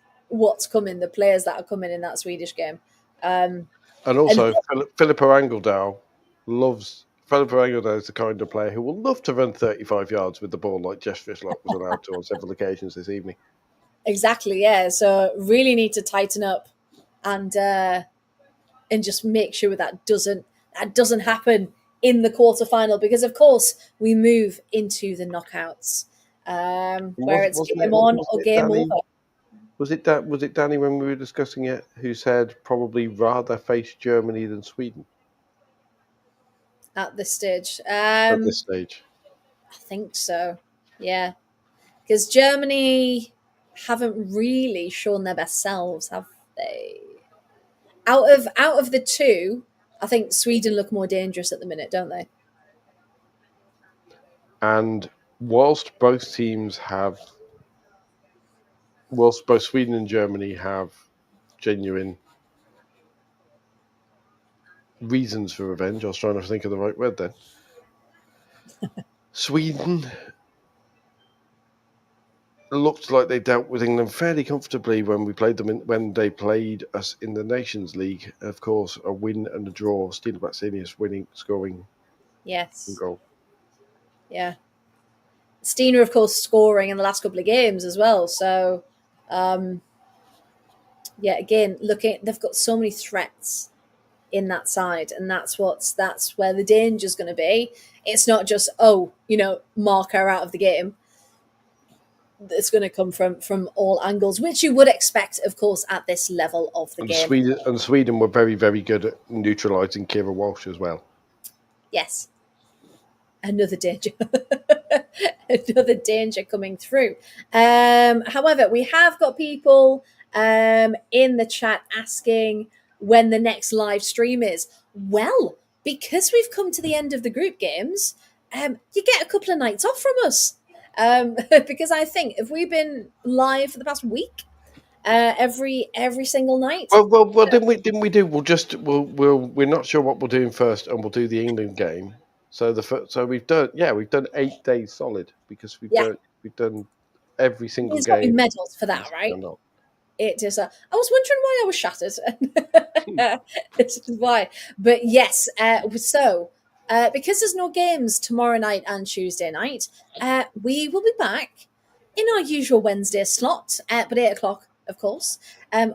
coming. The players that are coming in that Swedish game. And also, Philippa Angeldal is the kind of player who will love to run 35 yards with the ball like Jess Fishlock was allowed to on several occasions this evening. Exactly. Yeah. So really need to tighten up and just make sure that doesn't happen in the quarterfinal, because of course we move into the knockouts, where it's game on or game over. Was it Danny, when we were discussing it, who said probably rather face Germany than Sweden At this stage. at this stage? I think so. Yeah, because Germany haven't really shown their best selves, have they? Out of the two, I think Sweden look more dangerous at the minute, don't they? And whilst both Sweden and Germany have genuine reasons for revenge, I was trying to think of the right word then. Sweden looked like they dealt with England fairly comfortably when when they played us in the Nations League. Of course, a win and a draw. Stina Blacksenius scoring Yes. goal. Yeah. Stina, of course, scoring in the last couple of games as well. So, yeah, again, they've got so many threats in that side, and that's where the danger's going to be. It's not just mark her out of the game. It's going to come from all angles, which you would expect, of course, at this level of the game. Sweden were very, very good at neutralising Kira Walsh as well. Yes. Another danger. Another danger coming through. However, we have got people in the chat asking when the next live stream is. Well, because we've come to the end of the group games, you get a couple of nights off from us. Because I think if we've been live for the past week, every single night. Well, didn't we do? We're not sure what we're doing first, and we'll do the England game. So we've done 8 days solid because we've Yeah. done every single He's got me game. medals for that, right? Or not. It is. I was wondering why I was shattered. This is why. But yes, because there's no games tomorrow night and Tuesday night, we will be back in our usual Wednesday slot, but 8 o'clock, of course.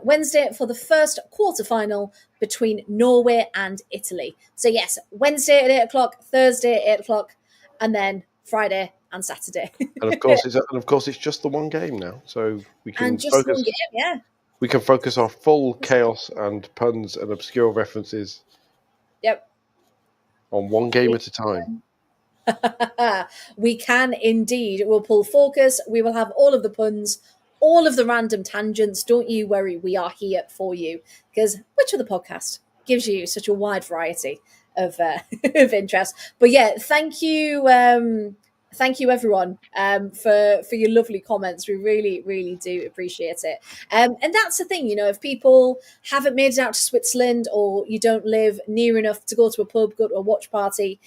Wednesday for the first quarter-final between Norway and Italy. So yes, Wednesday at 8 o'clock, Thursday at 8 o'clock, and then Friday and Saturday. And of course, it's just the one game now, so we can And just focus. one game, yeah. We can focus our full chaos and puns and obscure references Yep. on one game at a time. We can indeed. We'll pull focus. We will have all of the puns, all of the random tangents. Don't you worry. We are here for you because which other podcast gives you such a wide variety of of interest? But yeah, thank you everyone for your lovely comments. We really do appreciate it. And that's the thing, if people haven't made it out to Switzerland or you don't live near enough to go to a pub, go to a watch party,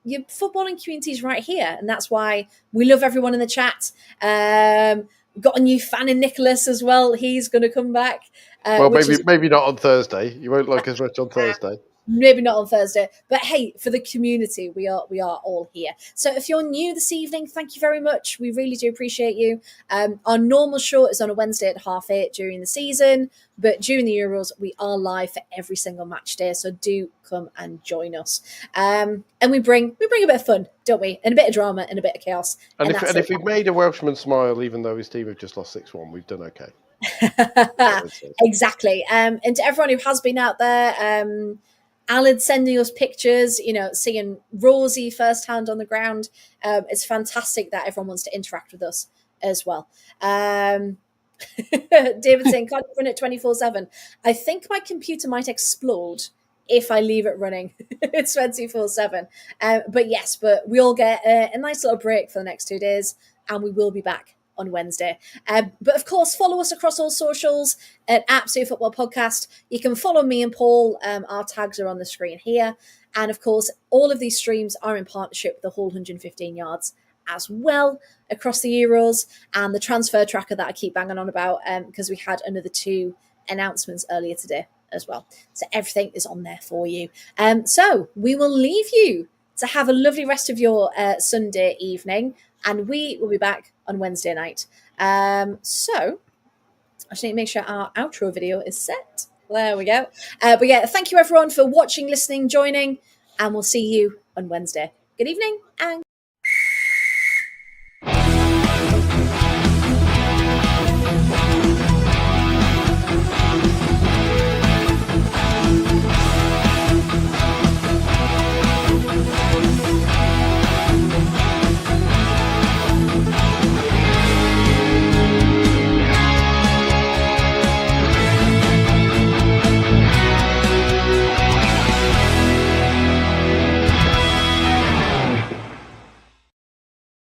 your footballing community is right here, and that's why we love everyone in the chat. Got a new fan in Nicholas as well. He's going to come back. Well, maybe not on Thursday. You won't like as much on Thursday. Maybe not on Thursday, but hey, for the community, we are all here. So if you're new this evening, thank you very much. We really do appreciate you. Our normal show is on a Wednesday at 8:30 during the season, but during the Euros, we are live for every single match day. So do come and join us. And we bring a bit of fun, don't we? And a bit of drama and a bit of chaos. And if we've made a Welshman smile, even though his team have just lost 6-1, we've done okay. Exactly. And to everyone who has been out there, Alan sending us pictures, seeing Rosie firsthand on the ground. It's fantastic that everyone wants to interact with us as well. David saying, can't run it 24/7. I think my computer might explode if I leave it running. It's 24/7. But we all get a nice little break for the next 2 days, and we will be back on Wednesday. But of course, follow us across all socials at Absolute Football Podcast. You can follow me and Paul. Our tags are on the screen here. And of course, all of these streams are in partnership with the Whole 115 Yards as well across the Euros and the transfer tracker that I keep banging on about because we had another 2 announcements earlier today as well. So everything is on there for you. So we will leave you to have a lovely rest of your Sunday evening, and we will be back on Wednesday night. So I just need to make sure our outro video is set. There we go. But yeah, thank you everyone for watching, listening, joining, and we'll see you on Wednesday. Good evening and